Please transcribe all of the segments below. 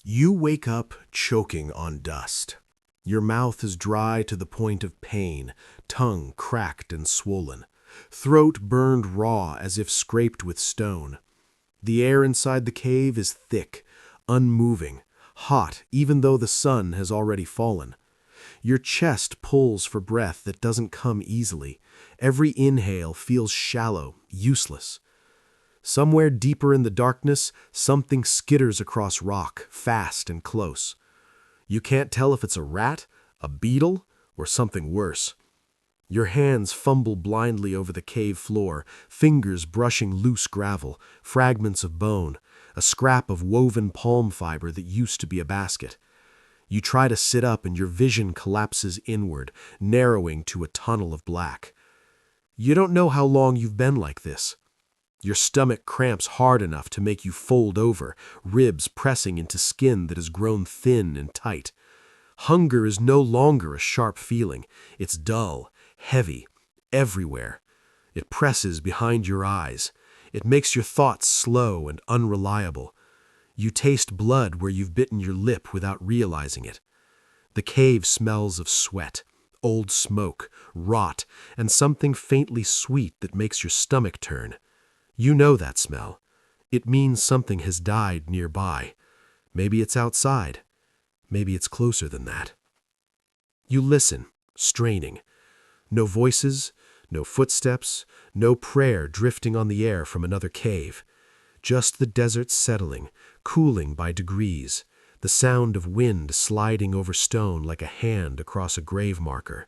You wake up choking on dust. Your mouth is dry to the point of pain, tongue cracked and swollen, throat burned raw as if scraped with stone. The air inside the cave is thick, unmoving, hot even though the sun has already fallen. Your chest pulls for breath that doesn't come easily. Every inhale feels shallow, useless. Somewhere deeper in the darkness, something skitters across rock, fast and close. You can't tell if it's a rat, a beetle, or something worse. Your hands fumble blindly over the cave floor, fingers brushing loose gravel, fragments of bone, a scrap of woven palm fiber that used to be a basket. You try to sit up and your vision collapses inward, narrowing to a tunnel of black. You don't know how long you've been like this. Your stomach cramps hard enough to make you fold over, ribs pressing into skin that has grown thin and tight. Hunger is no longer a sharp feeling. It's dull, heavy, everywhere. It presses behind your eyes. It makes your thoughts slow and unreliable. You taste blood where you've bitten your lip without realizing it. The cave smells of sweat, old smoke, rot, and something faintly sweet that makes your stomach turn. You know that smell. It means something has died nearby. Maybe it's outside. Maybe it's closer than that. You listen, straining. No voices, no footsteps, no prayer drifting on the air from another cave. Just the desert settling, cooling by degrees, the sound of wind sliding over stone like a hand across a grave marker.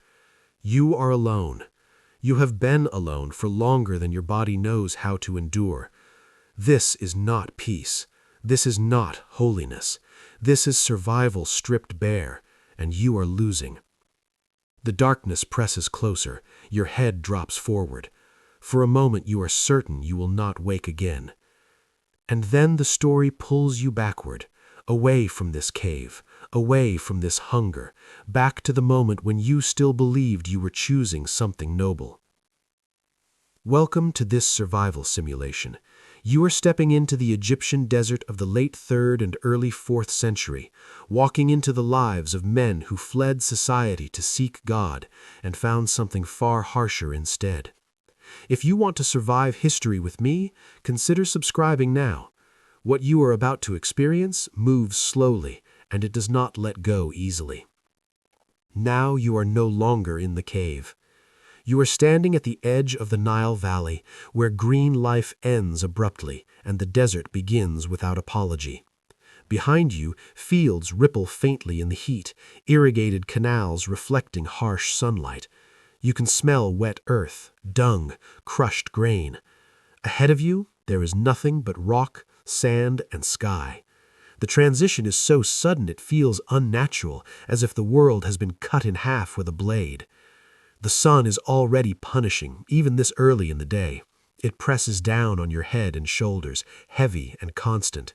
You are alone. You have been alone for longer than your body knows how to endure. This is not peace. This is not holiness. This is survival stripped bare, and you are losing. The darkness presses closer. Your head drops forward. For a moment you are certain you will not wake again. And then the story pulls you backward, away from this cave, away from this hunger, back to the moment when you still believed you were choosing something noble. Welcome to this survival simulation. You are stepping into the Egyptian desert of the late 3rd and early 4th century, walking into the lives of men who fled society to seek God and found something far harsher instead. If you want to survive history with me, consider subscribing now. What you are about to experience moves slowly, and it does not let go easily. Now you are no longer in the cave. You are standing at the edge of the Nile Valley, where green life ends abruptly and the desert begins without apology. Behind you, fields ripple faintly in the heat, irrigated canals reflecting harsh sunlight. You can smell wet earth, dung, crushed grain. Ahead of you, there is nothing but rock, sand, and sky. The transition is so sudden it feels unnatural, as if the world has been cut in half with a blade. The sun is already punishing, even this early in the day. It presses down on your head and shoulders, heavy and constant.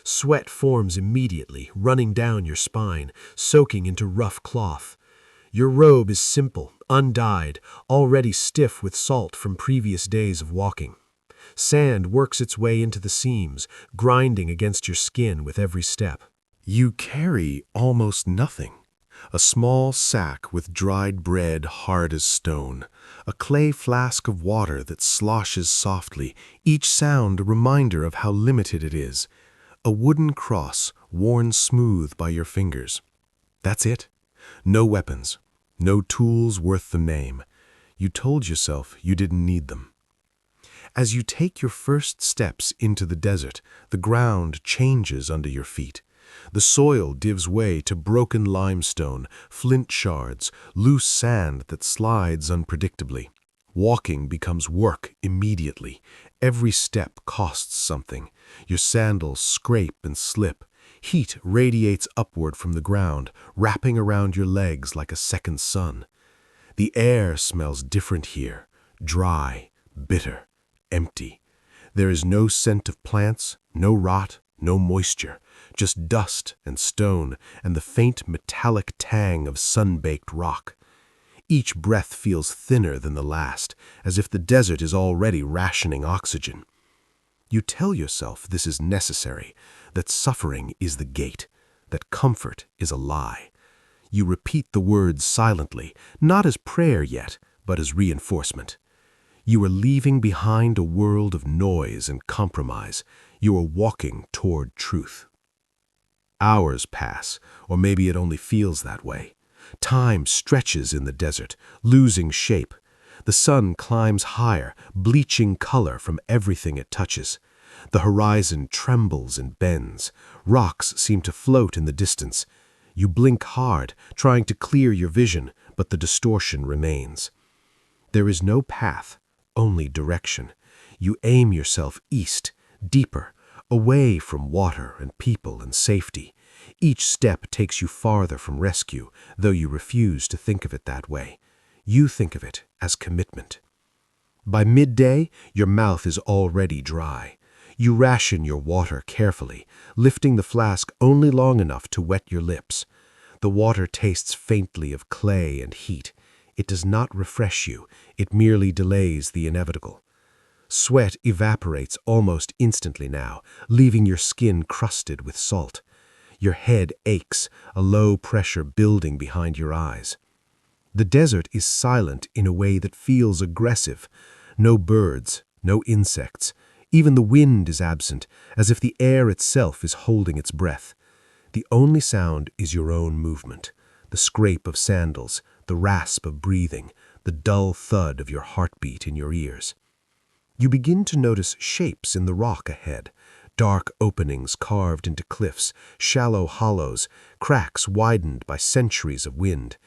Sweat forms immediately, running down your spine, soaking into rough cloth. Your robe is simple, undyed, already stiff with salt from previous days of walking. Sand works its way into the seams, grinding against your skin with every step. You carry almost nothing. A small sack with dried bread hard as stone, a clay flask of water that sloshes softly, each sound a reminder of how limited it is, a wooden cross worn smooth by your fingers. That's it. No weapons, no tools worth the name. You told yourself you didn't need them. As you take your first steps into the desert, the ground changes under your feet. The soil gives way to broken limestone, flint shards, loose sand that slides unpredictably. Walking becomes work immediately. Every step costs something. Your sandals scrape and slip. Heat radiates upward from the ground, wrapping around your legs like a second sun. The air smells different here, dry, bitter, empty. There is no scent of plants, no rot, no moisture, just dust and stone and the faint metallic tang of sun-baked rock. Each breath feels thinner than the last, as if the desert is already rationing oxygen. You tell yourself this is necessary, that suffering is the gate. that comfort is a lie. You repeat the words silently, not as prayer yet, but as reinforcement. You are leaving behind a world of noise and compromise. You are walking toward truth. Hours pass, or maybe it only feels that way. Time stretches in the desert, losing shape. The sun climbs higher, bleaching color from everything it touches. The horizon trembles and bends. Rocks seem to float in the distance. You blink hard, trying to clear your vision, but the distortion remains. There is no path, only direction. You aim yourself east, deeper, away from water and people and safety. Each step takes you farther from rescue, though you refuse to think of it that way. You think of it as commitment. By midday, your mouth is already dry. You ration your water carefully, lifting the flask only long enough to wet your lips. The water tastes faintly of clay and heat. It does not refresh you, it merely delays the inevitable. Sweat evaporates almost instantly now, leaving your skin crusted with salt. Your head aches, a low pressure building behind your eyes. The desert is silent in a way that feels aggressive. No birds, no insects. Even the wind is absent, as if the air itself is holding its breath. The only sound is your own movement, the scrape of sandals, the rasp of breathing, the dull thud of your heartbeat in your ears. You begin to notice shapes in the rock ahead, dark openings carved into cliffs, shallow hollows, cracks widened by centuries of wind.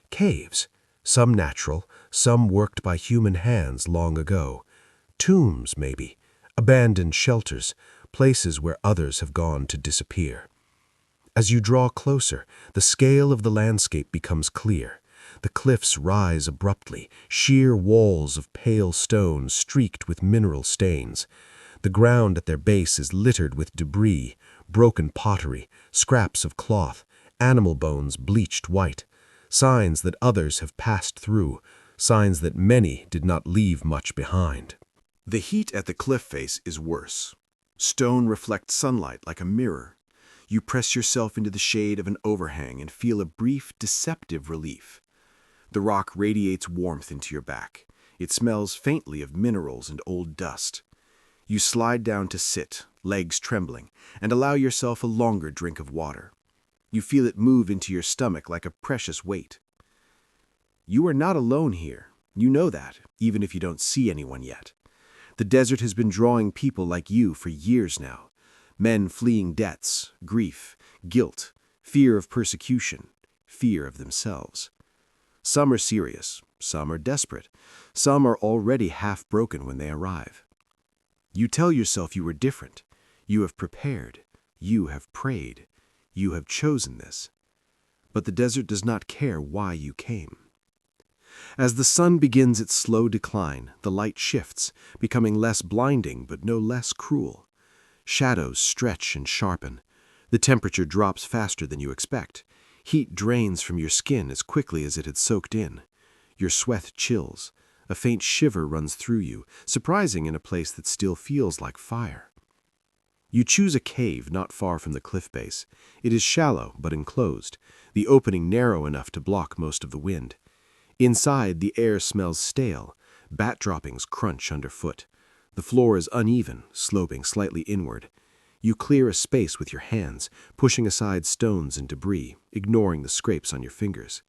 Caves, some natural, some worked by human hands long ago. Tombs, maybe, abandoned shelters, places where others have gone to disappear. As you draw closer, the scale of the landscape becomes clear. The cliffs rise abruptly, sheer walls of pale stone streaked with mineral stains. The ground at their base is littered with debris, broken pottery, scraps of cloth, animal bones bleached white, signs that others have passed through, signs that many did not leave much behind. The heat at the cliff face is worse. Stone reflects sunlight like a mirror. You press yourself into the shade of an overhang and feel a brief, deceptive relief. The rock radiates warmth into your back. It smells faintly of minerals and old dust. You slide down to sit, legs trembling, and allow yourself a longer drink of water. You feel it move into your stomach like a precious weight. You are not alone here. You know that, even if you don't see anyone yet. The desert has been drawing people like you for years now. Men fleeing debts, grief, guilt, fear of persecution, fear of themselves. Some are serious, some are desperate, some are already half broken when they arrive. You tell yourself you are different. You have prepared. You have prayed. You have chosen this. But the desert does not care why you came. As the sun begins its slow decline, the light shifts, becoming less blinding but no less cruel. Shadows stretch and sharpen. The temperature drops faster than you expect. Heat drains from your skin as quickly as it had soaked in. Your sweat chills. A faint shiver runs through you, surprising in a place that still feels like fire. You choose a cave not far from the cliff base. It is shallow but enclosed, the opening narrow enough to block most of the wind. Inside, the air smells stale. Bat droppings crunch underfoot. The floor is uneven, sloping slightly inward. You clear a space with your hands, pushing aside stones and debris, ignoring the scrapes on your fingers.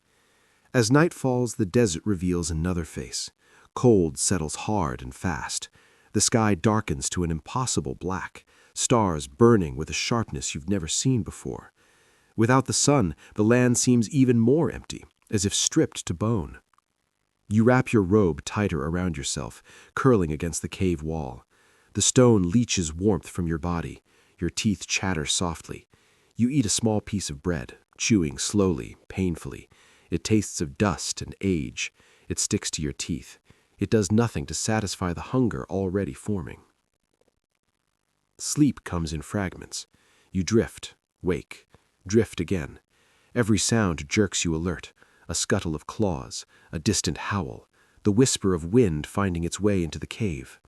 As night falls, the desert reveals another face. Cold settles hard and fast. The sky darkens to an impossible black, stars burning with a sharpness you've never seen before. Without the sun, the land seems even more empty, as if stripped to bone. You wrap your robe tighter around yourself, curling against the cave wall. The stone leaches warmth from your body. Your teeth chatter softly. You eat a small piece of bread, chewing slowly, painfully. It tastes of dust and age. It sticks to your teeth. It does nothing to satisfy the hunger already forming. Sleep comes in fragments. You drift, wake, drift again. Every sound jerks you alert. A scuttle of claws, a distant howl, the whisper of wind finding its way into the cave.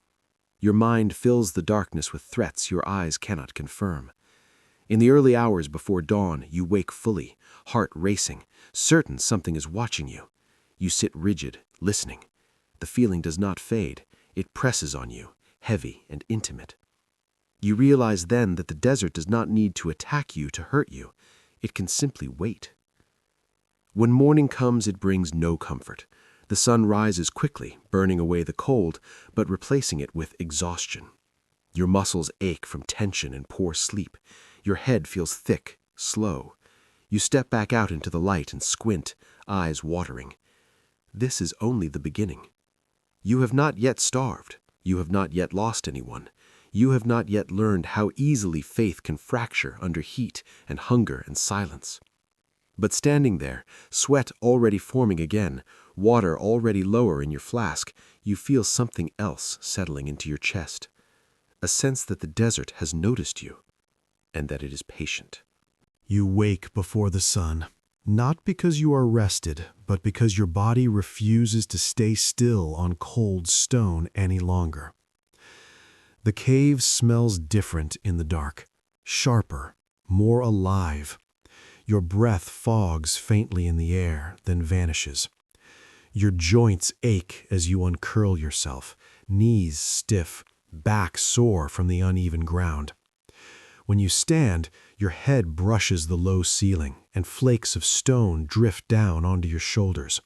Your mind fills the darkness with threats your eyes cannot confirm. In the early hours before dawn, you wake fully, heart racing, certain something is watching you. You sit rigid, listening. The feeling does not fade. It presses on you, heavy and intimate. You realize then that the desert does not need to attack you to hurt you. It can simply wait. When morning comes, it brings no comfort. The sun rises quickly, burning away the cold, but replacing it with exhaustion. Your muscles ache from tension and poor sleep. Your head feels thick, slow. You step back out into the light and squint, eyes watering. This is only the beginning. You have not yet starved. You have not yet lost anyone. You have not yet learned how easily faith can fracture under heat and hunger and silence. But standing there, sweat already forming again, water already lower in your flask, you feel something else settling into your chest. A sense that the desert has noticed you, and that it is patient. You wake before the sun, not because you are rested, but because your body refuses to stay still on cold stone any longer. The cave smells different in the dark, sharper, more alive. Your breath fogs faintly in the air, then vanishes. Your joints ache as you uncurl yourself, knees stiff, back sore from the uneven ground. When you stand, your head brushes the low ceiling, and flakes of stone drift down onto your shoulders.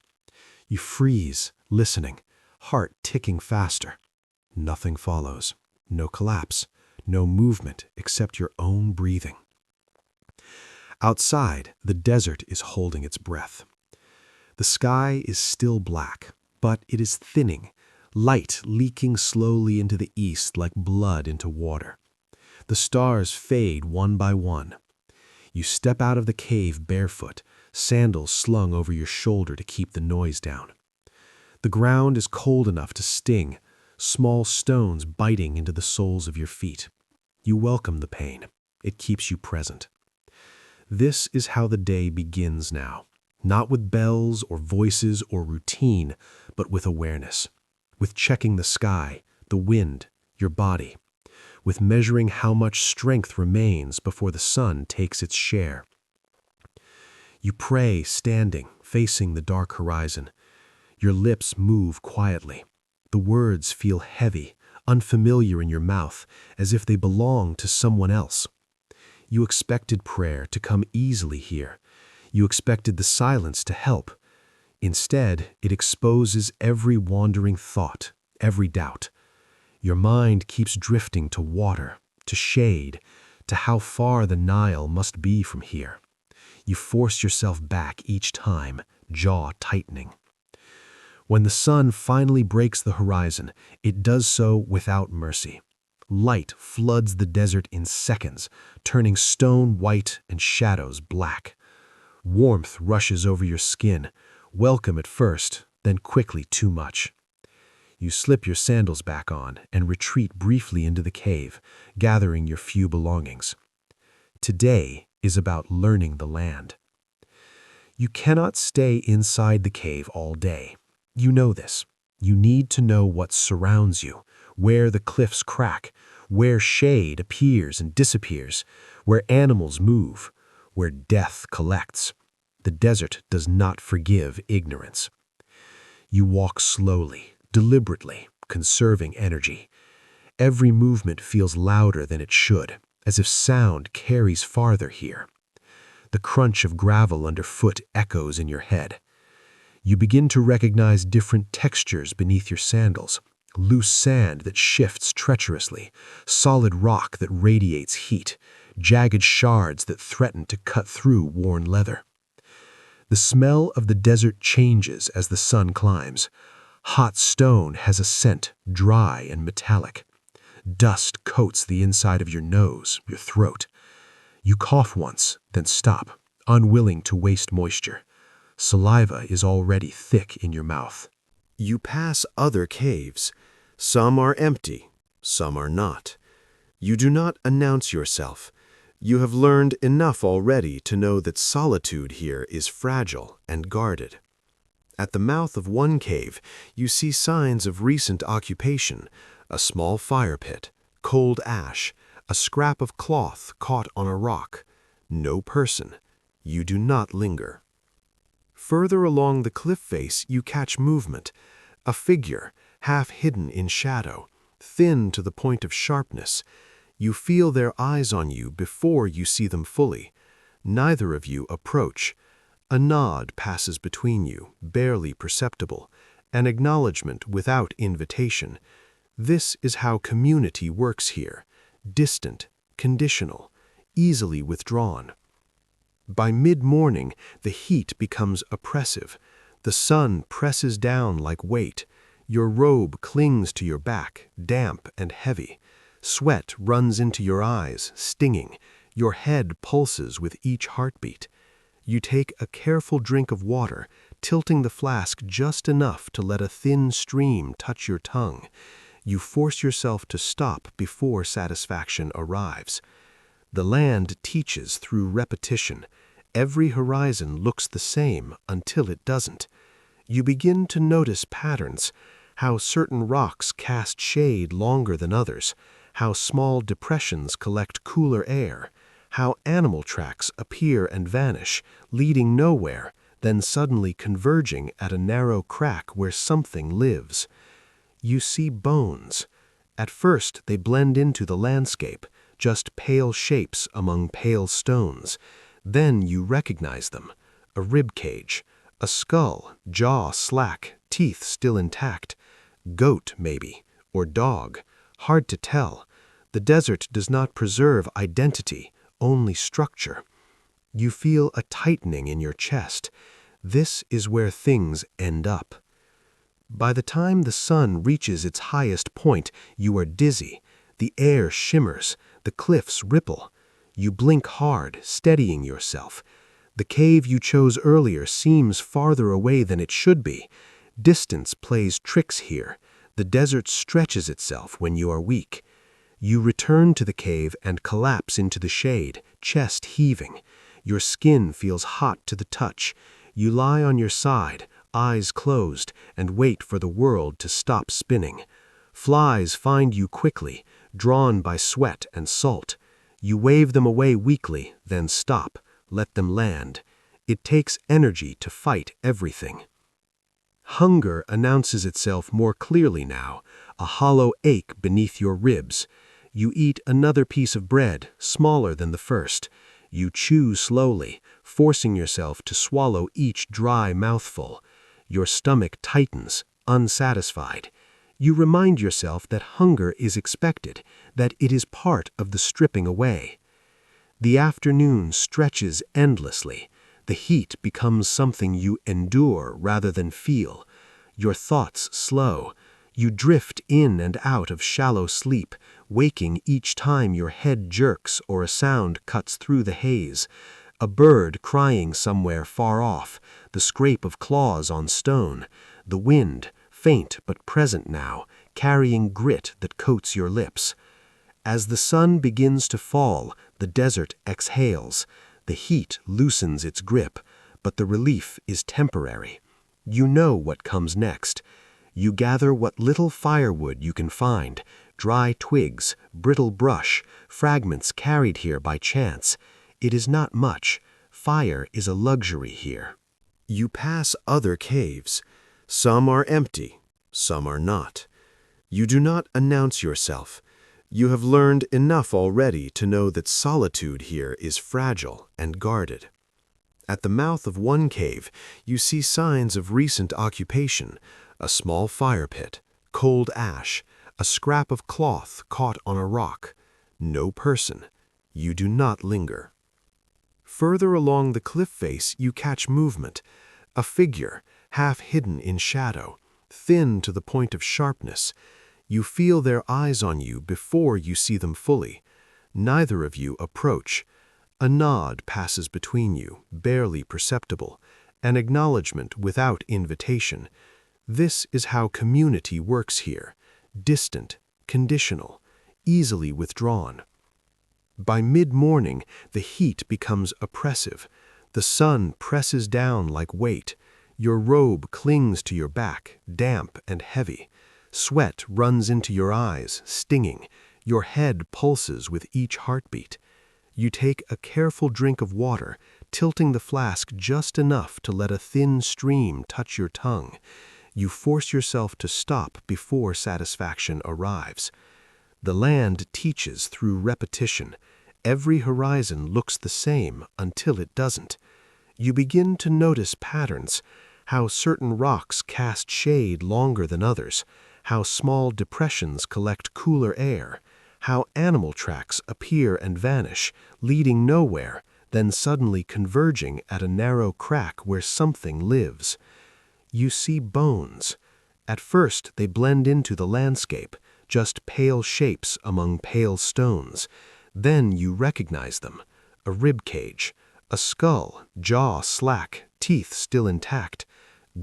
You freeze, listening, heart ticking faster. Nothing follows. No collapse, no movement except your own breathing. Outside, the desert is holding its breath. The sky is still black, but it is thinning, light leaking slowly into the east like blood into water. The stars fade one by one. You step out of the cave barefoot, sandals slung over your shoulder to keep the noise down. The ground is cold enough to sting, small stones biting into the soles of your feet. You welcome the pain. It keeps you present. This is how the day begins now, not with bells or voices or routine, but with awareness, with checking the sky, the wind, your body, with measuring how much strength remains before the sun takes its share. You pray standing, facing the dark horizon. Your lips move quietly. The words feel heavy, unfamiliar in your mouth, as if they belong to someone else. You expected prayer to come easily here. You expected the silence to help. Instead, it exposes every wandering thought, every doubt. Your mind keeps drifting to water, to shade, to how far the Nile must be from here. You force yourself back each time, jaw tightening. When the sun finally breaks the horizon, it does so without mercy. Light floods the desert in seconds, turning stone white and shadows black. Warmth rushes over your skin, welcome at first, then quickly too much. You slip your sandals back on and retreat briefly into the cave, gathering your few belongings. Today is about learning the land. You cannot stay inside the cave all day. You know this. You need to know what surrounds you, where the cliffs crack, where shade appears and disappears, where animals move, where death collects. The desert does not forgive ignorance. You walk slowly, deliberately, conserving energy. Every movement feels louder than it should, as if sound carries farther here. The crunch of gravel underfoot echoes in your head. You begin to recognize different textures beneath your sandals. Loose sand that shifts treacherously, solid rock that radiates heat, jagged shards that threaten to cut through worn leather. The smell of the desert changes as the sun climbs. Hot stone has a scent, dry and metallic. Dust coats the inside of your nose, your throat. You cough once, then stop, unwilling to waste moisture. Saliva is already thick in your mouth. You pass other caves. Some are empty, some are not. You do not announce yourself. You have learned enough already to know that solitude here is fragile and guarded. At the mouth of one cave, you see signs of recent occupation, a small fire pit, cold ash, a scrap of cloth caught on a rock. No person. You do not linger. Further along the cliff face, you catch movement. A figure, half hidden in shadow, thin to the point of sharpness. You feel their eyes on you before you see them fully. Neither of you approach. A nod passes between you, barely perceptible, an acknowledgement without invitation. This is how community works here: distant, conditional, easily withdrawn. By mid-morning, the heat becomes oppressive. The sun presses down like weight. Your robe clings to your back, damp and heavy. Sweat runs into your eyes, stinging. Your head pulses with each heartbeat. You take a careful drink of water, tilting the flask just enough to let a thin stream touch your tongue. You force yourself to stop before satisfaction arrives. The land teaches through repetition. Every horizon looks the same until it doesn't. You begin to notice patterns, how certain rocks cast shade longer than others, how small depressions collect cooler air, how animal tracks appear and vanish, leading nowhere, then suddenly converging at a narrow crack where something lives. You see bones. At first they blend into the landscape, just pale shapes among pale stones. Then you recognize them: a rib cage, a skull, jaw slack, teeth still intact. Goat, maybe, or dog. Hard to tell. The desert does not preserve identity, only structure. You feel a tightening in your chest. This is where things end up. By the time the sun reaches its highest point, you are dizzy. The air shimmers. The cliffs ripple. You blink hard, steadying yourself. The cave you chose earlier seems farther away than it should be. Distance plays tricks here. The desert stretches itself when you are weak. You return to the cave and collapse into the shade, chest heaving. Your skin feels hot to the touch. You lie on your side, eyes closed, and wait for the world to stop spinning. Flies find you quickly, drawn by sweat and salt. You wave them away weakly, then stop, let them land. It takes energy to fight everything. Hunger announces itself more clearly now, a hollow ache beneath your ribs. You eat another piece of bread, smaller than the first. You chew slowly, forcing yourself to swallow each dry mouthful. Your stomach tightens, unsatisfied. You remind yourself that hunger is expected, that it is part of the stripping away. The afternoon stretches endlessly. The heat becomes something you endure rather than feel. Your thoughts slow. You drift in and out of shallow sleep, waking each time your head jerks or a sound cuts through the haze. A bird crying somewhere far off, the scrape of claws on stone, the wind, faint but present now, carrying grit that coats your lips. As the sun begins to fall, the desert exhales. The heat loosens its grip, but the relief is temporary. You know what comes next. You gather what little firewood you can find, dry twigs, brittle brush, fragments carried here by chance. It is not much. Fire is a luxury here. You pass other caves. Some are empty, some are not. You do not announce yourself. You have learned enough already to know that solitude here is fragile and guarded. At the mouth of one cave, you see signs of recent occupation: a small fire pit, cold ash, a scrap of cloth caught on a rock. No person. You do not linger. Further along the cliff face, you catch movement. A figure, half hidden in shadow, thin to the point of sharpness. You feel their eyes on you before you see them fully. Neither of you approach. A nod passes between you, barely perceptible, an acknowledgement without invitation. This is how community works here: distant, conditional, easily withdrawn. By mid-morning, the heat becomes oppressive. The sun presses down like weight. Your robe clings to your back, damp and heavy. Sweat runs into your eyes, stinging. Your head pulses with each heartbeat. You take a careful drink of water, tilting the flask just enough to let a thin stream touch your tongue. You force yourself to stop before satisfaction arrives. The land teaches through repetition. Every horizon looks the same until it doesn't. You begin to notice patterns, how certain rocks cast shade longer than others, how small depressions collect cooler air, how animal tracks appear and vanish, leading nowhere, then suddenly converging at a narrow crack where something lives. You see bones. At first they blend into the landscape, just pale shapes among pale stones. Then you recognize them. A rib cage, a skull, jaw slack, teeth still intact.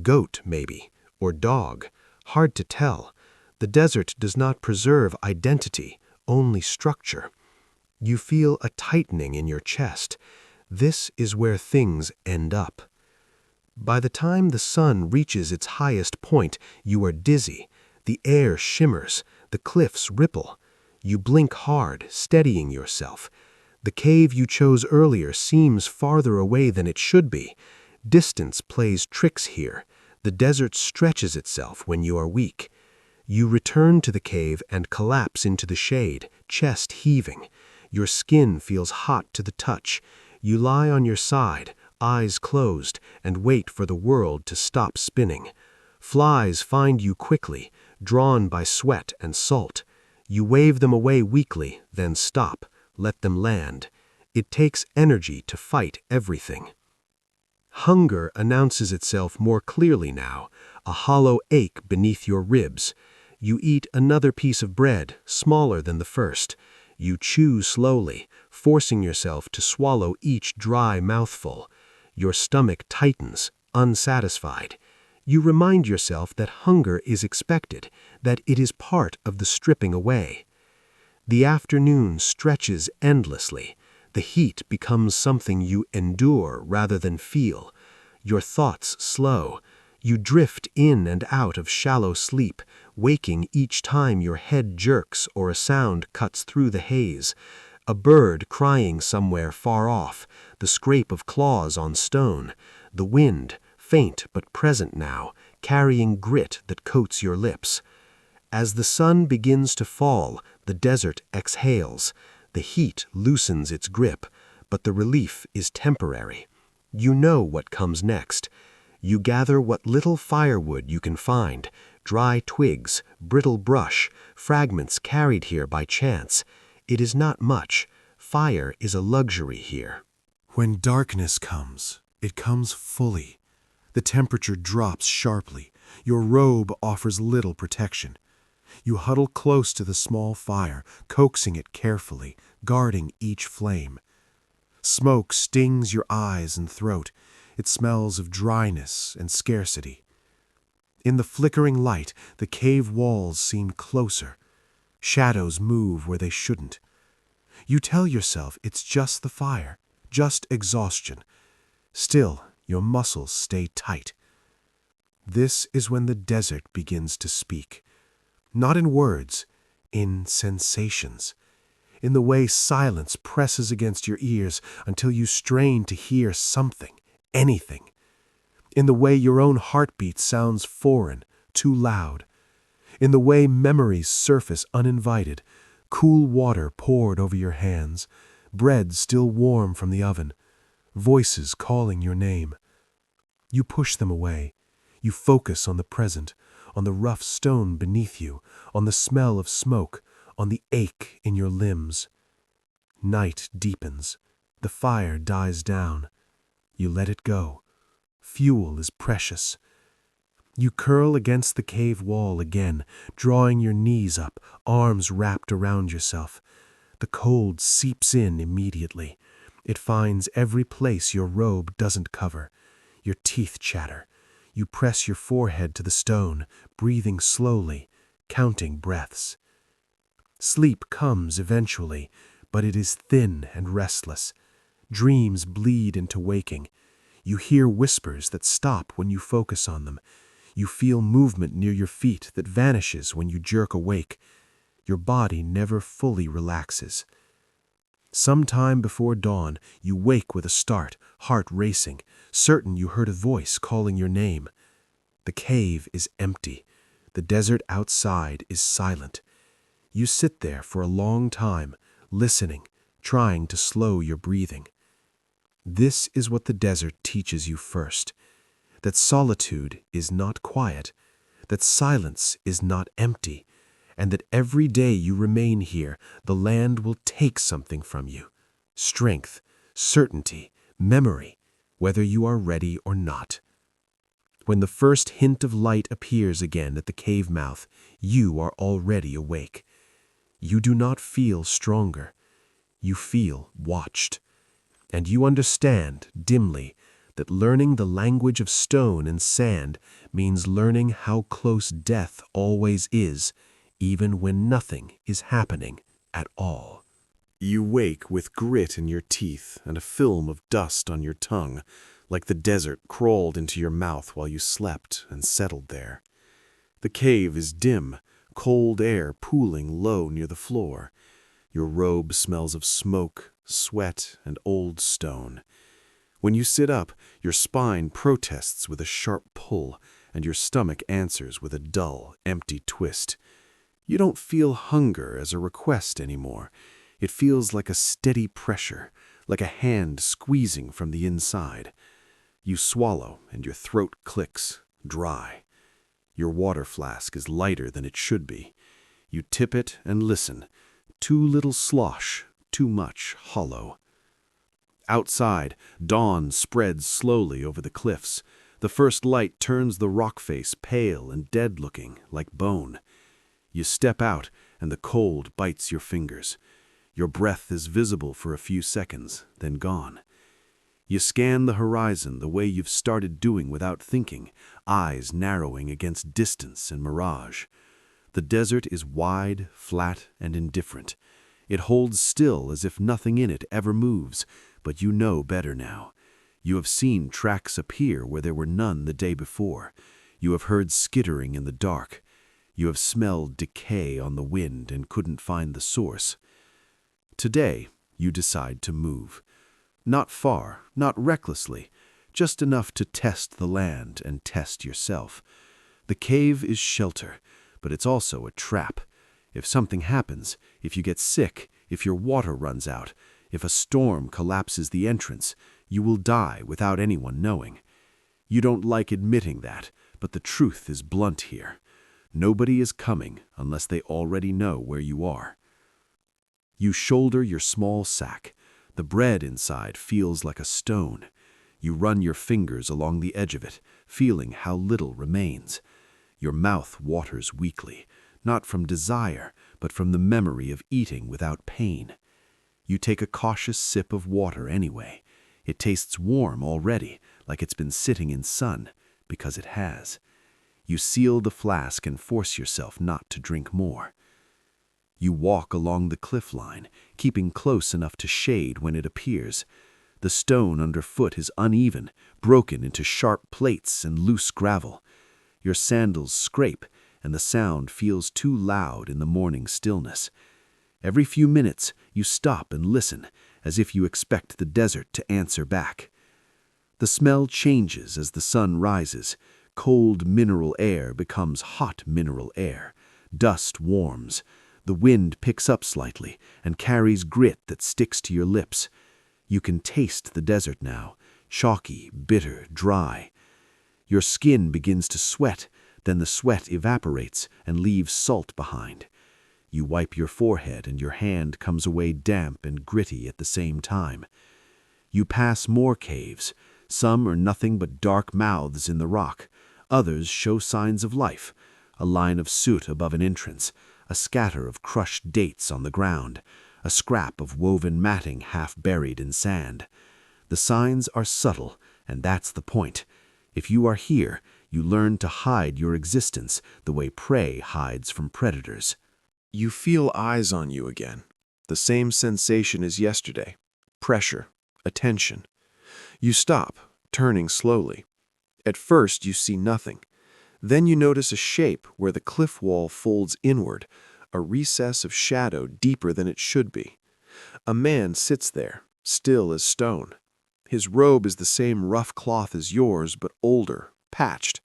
Goat, maybe, or dog. Hard to tell. The desert does not preserve identity, only structure. You feel a tightening in your chest. This is where things end up. By the time the sun reaches its highest point, you are dizzy. The air shimmers. The cliffs ripple. You blink hard, steadying yourself. The cave you chose earlier seems farther away than it should be. Distance plays tricks here. The desert stretches itself when you are weak. You return to the cave and collapse into the shade, chest heaving. Your skin feels hot to the touch. You lie on your side, eyes closed, and wait for the world to stop spinning. Flies find you quickly, drawn by sweat and salt. You wave them away weakly, then stop, let them land. It takes energy to fight everything. Hunger announces itself more clearly now, a hollow ache beneath your ribs. You eat another piece of bread, smaller than the first. You chew slowly, forcing yourself to swallow each dry mouthful. Your stomach tightens, unsatisfied. You remind yourself that hunger is expected, that it is part of the stripping away. The afternoon stretches endlessly. The heat becomes something you endure rather than feel. Your thoughts slow. You drift in and out of shallow sleep, waking each time your head jerks or a sound cuts through the haze. A bird crying somewhere far off, the scrape of claws on stone, the wind, faint but present now, carrying grit that coats your lips. As the sun begins to fall, the desert exhales. The heat loosens its grip, but the relief is temporary. You know what comes next. You gather what little firewood you can find, dry twigs, brittle brush, fragments carried here by chance. It is not much. Fire is a luxury here. When darkness comes, it comes fully. The temperature drops sharply. Your robe offers little protection. You huddle close to the small fire, coaxing it carefully, guarding each flame. Smoke stings your eyes and throat. It smells of dryness and scarcity. In the flickering light, the cave walls seem closer. Shadows move where they shouldn't. You tell yourself it's just the fire, just exhaustion. Still, your muscles stay tight. This is when the desert begins to speak. Not in words, in sensations. In the way silence presses against your ears until you strain to hear something, anything. In the way your own heartbeat sounds foreign, too loud. In the way memories surface uninvited, cool water poured over your hands, bread still warm from the oven, voices calling your name. You push them away. You focus on the present, on the rough stone beneath you, on the smell of smoke, on the ache in your limbs. Night deepens. The fire dies down. You let it go. Fuel is precious. You curl against the cave wall again, drawing your knees up, arms wrapped around yourself. The cold seeps in immediately. It finds every place your robe doesn't cover. Your teeth chatter. You press your forehead to the stone, breathing slowly, counting breaths. Sleep comes eventually, but it is thin and restless. Dreams bleed into waking. You hear whispers that stop when you focus on them. You feel movement near your feet that vanishes when you jerk awake. Your body never fully relaxes. Sometime before dawn, you wake with a start, heart racing, certain you heard a voice calling your name. The cave is empty. The desert outside is silent. You sit there for a long time, listening, trying to slow your breathing. This is what the desert teaches you first: that solitude is not quiet, that silence is not empty, and that every day you remain here, the land will take something from you: strength, certainty, memory, whether you are ready or not. When the first hint of light appears again at the cave mouth, you are already awake. You do not feel stronger. You feel watched. And you understand, dimly, that learning the language of stone and sand means learning how close death always is, even when nothing is happening at all. You wake with grit in your teeth and a film of dust on your tongue, like the desert crawled into your mouth while you slept and settled there. The cave is dim, cold air pooling low near the floor. Your robe smells of smoke, sweat, and old stone. When you sit up, your spine protests with a sharp pull, and your stomach answers with a dull, empty twist. You don't feel hunger as a request anymore. It feels like a steady pressure, like a hand squeezing from the inside. You swallow, and your throat clicks, dry. Your water flask is lighter than it should be. You tip it and listen. Too little slosh, too much hollow. Outside, dawn spreads slowly over the cliffs. The first light turns the rock face pale and dead-looking, like bone. You step out, and the cold bites your fingers. Your breath is visible for a few seconds, then gone. You scan the horizon the way you've started doing without thinking, eyes narrowing against distance and mirage. The desert is wide, flat, and indifferent. It holds still as if nothing in it ever moves, but you know better now. You have seen tracks appear where there were none the day before. You have heard skittering in the dark. You have smelled decay on the wind and couldn't find the source. Today, you decide to move. Not far, not recklessly, just enough to test the land and test yourself. The cave is shelter, but it's also a trap. If something happens, if you get sick, if your water runs out, if a storm collapses the entrance, you will die without anyone knowing. You don't like admitting that, but the truth is blunt here. Nobody is coming unless they already know where you are. You shoulder your small sack. The bread inside feels like a stone. You run your fingers along the edge of it, feeling how little remains. Your mouth waters weakly, not from desire, but from the memory of eating without pain. You take a cautious sip of water anyway. It tastes warm already, like it's been sitting in sun, because it has. You seal the flask and force yourself not to drink more. You walk along the cliff line, keeping close enough to shade when it appears. The stone underfoot is uneven, broken into sharp plates and loose gravel. Your sandals scrape, and the sound feels too loud in the morning stillness. Every few minutes, you stop and listen, as if you expect the desert to answer back. The smell changes as the sun rises. Cold mineral air becomes hot mineral air. Dust warms. The wind picks up slightly and carries grit that sticks to your lips. You can taste the desert now, chalky, bitter, dry. Your skin begins to sweat, then the sweat evaporates and leaves salt behind. You wipe your forehead and your hand comes away damp and gritty at the same time. You pass more caves. Some are nothing but dark mouths in the rock. Others show signs of life. A line of soot above an entrance, a scatter of crushed dates on the ground, a scrap of woven matting half buried in sand. The signs are subtle, and that's the point. If you are here, you learn to hide your existence the way prey hides from predators. You feel eyes on you again. The same sensation as yesterday. Pressure, attention. You stop, turning slowly. At first, you see nothing. Then you notice a shape where the cliff wall folds inward, a recess of shadow deeper than it should be. A man sits there, still as stone. His robe is the same rough cloth as yours, but older, patched.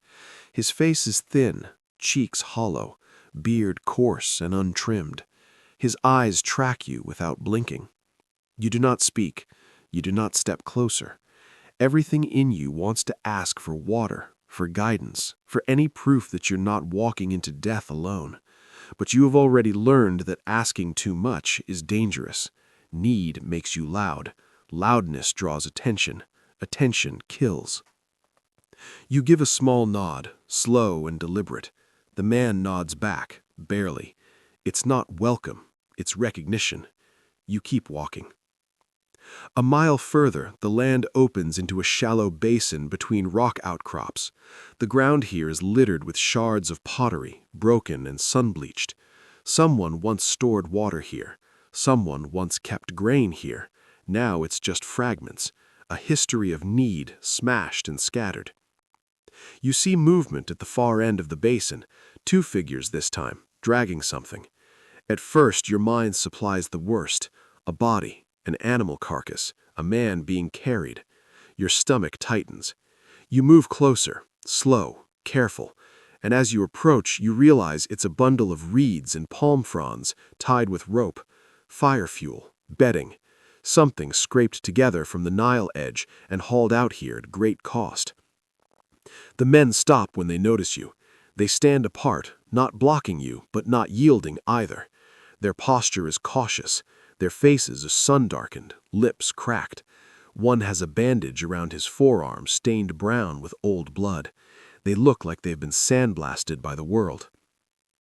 His face is thin, cheeks hollow, beard coarse and untrimmed. His eyes track you without blinking. You do not speak. You do not step closer. Everything in you wants to ask for water, for guidance, for any proof that you're not walking into death alone. But you have already learned that asking too much is dangerous. Need makes you loud. Loudness draws attention. Attention kills. You give a small nod, slow and deliberate. The man nods back, barely. It's not welcome, it's recognition. You keep walking. A mile further, the land opens into a shallow basin between rock outcrops. The ground here is littered with shards of pottery, broken and sun-bleached. Someone once stored water here. Someone once kept grain here. Now it's just fragments, a history of need smashed and scattered. You see movement at the far end of the basin, 2 figures this time, dragging something. At first, your mind supplies the worst, a body, an animal carcass, a man being carried. Your stomach tightens. You move closer, slow, careful, and as you approach, you realize it's a bundle of reeds and palm fronds tied with rope, fire fuel, bedding, something scraped together from the Nile edge and hauled out here at great cost. The men stop when they notice you. They stand apart, not blocking you, but not yielding either. Their posture is cautious. Their faces are sun-darkened, lips cracked. One has a bandage around his forearm stained brown with old blood. They look like they've been sandblasted by the world.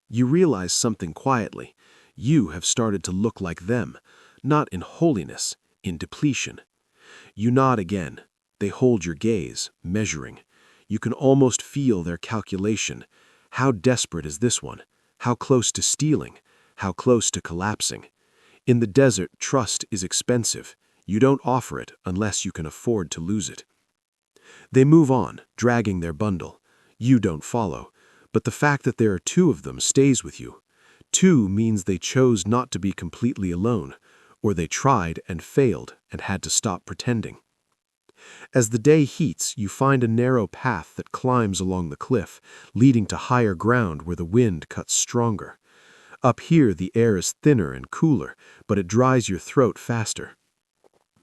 You realize something quietly. You have started to look like them, not in holiness, in depletion. You nod again. They hold your gaze, measuring. You can almost feel their calculation. How desperate is this one? How close to stealing? How close to collapsing? In the desert, trust is expensive. You don't offer it unless you can afford to lose it. They move on, dragging their bundle. You don't follow, but the fact that there are 2 of them stays with you. 2 means they chose not to be completely alone, or they tried and failed and had to stop pretending. As the day heats, you find a narrow path that climbs along the cliff, leading to higher ground where the wind cuts stronger. Up here, the air is thinner and cooler, but it dries your throat faster.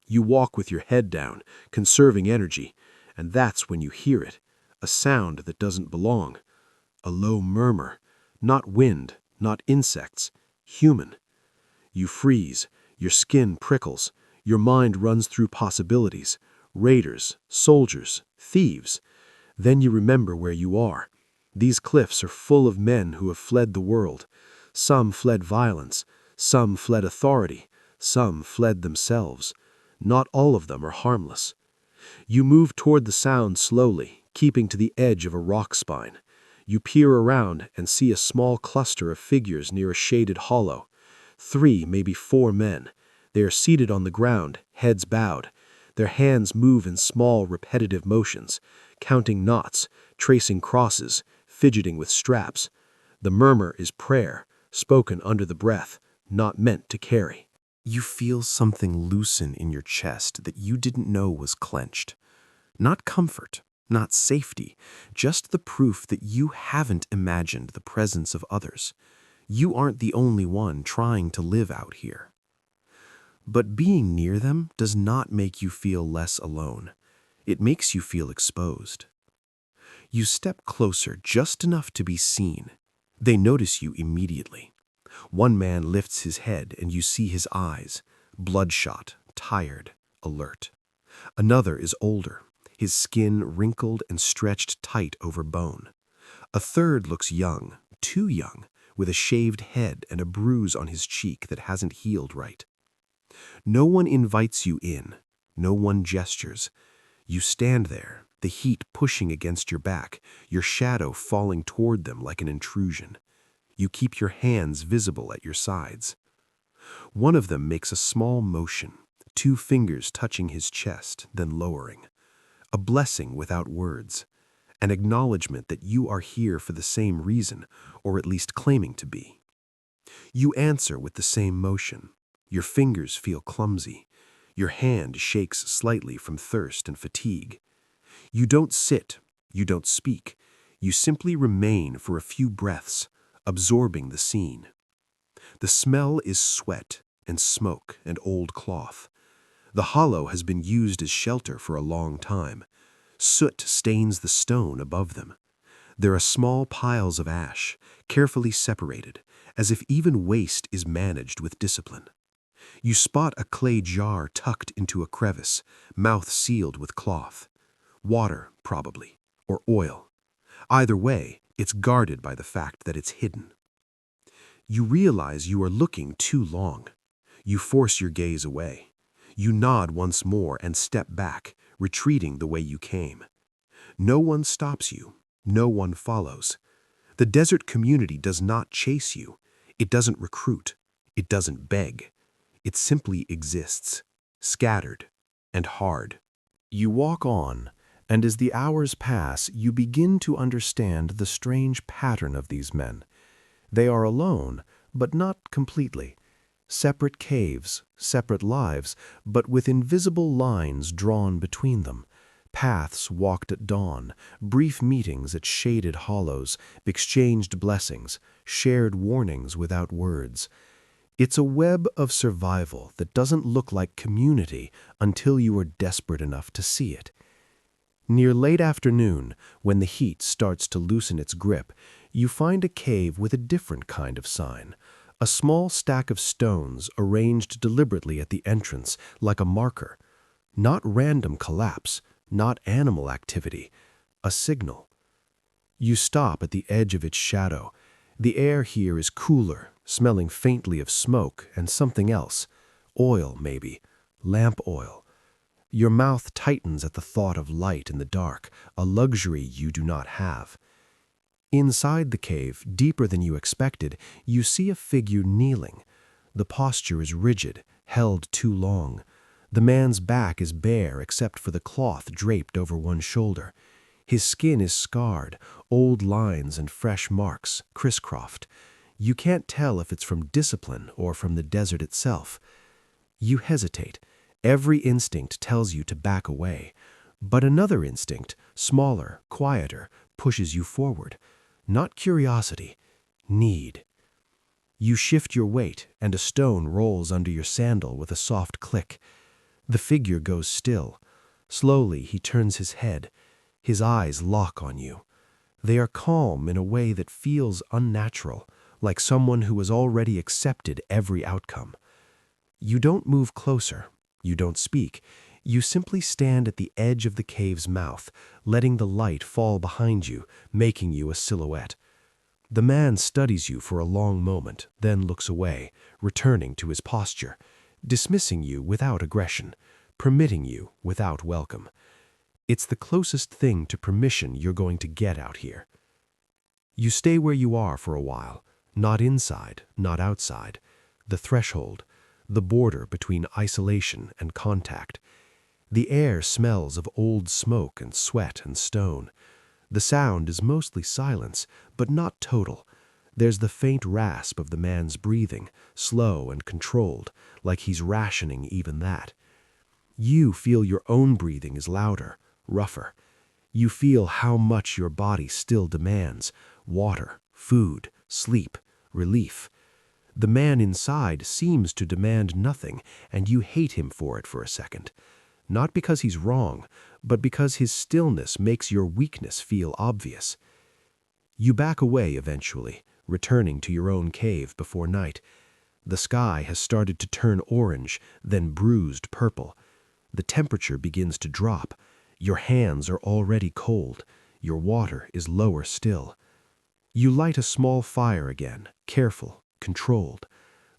You walk with your head down, conserving energy, and that's when you hear it, a sound that doesn't belong. A low murmur, not wind, not insects, human. You freeze, your skin prickles, your mind runs through possibilities. Raiders, soldiers, thieves. Then you remember where you are. These cliffs are full of men who have fled the world. Some fled violence, some fled authority, some fled themselves. Not all of them are harmless. You move toward the sound slowly, keeping to the edge of a rock spine. You peer around and see a small cluster of figures near a shaded hollow. 3, maybe 4 men. They are seated on the ground, heads bowed. Their hands move in small, repetitive motions, counting knots, tracing crosses, fidgeting with straps. The murmur is prayer, spoken under the breath, not meant to carry. You feel something loosen in your chest that you didn't know was clenched. Not comfort, not safety, just the proof that you haven't imagined the presence of others. You aren't the only one trying to live out here. But being near them does not make you feel less alone. It makes you feel exposed. You step closer just enough to be seen. They notice you immediately. One man lifts his head and you see his eyes, bloodshot, tired, alert. Another is older, his skin wrinkled and stretched tight over bone. A third looks young, too young, with a shaved head and a bruise on his cheek that hasn't healed right. No one invites you in. No one gestures. You stand there, the heat pushing against your back, your shadow falling toward them like an intrusion. You keep your hands visible at your sides. One of them makes a small motion, 2 fingers touching his chest, then lowering. A blessing without words. An acknowledgement that you are here for the same reason, or at least claiming to be. You answer with the same motion. Your fingers feel clumsy. Your hand shakes slightly from thirst and fatigue. You don't sit. You don't speak. You simply remain for a few breaths, absorbing the scene. The smell is sweat and smoke and old cloth. The hollow has been used as shelter for a long time. Soot stains the stone above them. There are small piles of ash, carefully separated, as if even waste is managed with discipline. You spot a clay jar tucked into a crevice, mouth sealed with cloth. Water, probably, or oil. Either way, it's guarded by the fact that it's hidden. You realize you are looking too long. You force your gaze away. You nod once more and step back, retreating the way you came. No one stops you. No one follows. The desert community does not chase you. It doesn't recruit. It doesn't beg. It simply exists, scattered and hard. You walk on, and as the hours pass, you begin to understand the strange pattern of these men. They are alone, but not completely. Separate caves, separate lives, but with invisible lines drawn between them. Paths walked at dawn, brief meetings at shaded hollows, exchanged blessings, shared warnings without words. It's a web of survival that doesn't look like community until you are desperate enough to see it. Near late afternoon, when the heat starts to loosen its grip, you find a cave with a different kind of sign. A small stack of stones arranged deliberately at the entrance like a marker. Not random collapse, not animal activity, a signal. You stop at the edge of its shadow. The air here is cooler, smelling faintly of smoke and something else. Oil, maybe. Lamp oil. Your mouth tightens at the thought of light in the dark, a luxury you do not have. Inside the cave, deeper than you expected, you see a figure kneeling. The posture is rigid, held too long. The man's back is bare except for the cloth draped over one shoulder. His skin is scarred, old lines and fresh marks, crisscrossed. You can't tell if it's from discipline or from the desert itself. You hesitate. Every instinct tells you to back away. But another instinct, smaller, quieter, pushes you forward. Not curiosity, need. You shift your weight, and a stone rolls under your sandal with a soft click. The figure goes still. Slowly, he turns his head. His eyes lock on you. They are calm in a way that feels unnatural, like someone who has already accepted every outcome. You don't move closer. You don't speak. You simply stand at the edge of the cave's mouth, letting the light fall behind you, making you a silhouette. The man studies you for a long moment, then looks away, returning to his posture, dismissing you without aggression, permitting you without welcome. It's the closest thing to permission you're going to get out here. You stay where you are for a while, not inside, not outside. The threshold, the border between isolation and contact. The air smells of old smoke and sweat and stone. The sound is mostly silence, but not total. There's the faint rasp of the man's breathing, slow and controlled, like he's rationing even that. You feel your own breathing is louder, rougher. You feel how much your body still demands: water, food, sleep, relief. The man inside seems to demand nothing, and you hate him for it for a second. Not because he's wrong, but because his stillness makes your weakness feel obvious. You back away eventually, returning to your own cave before night. The sky has started to turn orange, then bruised purple. The temperature begins to drop. Your hands are already cold. Your water is lower still. You light a small fire again, careful, controlled.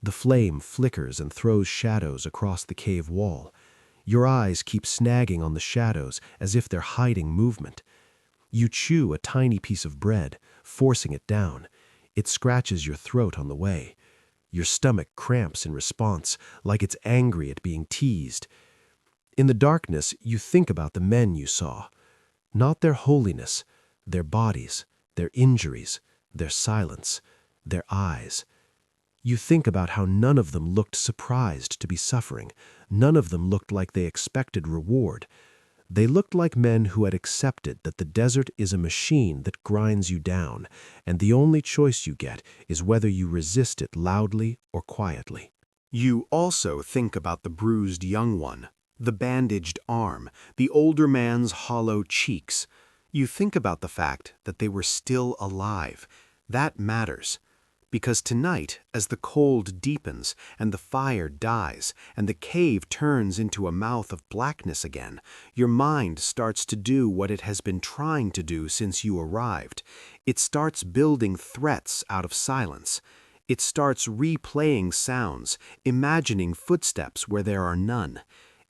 The flame flickers and throws shadows across the cave wall. Your eyes keep snagging on the shadows as if they're hiding movement. You chew a tiny piece of bread, forcing it down. It scratches your throat on the way. Your stomach cramps in response, like it's angry at being teased. In the darkness, you think about the men you saw. Not their holiness, their bodies, their injuries, their silence, their eyes. You think about how none of them looked surprised to be suffering. None of them looked like they expected reward. They looked like men who had accepted that the desert is a machine that grinds you down, and the only choice you get is whether you resist it loudly or quietly. You also think about the bruised young one, the bandaged arm, the older man's hollow cheeks. You think about the fact that they were still alive. That matters. Because tonight, as the cold deepens and the fire dies and the cave turns into a mouth of blackness again, your mind starts to do what it has been trying to do since you arrived. It starts building threats out of silence. It starts replaying sounds, imagining footsteps where there are none.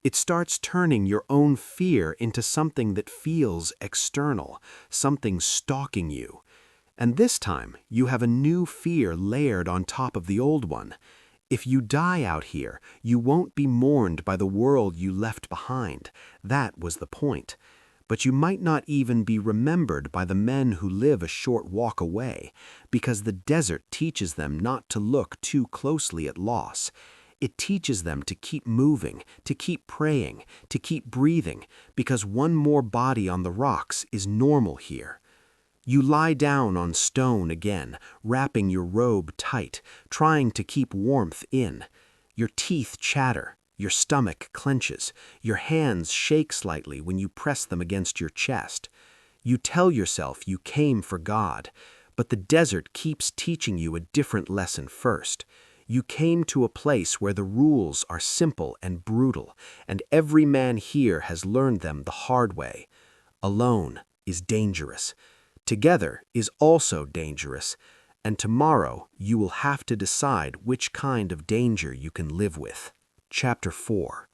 It starts turning your own fear into something that feels external, something stalking you. And this time, you have a new fear layered on top of the old one. If you die out here, you won't be mourned by the world you left behind. That was the point. But you might not even be remembered by the men who live a short walk away, because the desert teaches them not to look too closely at loss. It teaches them to keep moving, to keep praying, to keep breathing, because one more body on the rocks is normal here. You lie down on stone again, wrapping your robe tight, trying to keep warmth in. Your teeth chatter, your stomach clenches, your hands shake slightly when you press them against your chest. You tell yourself you came for God, but the desert keeps teaching you a different lesson first. You came to a place where the rules are simple and brutal, and every man here has learned them the hard way. Alone is dangerous. Together is also dangerous, and tomorrow you will have to decide which kind of danger you can live with. Chapter 4.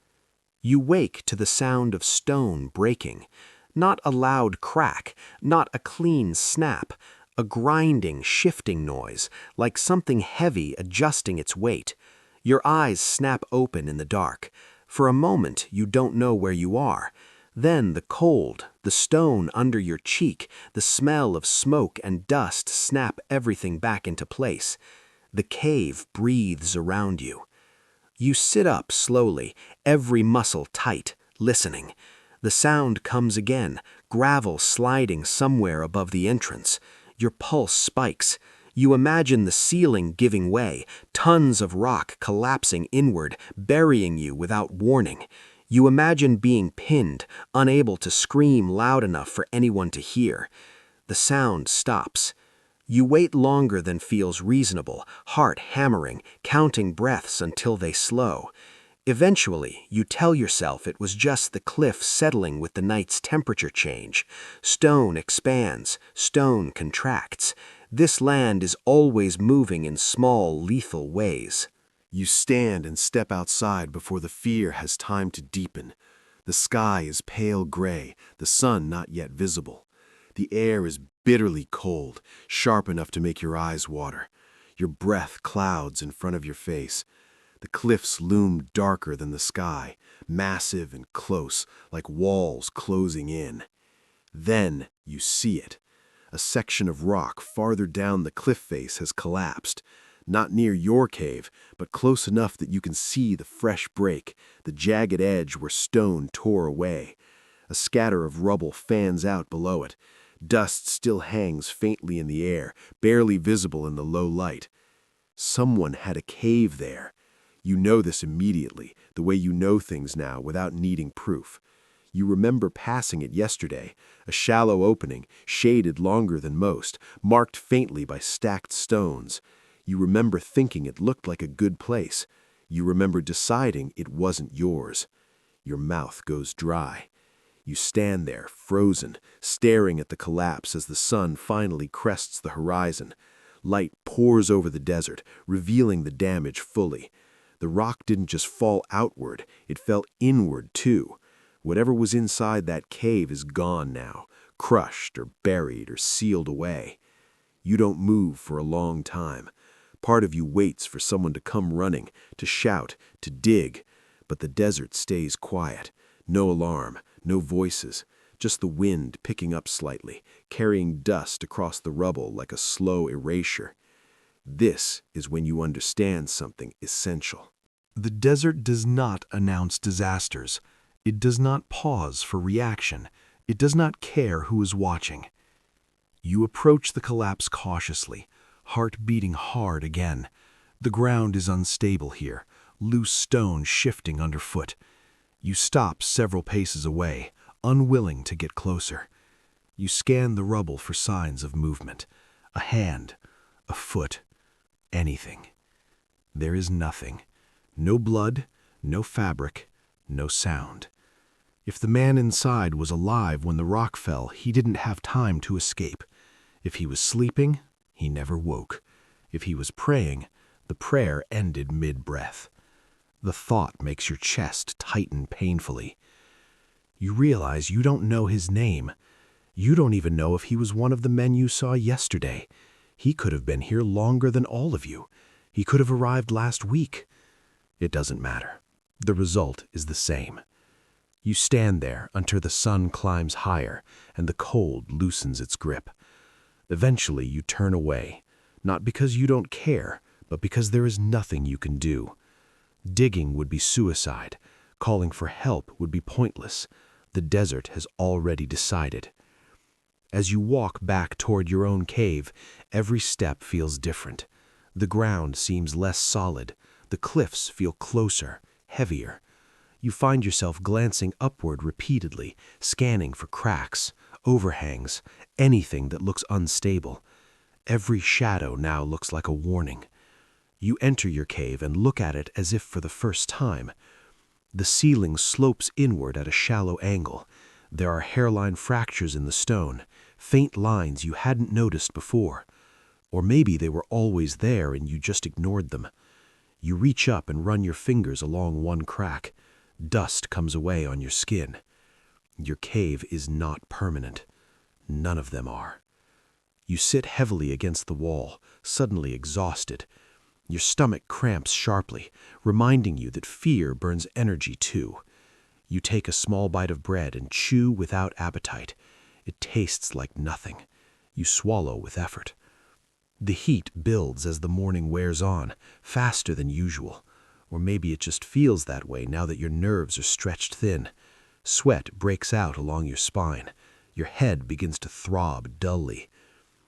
You wake to the sound of stone breaking. Not a loud crack, not a clean snap, a grinding, shifting noise, like something heavy adjusting its weight. Your eyes snap open in the dark. For a moment you don't know where you are. Then the cold, the stone under your cheek, the smell of smoke and dust snap everything back into place. The cave breathes around you. You sit up slowly, every muscle tight, listening. The sound comes again, gravel sliding somewhere above the entrance. Your pulse spikes. You imagine the ceiling giving way, tons of rock collapsing inward, burying you without warning. You imagine being pinned, unable to scream loud enough for anyone to hear. The sound stops. You wait longer than feels reasonable, heart hammering, counting breaths until they slow. Eventually, you tell yourself it was just the cliff settling with the night's temperature change. Stone expands, stone contracts. This land is always moving in small, lethal ways. You stand and step outside before the fear has time to deepen. The sky is pale gray, the sun not yet visible. The air is bitterly cold, sharp enough to make your eyes water. Your breath clouds in front of your face. The cliffs loom darker than the sky, massive and close, like walls closing in. Then you see it. A section of rock farther down the cliff face has collapsed. Not near your cave, but close enough that you can see the fresh break, the jagged edge where stone tore away. A scatter of rubble fans out below it. Dust still hangs faintly in the air, barely visible in the low light. Someone had a cave there. You know this immediately, the way you know things now without needing proof. You remember passing it yesterday, a shallow opening, shaded longer than most, marked faintly by stacked stones. You remember thinking it looked like a good place. You remember deciding it wasn't yours. Your mouth goes dry. You stand there, frozen, staring at the collapse as the sun finally crests the horizon. Light pours over the desert, revealing the damage fully. The rock didn't just fall outward, it fell inward too. Whatever was inside that cave is gone now, crushed or buried or sealed away. You don't move for a long time. Part of you waits for someone to come running, to shout, to dig, but the desert stays quiet. No alarm, no voices, just the wind picking up slightly, carrying dust across the rubble like a slow erasure. This is when you understand something essential. The desert does not announce disasters. It does not pause for reaction. It does not care who is watching. You approach the collapse cautiously, heart beating hard again. The ground is unstable here, loose stone shifting underfoot. You stop several paces away, unwilling to get closer. You scan the rubble for signs of movement. A hand, a foot, anything. There is nothing. No blood, no fabric, no sound. If the man inside was alive when the rock fell, he didn't have time to escape. If he was sleeping, he never woke. If he was praying, the prayer ended mid-breath. The thought makes your chest tighten painfully. You realize you don't know his name. You don't even know if he was one of the men you saw yesterday. He could have been here longer than all of you. He could have arrived last week. It doesn't matter. The result is the same. You stand there until the sun climbs higher and the cold loosens its grip. Eventually you turn away, not because you don't care, but because there is nothing you can do. Digging would be suicide. Calling for help would be pointless. The desert has already decided. As you walk back toward your own cave, every step feels different. The ground seems less solid. The cliffs feel closer, heavier. You find yourself glancing upward repeatedly, scanning for cracks, overhangs, anything that looks unstable. Every shadow now looks like a warning. You enter your cave and look at it as if for the first time. The ceiling slopes inward at a shallow angle. There are hairline fractures in the stone, faint lines you hadn't noticed before. Or maybe they were always there and you just ignored them. You reach up and run your fingers along one crack. Dust comes away on your skin. Your cave is not permanent. None of them are. You sit heavily against the wall, suddenly exhausted. Your stomach cramps sharply, reminding you that fear burns energy too. You take a small bite of bread and chew without appetite. It tastes like nothing. You swallow with effort. The heat builds as the morning wears on, faster than usual. Or maybe it just feels that way now that your nerves are stretched thin. Sweat breaks out along your spine. Your head begins to throb dully.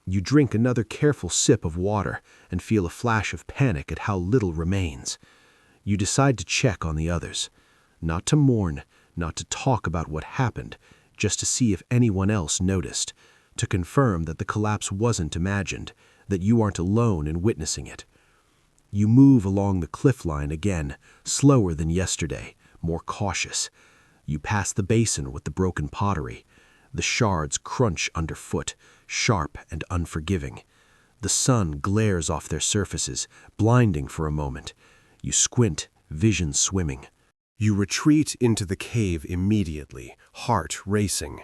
You drink another careful sip of water and feel a flash of panic at how little remains. You decide to check on the others. Not to mourn, not to talk about what happened, just to see if anyone else noticed, to confirm that the collapse wasn't imagined, that you aren't alone in witnessing it. You move along the cliff line again, slower than yesterday, more cautious. You pass the basin with the broken pottery. The shards crunch underfoot, sharp and unforgiving. The sun glares off their surfaces, blinding for a moment. You squint, vision swimming. You retreat into the cave immediately, heart racing.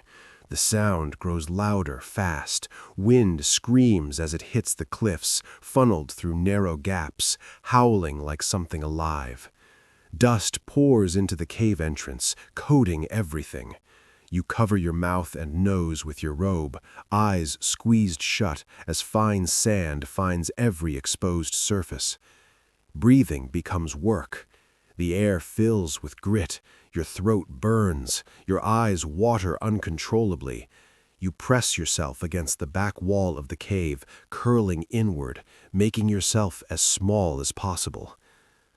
The sound grows louder fast. Wind screams as it hits the cliffs, funneled through narrow gaps, howling like something alive. Dust pours into the cave entrance, coating everything. You cover your mouth and nose with your robe, eyes squeezed shut as fine sand finds every exposed surface. Breathing becomes work. The air fills with grit, your throat burns, your eyes water uncontrollably. You press yourself against the back wall of the cave, curling inward, making yourself as small as possible.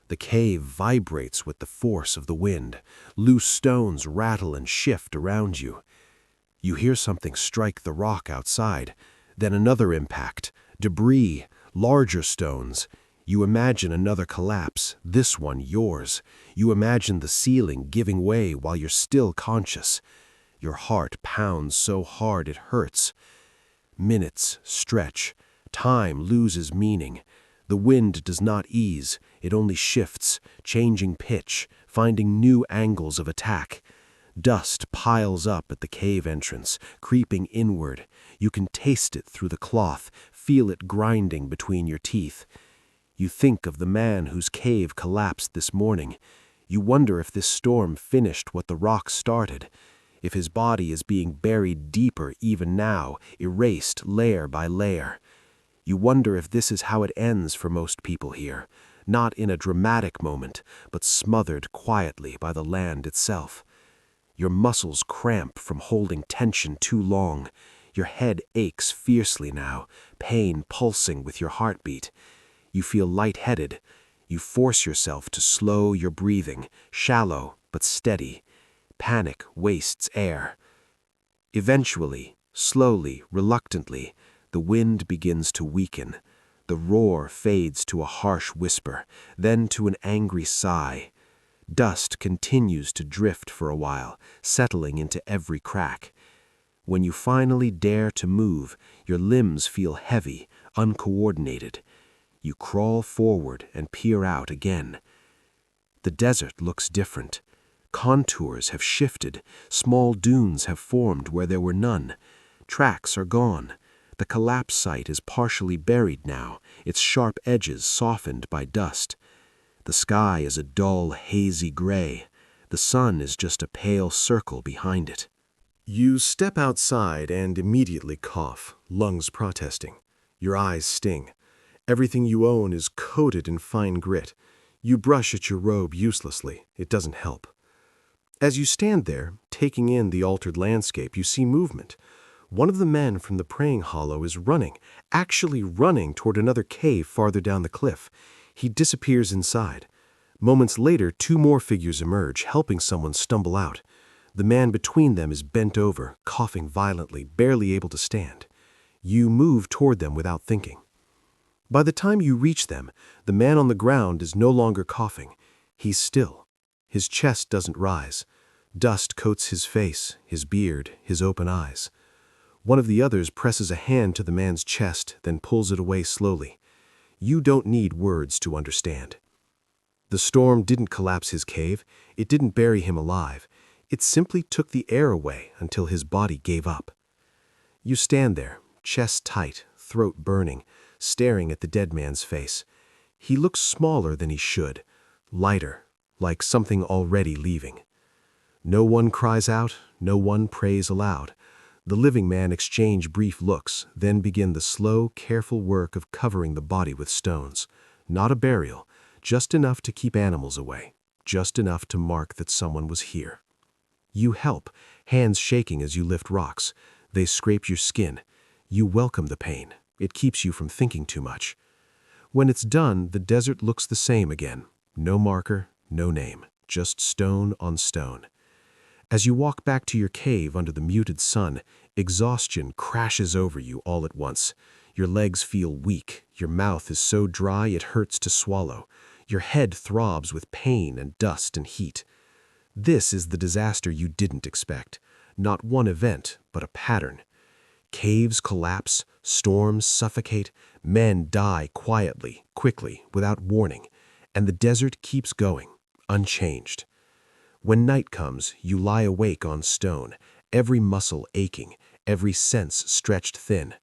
The cave vibrates with the force of the wind. Loose stones rattle and shift around you. You hear something strike the rock outside, then another impact, debris, larger stones. You imagine another collapse, this one yours. You imagine the ceiling giving way while you're still conscious. Your heart pounds so hard it hurts. Minutes stretch. Time loses meaning. The wind does not ease. It only shifts, changing pitch, finding new angles of attack. Dust piles up at the cave entrance, creeping inward. You can taste it through the cloth, feel it grinding between your teeth. You think of the man whose cave collapsed this morning. You wonder if this storm finished what the rock started, if his body is being buried deeper even now, erased layer by layer. You wonder if this is how it ends for most people here, not in a dramatic moment, but smothered quietly by the land itself. Your muscles cramp from holding tension too long. Your head aches fiercely now, pain pulsing with your heartbeat. You feel lightheaded. You force yourself to slow your breathing, shallow but steady. Panic wastes air. Eventually, slowly, reluctantly, the wind begins to weaken. The roar fades to a harsh whisper, then to an angry sigh. Dust continues to drift for a while, settling into every crack. When you finally dare to move, your limbs feel heavy, uncoordinated. You crawl forward and peer out again. The desert looks different. Contours have shifted, small dunes have formed where there were none. Tracks are gone. The collapse site is partially buried now, its sharp edges softened by dust. The sky is a dull, hazy gray. The sun is just a pale circle behind it. You step outside and immediately cough, lungs protesting. Your eyes sting. Everything you own is coated in fine grit. You brush at your robe uselessly. It doesn't help. As you stand there, taking in the altered landscape, you see movement. One of the men from the praying hollow is running, actually running toward another cave farther down the cliff. He disappears inside. Moments later, two more figures emerge, helping someone stumble out. The man between them is bent over, coughing violently, barely able to stand. You move toward them without thinking. By the time you reach them, the man on the ground is no longer coughing. He's still. His chest doesn't rise. Dust coats his face, his beard, his open eyes. One of the others presses a hand to the man's chest, then pulls it away slowly. You don't need words to understand. The storm didn't collapse his cave. It didn't bury him alive. It simply took the air away until his body gave up. You stand there, chest tight, throat burning, staring at the dead man's face. He looks smaller than he should, lighter, like something already leaving. No one cries out, no one prays aloud. The living man exchange brief looks, then begin the slow, careful work of covering the body with stones. Not a burial, just enough to keep animals away, just enough to mark that someone was here. You help, hands shaking as you lift rocks. They scrape your skin. You welcome the pain. It keeps you from thinking too much. When it's done, the desert looks the same again. No marker, no name, just stone on stone. As you walk back to your cave under the muted sun, exhaustion crashes over you all at once. Your legs feel weak. Your mouth is so dry it hurts to swallow. Your head throbs with pain and dust and heat. This is the disaster you didn't expect. Not one event, but a pattern. Caves collapse, storms suffocate, men die quietly, quickly, without warning, and the desert keeps going, unchanged. When night comes, you lie awake on stone, every muscle aching, every sense stretched thin.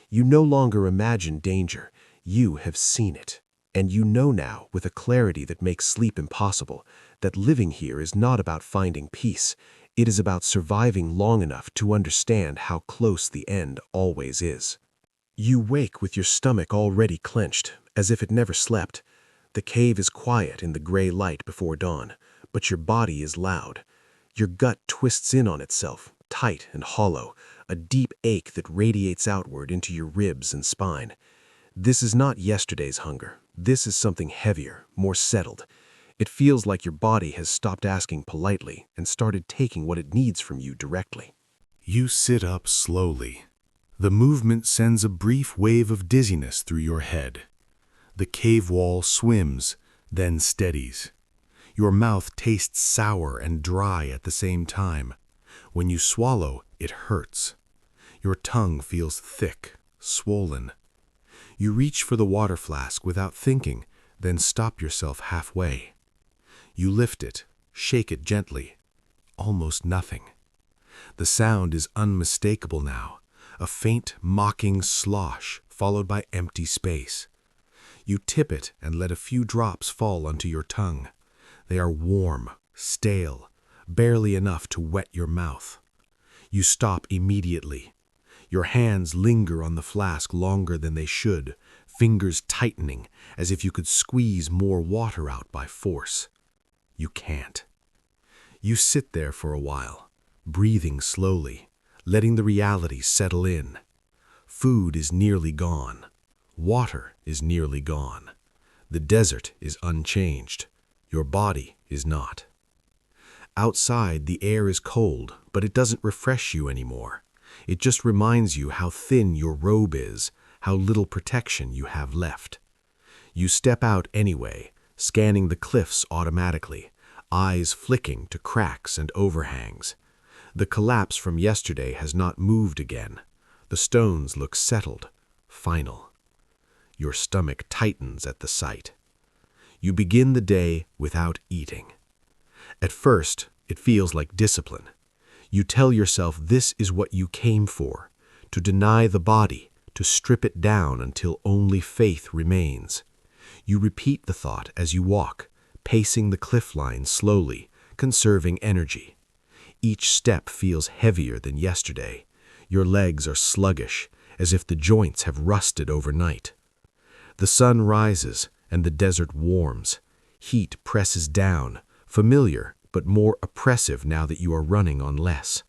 You no longer imagine danger, you have seen it. And you know now, with a clarity that makes sleep impossible, that living here is not about finding peace. It is about surviving long enough to understand how close the end always is. You wake with your stomach already clenched, as if it never slept. The cave is quiet in the gray light before dawn, but your body is loud. Your gut twists in on itself, tight and hollow, a deep ache that radiates outward into your ribs and spine. This is not yesterday's hunger. This is something heavier, more settled. It feels like your body has stopped asking politely and started taking what it needs from you directly. You sit up slowly. The movement sends a brief wave of dizziness through your head. The cave wall swims, then steadies. Your mouth tastes sour and dry at the same time. When you swallow, it hurts. Your tongue feels thick, swollen. You reach for the water flask without thinking, then stop yourself halfway. You lift it, shake it gently. Almost nothing. The sound is unmistakable now, a faint, mocking slosh followed by empty space. You tip it and let a few drops fall onto your tongue. They are warm, stale, barely enough to wet your mouth. You stop immediately. Your hands linger on the flask longer than they should, fingers tightening as if you could squeeze more water out by force. You can't. You sit there for a while, breathing slowly, letting the reality settle in. Food is nearly gone. Water is nearly gone. The desert is unchanged. Your body is not. Outside, the air is cold, but it doesn't refresh you anymore. It just reminds you how thin your robe is, how little protection you have left. You step out anyway, scanning the cliffs automatically, eyes flicking to cracks and overhangs. The collapse from yesterday has not moved again. The stones look settled, final. Your stomach tightens at the sight. You begin the day without eating. At first, it feels like discipline. You tell yourself this is what you came for, to deny the body, to strip it down until only faith remains. You repeat the thought as you walk, pacing the cliff line slowly, conserving energy. Each step feels heavier than yesterday. Your legs are sluggish, as if the joints have rusted overnight. The sun rises, and the desert warms. Heat presses down, familiar but more oppressive now that you are running on less.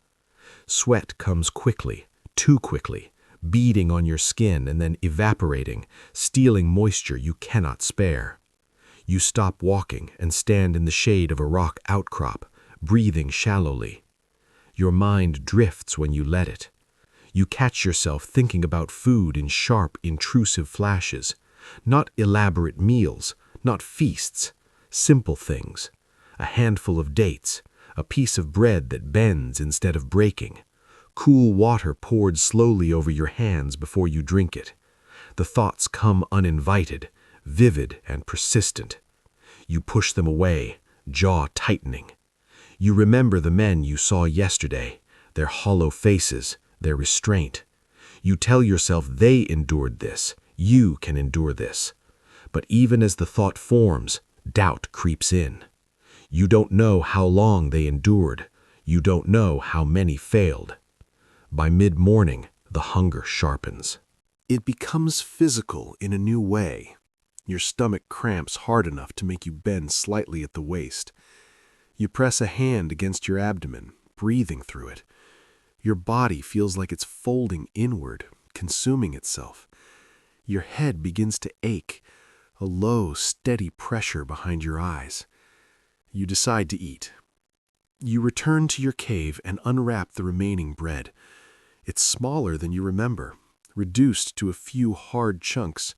Sweat comes quickly, too quickly, beading on your skin and then evaporating, stealing moisture you cannot spare. You stop walking and stand in the shade of a rock outcrop, breathing shallowly. Your mind drifts when you let it. You catch yourself thinking about food in sharp, intrusive flashes. Not elaborate meals, not feasts, simple things. A handful of dates, a piece of bread that bends instead of breaking, cool water poured slowly over your hands before you drink it. The thoughts come uninvited, vivid and persistent. You push them away, jaw tightening. You remember the men you saw yesterday, their hollow faces, their restraint. You tell yourself they endured this, you can endure this. But even as the thought forms, doubt creeps in. You don't know how long they endured. You don't know how many failed. By mid-morning, the hunger sharpens. It becomes physical in a new way. Your stomach cramps hard enough to make you bend slightly at the waist. You press a hand against your abdomen, breathing through it. Your body feels like it's folding inward, consuming itself. Your head begins to ache, a low, steady pressure behind your eyes. You decide to eat. You return to your cave and unwrap the remaining bread. It's smaller than you remember, reduced to a few hard chunks.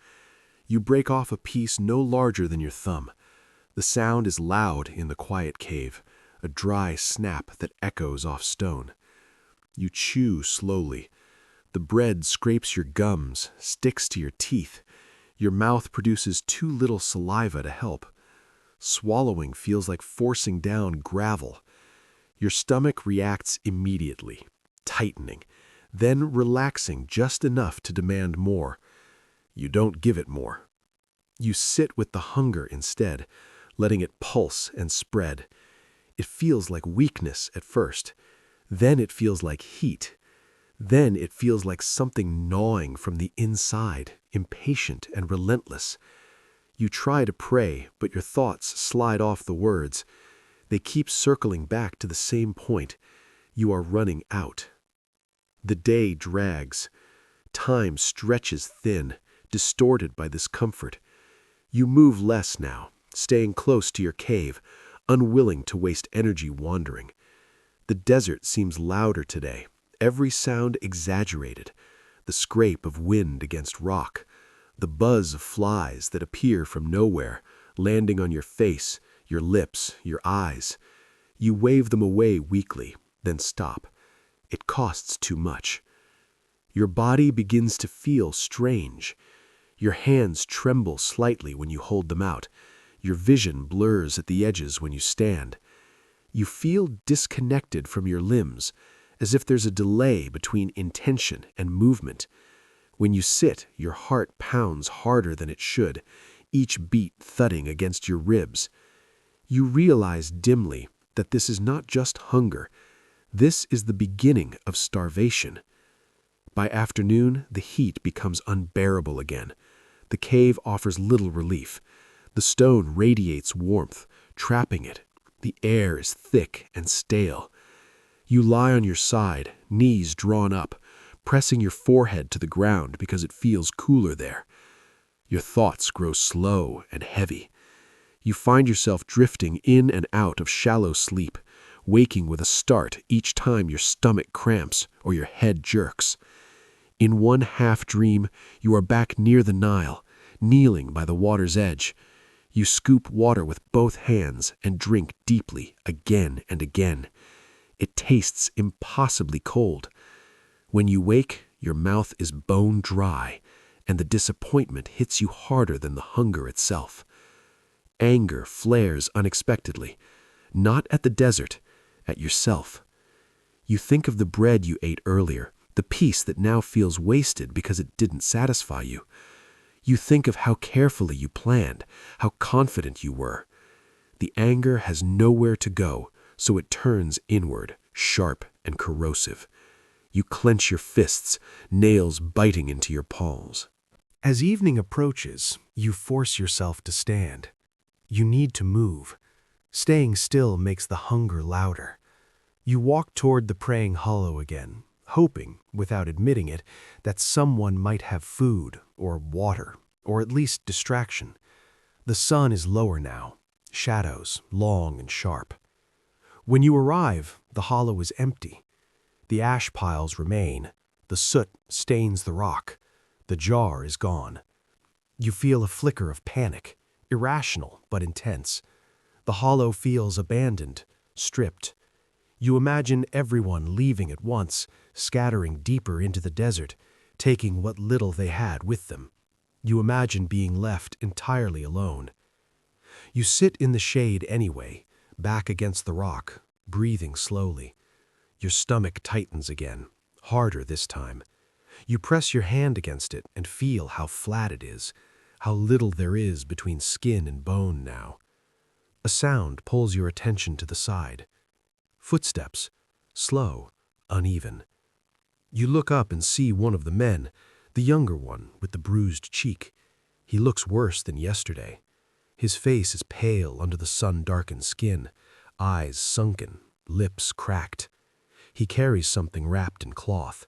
You break off a piece no larger than your thumb. The sound is loud in the quiet cave, a dry snap that echoes off stone. You chew slowly. The bread scrapes your gums, sticks to your teeth. Your mouth produces too little saliva to help. Swallowing feels like forcing down gravel. Your stomach reacts immediately, tightening, then relaxing just enough to demand more. You don't give it more. You sit with the hunger instead, letting it pulse and spread. It feels like weakness at first. Then it feels like heat. Then it feels like something gnawing from the inside, impatient and relentless. You try to pray, but your thoughts slide off the words. They keep circling back to the same point. You are running out. The day drags. Time stretches thin, distorted by this comfort. You move less now, staying close to your cave, unwilling to waste energy wandering. The desert seems louder today, every sound exaggerated. The scrape of wind against rock, the buzz of flies that appear from nowhere, landing on your face, your lips, your eyes. You wave them away weakly, then stop. It costs too much. Your body begins to feel strange. Your hands tremble slightly when you hold them out. Your vision blurs at the edges when you stand. You feel disconnected from your limbs, as if there's a delay between intention and movement. When you sit, your heart pounds harder than it should, each beat thudding against your ribs. You realize dimly that this is not just hunger. This is the beginning of starvation. By afternoon, the heat becomes unbearable again. The cave offers little relief. The stone radiates warmth, trapping it. The air is thick and stale. You lie on your side, knees drawn up, pressing your forehead to the ground because it feels cooler there. Your thoughts grow slow and heavy. You find yourself drifting in and out of shallow sleep, waking with a start each time your stomach cramps or your head jerks. In one half-dream, you are back near the Nile, kneeling by the water's edge. You scoop water with both hands and drink deeply again and again. It tastes impossibly cold. When you wake, your mouth is bone dry, and the disappointment hits you harder than the hunger itself. Anger flares unexpectedly, not at the desert, at yourself. You think of the bread you ate earlier, the piece that now feels wasted because it didn't satisfy you. You think of how carefully you planned, how confident you were. The anger has nowhere to go, so it turns inward, sharp and corrosive. You clench your fists, nails biting into your palms. As evening approaches, you force yourself to stand. You need to move. Staying still makes the hunger louder. You walk toward the praying hollow again, hoping, without admitting it, that someone might have food or water, or at least distraction. The sun is lower now, shadows long and sharp. When you arrive, the hollow is empty. The ash piles remain. The soot stains the rock. The jar is gone. You feel a flicker of panic, irrational but intense. The hollow feels abandoned, stripped. You imagine everyone leaving at once, scattering deeper into the desert, taking what little they had with them. You imagine being left entirely alone. You sit in the shade anyway, back against the rock, breathing slowly. Your stomach tightens again, harder this time. You press your hand against it and feel how flat it is, how little there is between skin and bone now. A sound pulls your attention to the side. Footsteps, slow, uneven. You look up and see one of the men, the younger one with the bruised cheek. He looks worse than yesterday. His face is pale under the sun-darkened skin, eyes sunken, lips cracked. He carries something wrapped in cloth.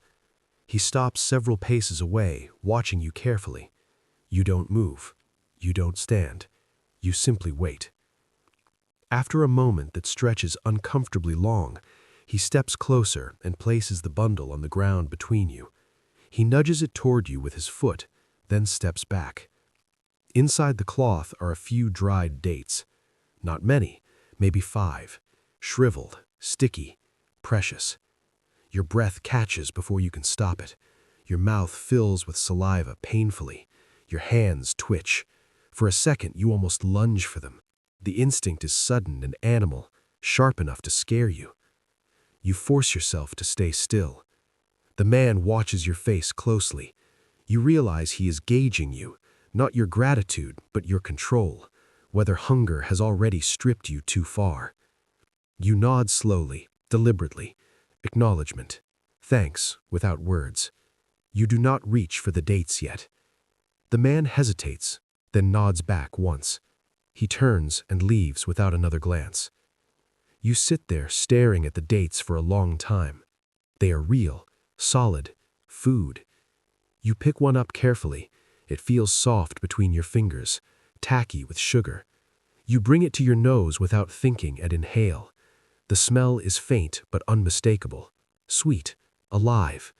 He stops several paces away, watching you carefully. You don't move. You don't stand. You simply wait. After a moment that stretches uncomfortably long, he steps closer and places the bundle on the ground between you. He nudges it toward you with his foot, then steps back. Inside the cloth are a few dried dates. Not many, maybe 5. Shriveled, sticky, precious. Your breath catches before you can stop it. Your mouth fills with saliva painfully. Your hands twitch. For a second, you almost lunge for them. The instinct is sudden and animal, sharp enough to scare you. You force yourself to stay still. The man watches your face closely. You realize he is gauging you, not your gratitude, but your control, whether hunger has already stripped you too far. You nod slowly, deliberately. Acknowledgement. Thanks, without words. You do not reach for the dates yet. The man hesitates, then nods back once. He turns and leaves without another glance. You sit there staring at the dates for a long time. They are real, solid, food. You pick one up carefully. It feels soft between your fingers, tacky with sugar. You bring it to your nose without thinking and inhale. The smell is faint but unmistakable, sweet, alive.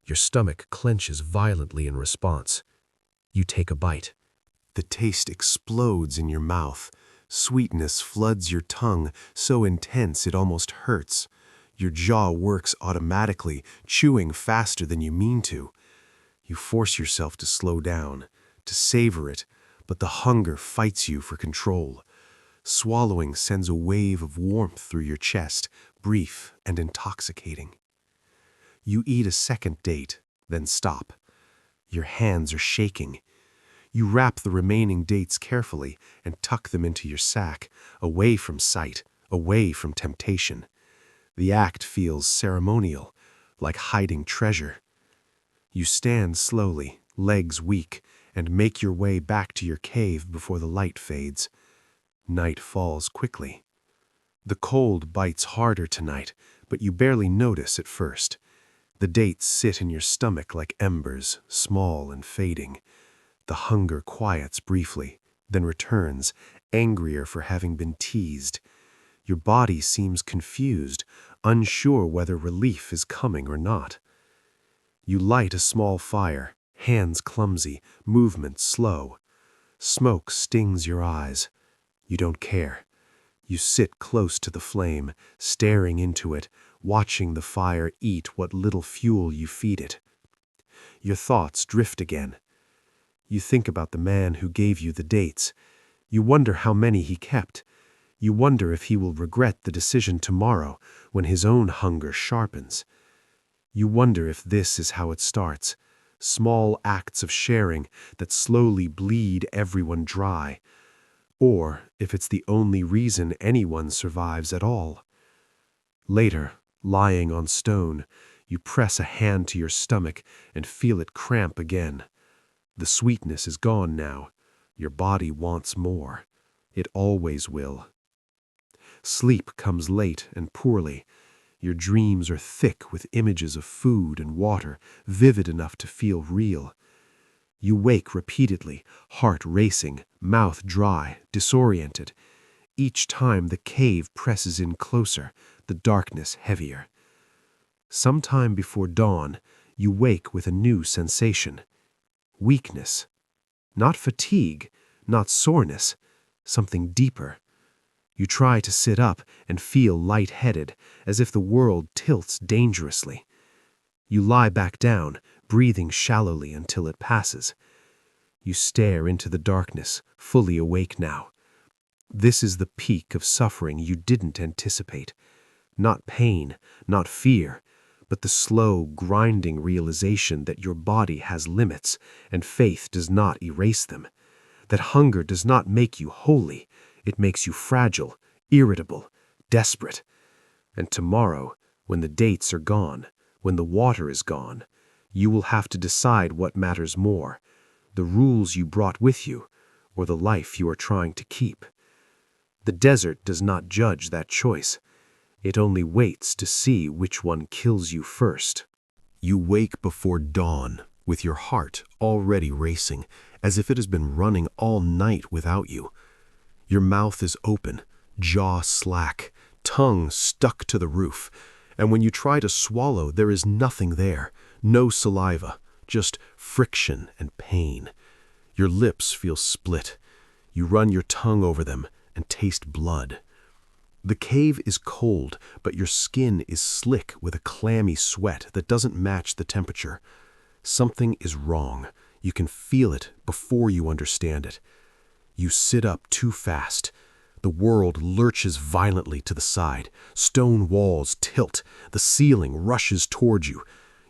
Your stomach clenches violently in response. You take a bite. The taste explodes in your mouth. Sweetness floods your tongue, so intense it almost hurts. Your jaw works automatically, chewing faster than you mean to. You force yourself to slow down, to savor it, but the hunger fights you for control. Swallowing sends a wave of warmth through your chest, brief and intoxicating. You eat a second date, then stop. Your hands are shaking. You wrap the remaining dates carefully and tuck them into your sack, away from sight, away from temptation. The act feels ceremonial, like hiding treasure. You stand slowly, legs weak, and make your way back to your cave before the light fades. Night falls quickly. The cold bites harder tonight, but you barely notice at first. The dates sit in your stomach like embers, small and fading. The hunger quiets briefly, then returns, angrier for having been teased. Your body seems confused, unsure whether relief is coming or not. You light a small fire, hands clumsy, movement slow. Smoke stings your eyes. You don't care. You sit close to the flame, staring into it, watching the fire eat what little fuel you feed it. Your thoughts drift again. You think about the man who gave you the dates. You wonder how many he kept. You wonder if he will regret the decision tomorrow when his own hunger sharpens. You wonder if this is how it starts, small acts of sharing that slowly bleed everyone dry, or if it's the only reason anyone survives at all. Later, lying on stone, you press a hand to your stomach and feel it cramp again. The sweetness is gone now. Your body wants more. It always will. Sleep comes late and poorly. Your dreams are thick with images of food and water, vivid enough to feel real. You wake repeatedly, heart racing, mouth dry, disoriented. Each time the cave presses in closer, the darkness heavier. Sometime before dawn, you wake with a new sensation. Weakness. Not fatigue, not soreness, something deeper. You try to sit up and feel lightheaded, as if the world tilts dangerously. You lie back down, breathing shallowly until it passes. You stare into the darkness, fully awake now. This is the peak of suffering you didn't anticipate. Not pain, not fear, but the slow, grinding realization that your body has limits and faith does not erase them. That hunger does not make you holy. It makes you fragile, irritable, desperate. And tomorrow, when the dates are gone, when the water is gone, you will have to decide what matters more, the rules you brought with you, or the life you are trying to keep. The desert does not judge that choice. It only waits to see which one kills you first. You wake before dawn, with your heart already racing, as if it has been running all night without you. Your mouth is open, jaw slack, tongue stuck to the roof, and when you try to swallow, there is nothing there, no saliva, just friction and pain. Your lips feel split. You run your tongue over them and taste blood. The cave is cold, but your skin is slick with a clammy sweat that doesn't match the temperature. Something is wrong. You can feel it before you understand it. You sit up too fast. The world lurches violently to the side. Stone walls tilt. The ceiling rushes toward you.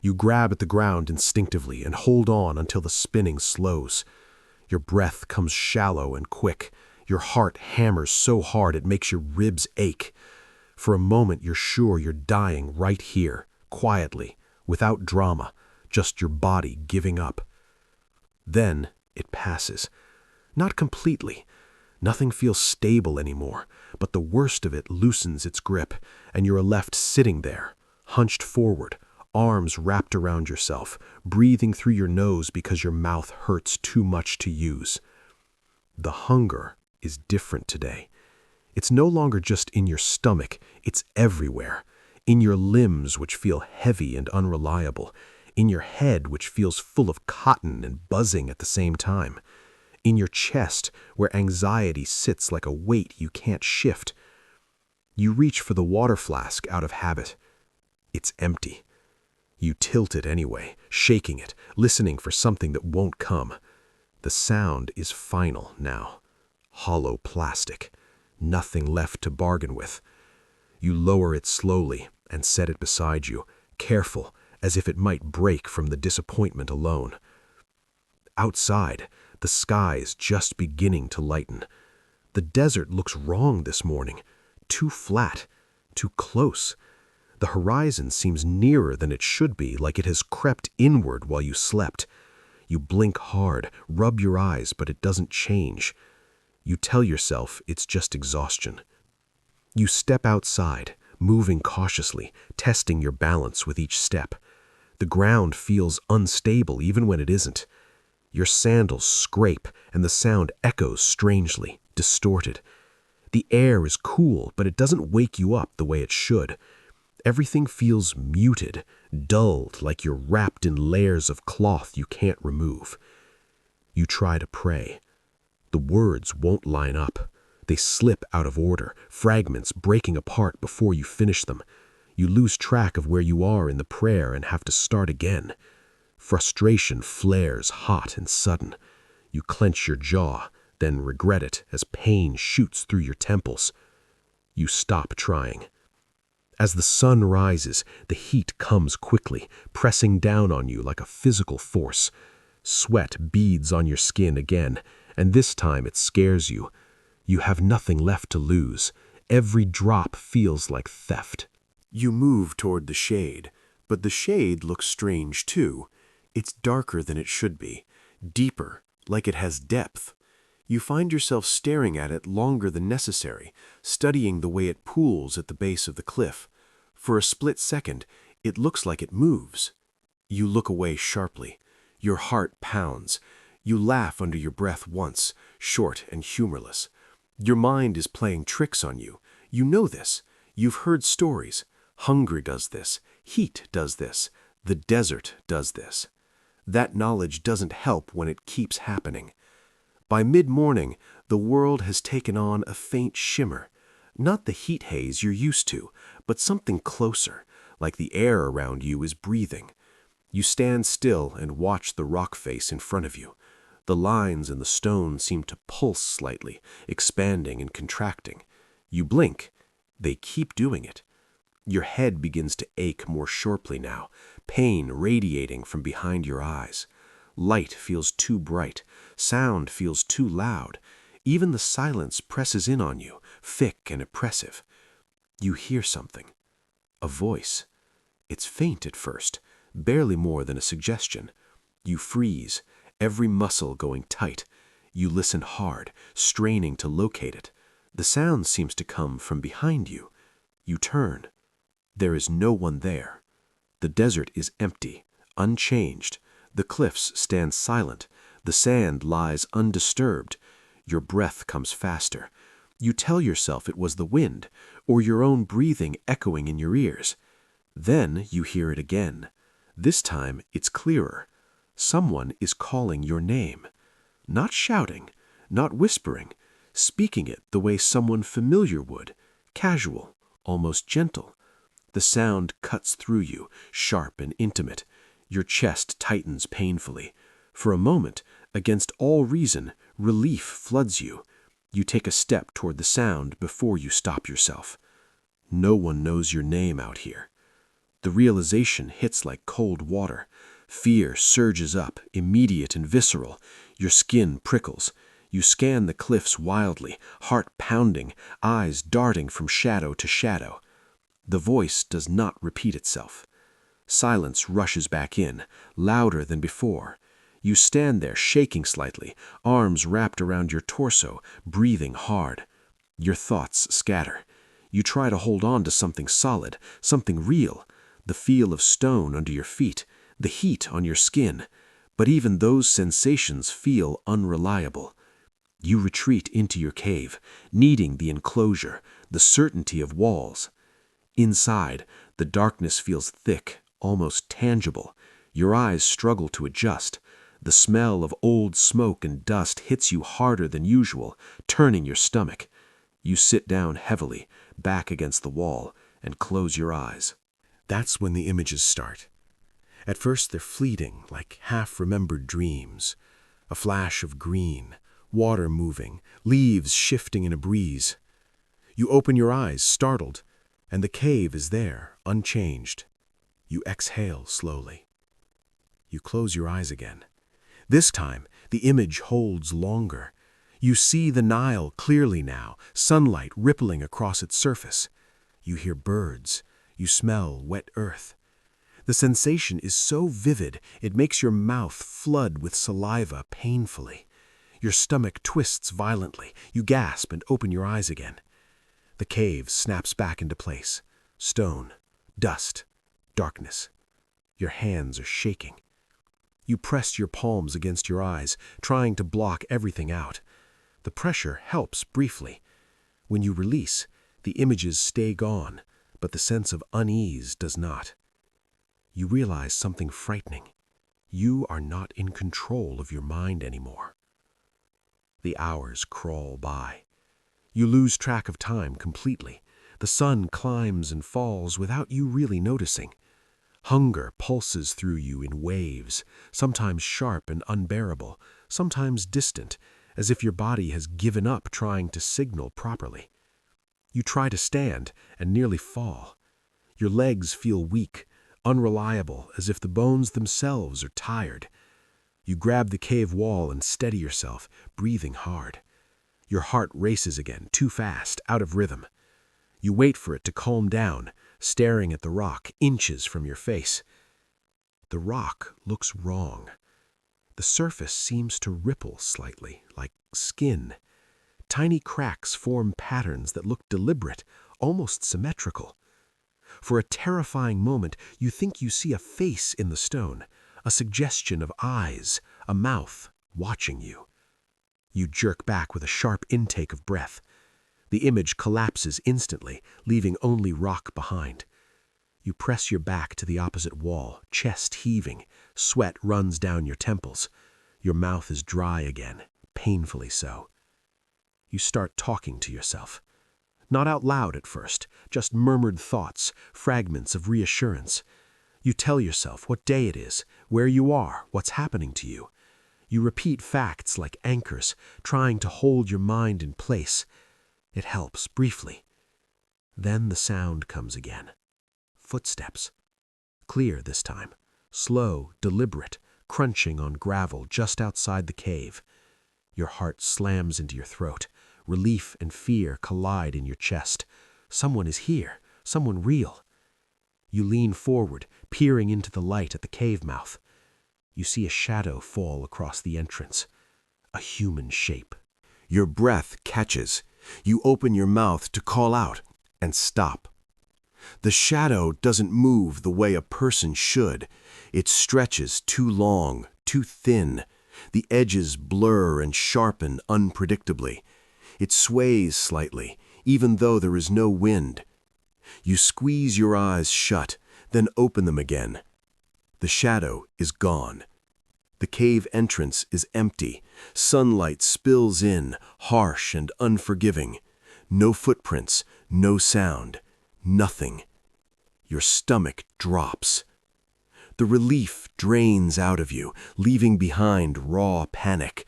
You grab at the ground instinctively and hold on until the spinning slows. Your breath comes shallow and quick. Your heart hammers so hard it makes your ribs ache. For a moment you're sure you're dying right here, quietly, without drama, just your body giving up. Then it passes. Not completely. Nothing feels stable anymore, but the worst of it loosens its grip, and you're left sitting there, hunched forward, arms wrapped around yourself, breathing through your nose because your mouth hurts too much to use. The hunger is different today. It's no longer just in your stomach, it's everywhere. In your limbs, which feel heavy and unreliable. In your head, which feels full of cotton and buzzing at the same time. In your chest, where anxiety sits like a weight you can't shift. You reach for the water flask out of habit. It's empty. You tilt it anyway, shaking it, listening for something that won't come. The sound is final now. Hollow plastic. Nothing left to bargain with. You lower it slowly and set it beside you, careful, as if it might break from the disappointment alone. Outside, the sky is just beginning to lighten. The desert looks wrong this morning. Too flat, too close. The horizon seems nearer than it should be, like it has crept inward while you slept. You blink hard, rub your eyes, but it doesn't change. You tell yourself it's just exhaustion. You step outside, moving cautiously, testing your balance with each step. The ground feels unstable even when it isn't. Your sandals scrape, and the sound echoes strangely, distorted. The air is cool, but it doesn't wake you up the way it should. Everything feels muted, dulled, like you're wrapped in layers of cloth you can't remove. You try to pray. The words won't line up. They slip out of order, fragments breaking apart before you finish them. You lose track of where you are in the prayer and have to start again. Frustration flares hot and sudden. You clench your jaw, then regret it as pain shoots through your temples. You stop trying. As the sun rises, the heat comes quickly, pressing down on you like a physical force. Sweat beads on your skin again, and this time it scares you. You have nothing left to lose. Every drop feels like theft. You move toward the shade, but the shade looks strange too. It's darker than it should be, deeper, like it has depth. You find yourself staring at it longer than necessary, studying the way it pools at the base of the cliff. For a split second, it looks like it moves. You look away sharply. Your heart pounds. You laugh under your breath once, short and humorless. Your mind is playing tricks on you. You know this. You've heard stories. Hunger does this. Heat does this. The desert does this. That knowledge doesn't help when it keeps happening. By mid-morning, the world has taken on a faint shimmer. Not the heat haze you're used to, but something closer, like the air around you is breathing. You stand still and watch the rock face in front of you. The lines in the stone seem to pulse slightly, expanding and contracting. You blink. They keep doing it. Your head begins to ache more sharply now, pain radiating from behind your eyes. Light feels too bright. Sound feels too loud. Even the silence presses in on you, thick and oppressive. You hear something. A voice. It's faint at first, barely more than a suggestion. You freeze, every muscle going tight. You listen hard, straining to locate it. The sound seems to come from behind you. You turn. There is no one there. The desert is empty, unchanged. The cliffs stand silent. The sand lies undisturbed. Your breath comes faster. You tell yourself it was the wind, or your own breathing echoing in your ears. Then you hear it again. This time it's clearer. Someone is calling your name. Not shouting, not whispering, speaking it the way someone familiar would, casual, almost gentle. The sound cuts through you, sharp and intimate. Your chest tightens painfully. For a moment, against all reason, relief floods you. You take a step toward the sound before you stop yourself. No one knows your name out here. The realization hits like cold water. Fear surges up, immediate and visceral. Your skin prickles. You scan the cliffs wildly, heart pounding, eyes darting from shadow to shadow. The voice does not repeat itself. Silence rushes back in, louder than before. You stand there shaking slightly, arms wrapped around your torso, breathing hard. Your thoughts scatter. You try to hold on to something solid, something real, the feel of stone under your feet, the heat on your skin. But even those sensations feel unreliable. You retreat into your cave, needing the enclosure, the certainty of walls. Inside, the darkness feels thick, almost tangible. Your eyes struggle to adjust. The smell of old smoke and dust hits you harder than usual, turning your stomach. You sit down heavily, back against the wall, and close your eyes. That's when the images start. At first they're fleeting, like half-remembered dreams. A flash of green, water moving, leaves shifting in a breeze. You open your eyes, startled, and the cave is there, unchanged. You exhale slowly. You close your eyes again. This time, the image holds longer. You see the Nile clearly now, sunlight rippling across its surface. You hear birds. You smell wet earth. The sensation is so vivid, it makes your mouth flood with saliva painfully. Your stomach twists violently. You gasp and open your eyes again. The cave snaps back into place. Stone, dust, darkness. Your hands are shaking. You press your palms against your eyes, trying to block everything out. The pressure helps briefly. When you release, the images stay gone, but the sense of unease does not. You realize something frightening. You are not in control of your mind anymore. The hours crawl by. You lose track of time completely. The sun climbs and falls without you really noticing. Hunger pulses through you in waves, sometimes sharp and unbearable, sometimes distant, as if your body has given up trying to signal properly. You try to stand and nearly fall. Your legs feel weak, unreliable, as if the bones themselves are tired. You grab the cave wall and steady yourself, breathing hard. Your heart races again, too fast, out of rhythm. You wait for it to calm down, staring at the rock inches from your face. The rock looks wrong. The surface seems to ripple slightly, like skin. Tiny cracks form patterns that look deliberate, almost symmetrical. For a terrifying moment, you think you see a face in the stone, a suggestion of eyes, a mouth watching you. You jerk back with a sharp intake of breath. The image collapses instantly, leaving only rock behind. You press your back to the opposite wall, chest heaving. Sweat runs down your temples. Your mouth is dry again, painfully so. You start talking to yourself. Not out loud at first, just murmured thoughts, fragments of reassurance. You tell yourself what day it is, where you are, what's happening to you. You repeat facts like anchors, trying to hold your mind in place. It helps, briefly. Then the sound comes again. Footsteps. Clear this time. Slow, deliberate, crunching on gravel just outside the cave. Your heart slams into your throat. Relief and fear collide in your chest. Someone is here, someone real. You lean forward, peering into the light at the cave mouth. You see a shadow fall across the entrance. A human shape. Your breath catches. You open your mouth to call out and stop. The shadow doesn't move the way a person should. It stretches too long, too thin. The edges blur and sharpen unpredictably. It sways slightly, even though there is no wind. You squeeze your eyes shut, then open them again. The shadow is gone. The cave entrance is empty. Sunlight spills in, harsh and unforgiving. No footprints, no sound, nothing. Your stomach drops. The relief drains out of you, leaving behind raw panic.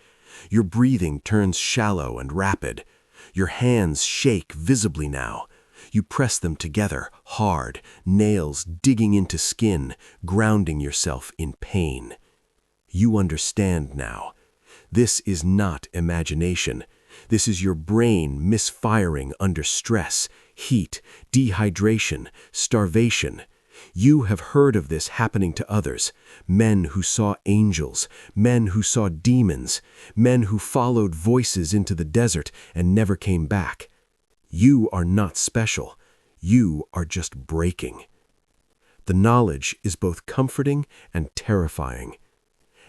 Your breathing turns shallow and rapid. Your hands shake visibly now. You press them together, hard, nails digging into skin, grounding yourself in pain. You understand now. This is not imagination. This is your brain misfiring under stress, heat, dehydration, starvation. You have heard of this happening to others, men who saw angels, men who saw demons, men who followed voices into the desert and never came back. You are not special. You are just breaking. The knowledge is both comforting and terrifying.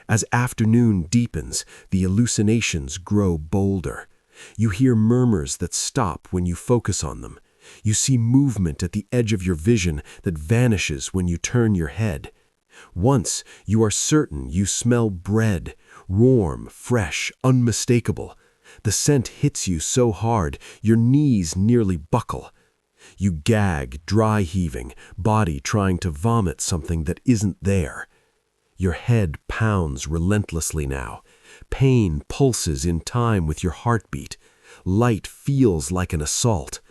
As afternoon deepens, the hallucinations grow bolder. You hear murmurs that stop when you focus on them. You see movement at the edge of your vision that vanishes when you turn your head. Once you are certain you smell bread, warm, fresh, unmistakable. The scent hits you so hard, your knees nearly buckle. You gag, dry heaving, body trying to vomit something that isn't there. Your head pounds relentlessly now. Pain pulses in time with your heartbeat. Light feels like an assault.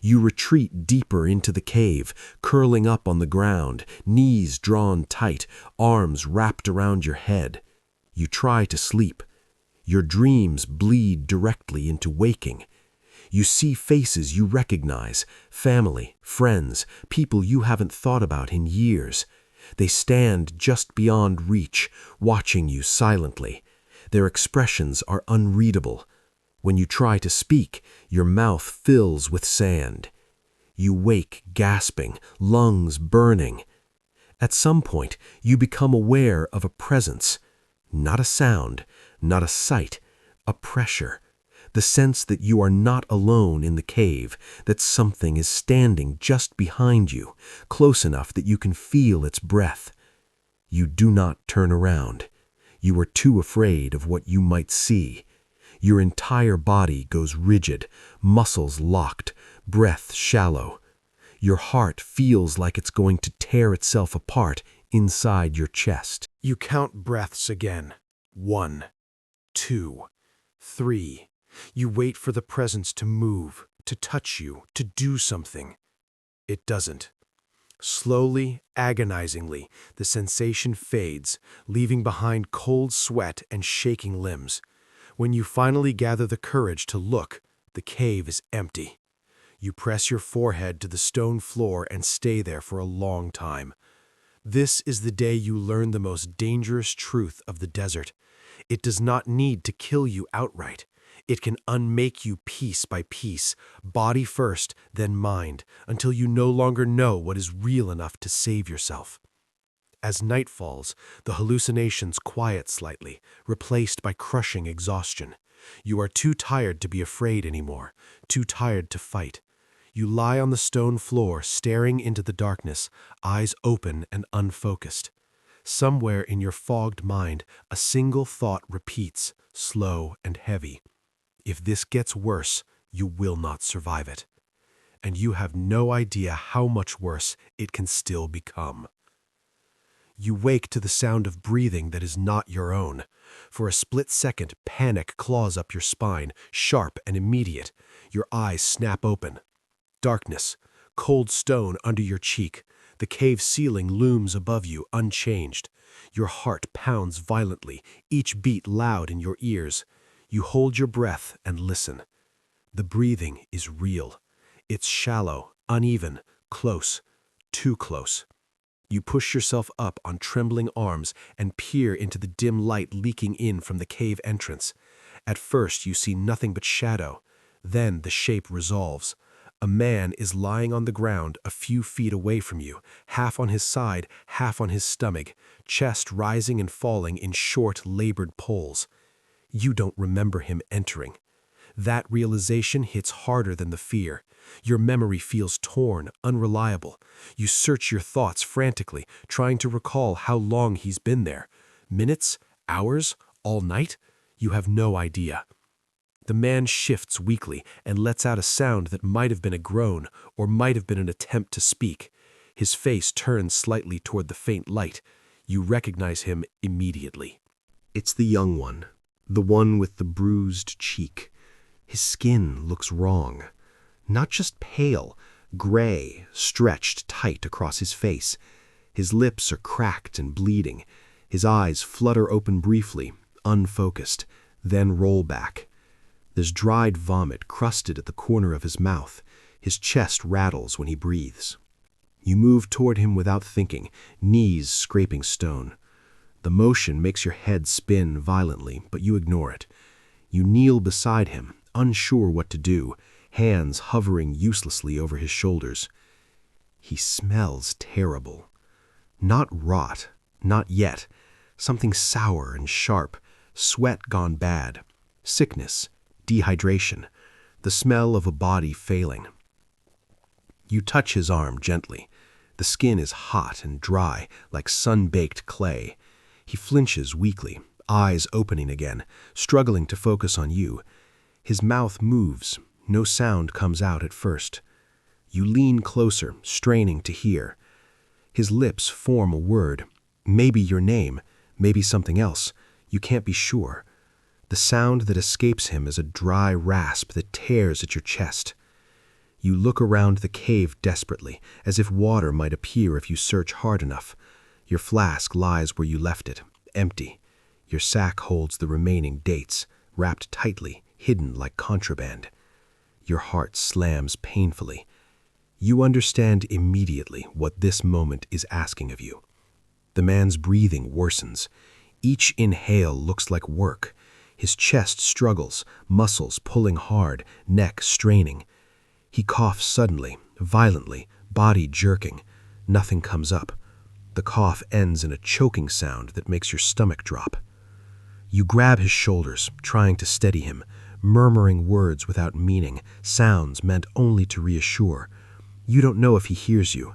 You retreat deeper into the cave, curling up on the ground, knees drawn tight, arms wrapped around your head. You try to sleep. Your dreams bleed directly into waking. You see faces you recognize, family, friends, people you haven't thought about in years. They stand just beyond reach, watching you silently. Their expressions are unreadable. When you try to speak, your mouth fills with sand. You wake gasping, lungs burning. At some point, you become aware of a presence. Not a sound, not a sight, a pressure. The sense that you are not alone in the cave, that something is standing just behind you, close enough that you can feel its breath. You do not turn around. You are too afraid of what you might see. Your entire body goes rigid, muscles locked, breath shallow. Your heart feels like it's going to tear itself apart inside your chest. You count breaths again. 1, 2, 3. You wait for the presence to move, to touch you, to do something. It doesn't. Slowly, agonizingly, the sensation fades, leaving behind cold sweat and shaking limbs. When you finally gather the courage to look, the cave is empty. You press your forehead to the stone floor and stay there for a long time. This is the day you learn the most dangerous truth of the desert. It does not need to kill you outright. It can unmake you piece by piece, body first, then mind, until you no longer know what is real enough to save yourself. As night falls, the hallucinations quiet slightly, replaced by crushing exhaustion. You are too tired to be afraid anymore, too tired to fight. You lie on the stone floor, staring into the darkness, eyes open and unfocused. Somewhere in your fogged mind, a single thought repeats, slow and heavy. If this gets worse, you will not survive it. And you have no idea how much worse it can still become. You wake to the sound of breathing that is not your own. For a split second, panic claws up your spine, sharp and immediate. Your eyes snap open. Darkness, cold stone under your cheek. The cave ceiling looms above you, unchanged. Your heart pounds violently, each beat loud in your ears. You hold your breath and listen. The breathing is real. It's shallow, uneven, close, too close. You push yourself up on trembling arms and peer into the dim light leaking in from the cave entrance. At first you see nothing but shadow. Then the shape resolves. A man is lying on the ground a few feet away from you, half on his side, half on his stomach, chest rising and falling in short, labored pulls. You don't remember him entering. That realization hits harder than the fear. Your memory feels torn, unreliable. You search your thoughts frantically, trying to recall how long he's been there. Minutes? Hours? All night? You have no idea. The man shifts weakly and lets out a sound that might have been a groan or might have been an attempt to speak. His face turns slightly toward the faint light. You recognize him immediately. It's the young one, the one with the bruised cheek. His skin looks wrong. Not just pale, gray, stretched tight across his face. His lips are cracked and bleeding. His eyes flutter open briefly, unfocused, then roll back. There's dried vomit crusted at the corner of his mouth. His chest rattles when he breathes. You move toward him without thinking, knees scraping stone. The motion makes your head spin violently, but you ignore it. You kneel beside him, unsure what to do, hands hovering uselessly over his shoulders. He smells terrible. Not rot, not yet. Something sour and sharp, sweat gone bad, sickness, dehydration, the smell of a body failing. You touch his arm gently. The skin is hot and dry, like sun-baked clay. He flinches weakly, eyes opening again, struggling to focus on you. His mouth moves. No sound comes out at first. You lean closer, straining to hear. His lips form a word. Maybe your name, maybe something else. You can't be sure. The sound that escapes him is a dry rasp that tears at your chest. You look around the cave desperately, as if water might appear if you search hard enough. Your flask lies where you left it, empty. Your sack holds the remaining dates, wrapped tightly, hidden like contraband. Your heart slams painfully. You understand immediately what this moment is asking of you. The man's breathing worsens. Each inhale looks like work. His chest struggles, muscles pulling hard, neck straining. He coughs suddenly, violently, body jerking. Nothing comes up. The cough ends in a choking sound that makes your stomach drop. You grab his shoulders, trying to steady him, murmuring words without meaning, sounds meant only to reassure. You don't know if he hears you.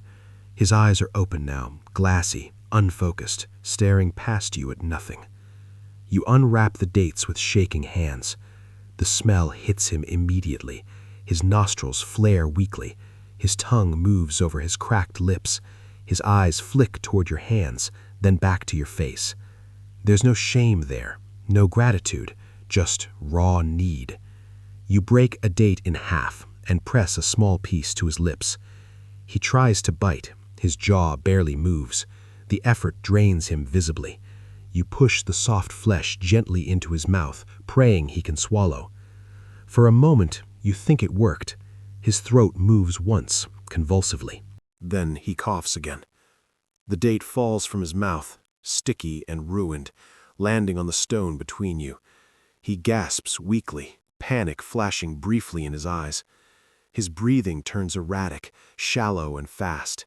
His eyes are open now, glassy, unfocused, staring past you at nothing. You unwrap the dates with shaking hands. The smell hits him immediately. His nostrils flare weakly. His tongue moves over his cracked lips. His eyes flick toward your hands, then back to your face. There's no shame there, no gratitude, just raw need. You break a date in half and press a small piece to his lips. He tries to bite. His jaw barely moves. The effort drains him visibly. You push the soft flesh gently into his mouth, praying he can swallow. For a moment, you think it worked. His throat moves once, convulsively. Then he coughs again. The date falls from his mouth, sticky and ruined, landing on the stone between you. He gasps weakly, panic flashing briefly in his eyes. His breathing turns erratic, shallow and fast.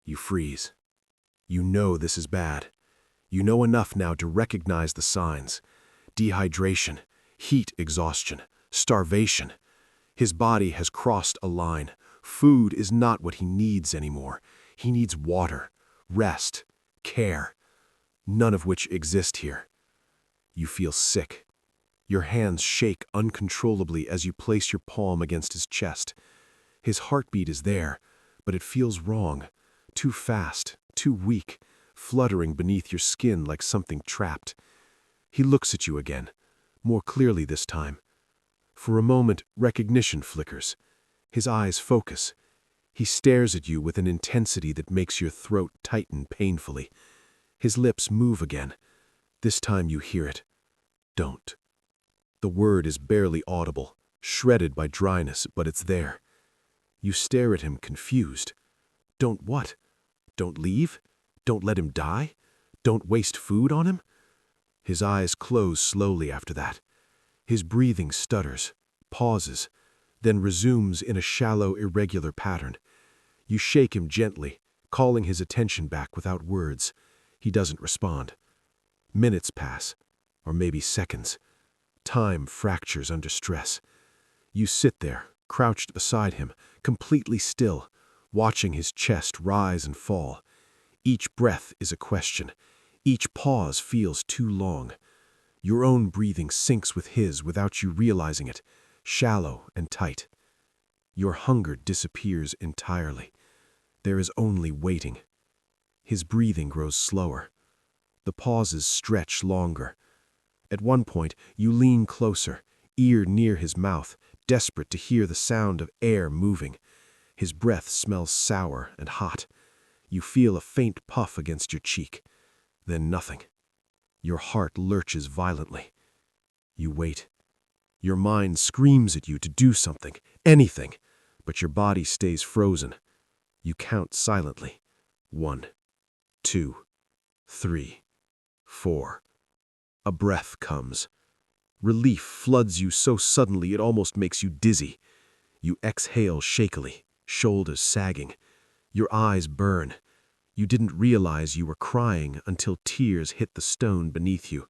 You freeze. You know this is bad. You know enough now to recognize the signs. Dehydration, heat exhaustion, starvation. His body has crossed a line. Food is not what he needs anymore. He needs water, rest, care, none of which exist here. You feel sick. Your hands shake uncontrollably as you place your palm against his chest. His heartbeat is there, but it feels wrong, too fast, too weak, fluttering beneath your skin like something trapped. He looks at you again, more clearly this time. For a moment, recognition flickers. His eyes focus. He stares at you with an intensity that makes your throat tighten painfully. His lips move again. This time you hear it. Don't. The word is barely audible, shredded by dryness, but it's there. You stare at him confused. Don't what? Don't leave? Don't let him die? Don't waste food on him? His eyes close slowly after that. His breathing stutters, pauses, then resumes in a shallow, irregular pattern. You shake him gently, calling his attention back without words. He doesn't respond. Minutes pass, or maybe seconds. Time fractures under stress. You sit there, crouched beside him, completely still, watching his chest rise and fall. Each breath is a question. Each pause feels too long. Your own breathing syncs with his without you realizing it, shallow and tight. Your hunger disappears entirely. There is only waiting. His breathing grows slower. The pauses stretch longer. At one point, you lean closer, ear near his mouth, desperate to hear the sound of air moving. His breath smells sour and hot. You feel a faint puff against your cheek. Then nothing. Your heart lurches violently. You wait. Your mind screams at you to do something, anything, but your body stays frozen. You count silently. 1, 2, 3, 4. A breath comes. Relief floods you so suddenly it almost makes you dizzy. You exhale shakily, shoulders sagging. Your eyes burn. You didn't realize you were crying until tears hit the stone beneath you.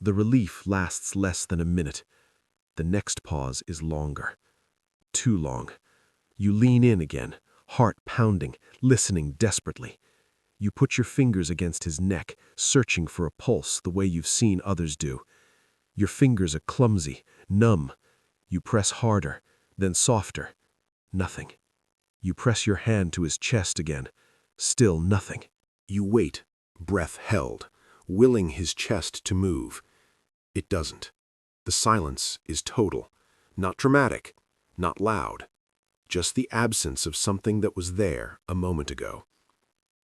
The relief lasts less than a minute. The next pause is longer. Too long. You lean in again, heart pounding, listening desperately. You put your fingers against his neck, searching for a pulse the way you've seen others do. Your fingers are clumsy, numb. You press harder, then softer. Nothing. You press your hand to his chest again. Still nothing. You wait, breath held, willing his chest to move. It doesn't. The silence is total. Not dramatic, not loud. Just the absence of something that was there a moment ago.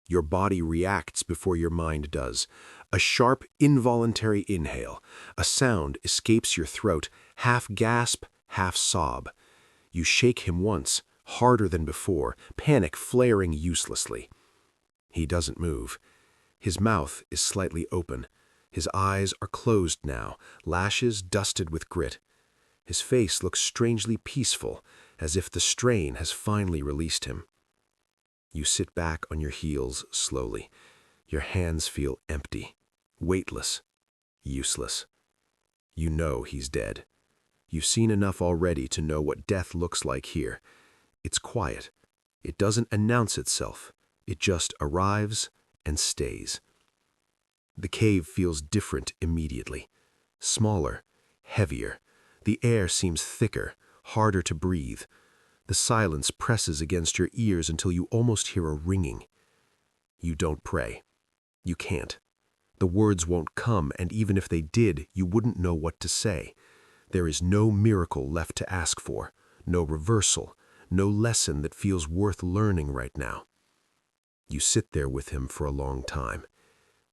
Your body reacts before your mind does. A sharp, involuntary inhale. A sound escapes your throat, half gasp, half sob. You shake him once, harder than before, panic flaring uselessly. He doesn't move. His mouth is slightly open. His eyes are closed now, lashes dusted with grit. His face looks strangely peaceful, as if the strain has finally released him. You sit back on your heels slowly. Your hands feel empty, weightless, useless. You know he's dead. You've seen enough already to know what death looks like here. It's quiet. It doesn't announce itself. It just arrives and stays. The cave feels different immediately. Smaller, heavier. The air seems thicker, harder to breathe. The silence presses against your ears until you almost hear a ringing. You don't pray. You can't. The words won't come, and even if they did, you wouldn't know what to say. There is no miracle left to ask for, no reversal, no lesson that feels worth learning right now. You sit there with him for a long time.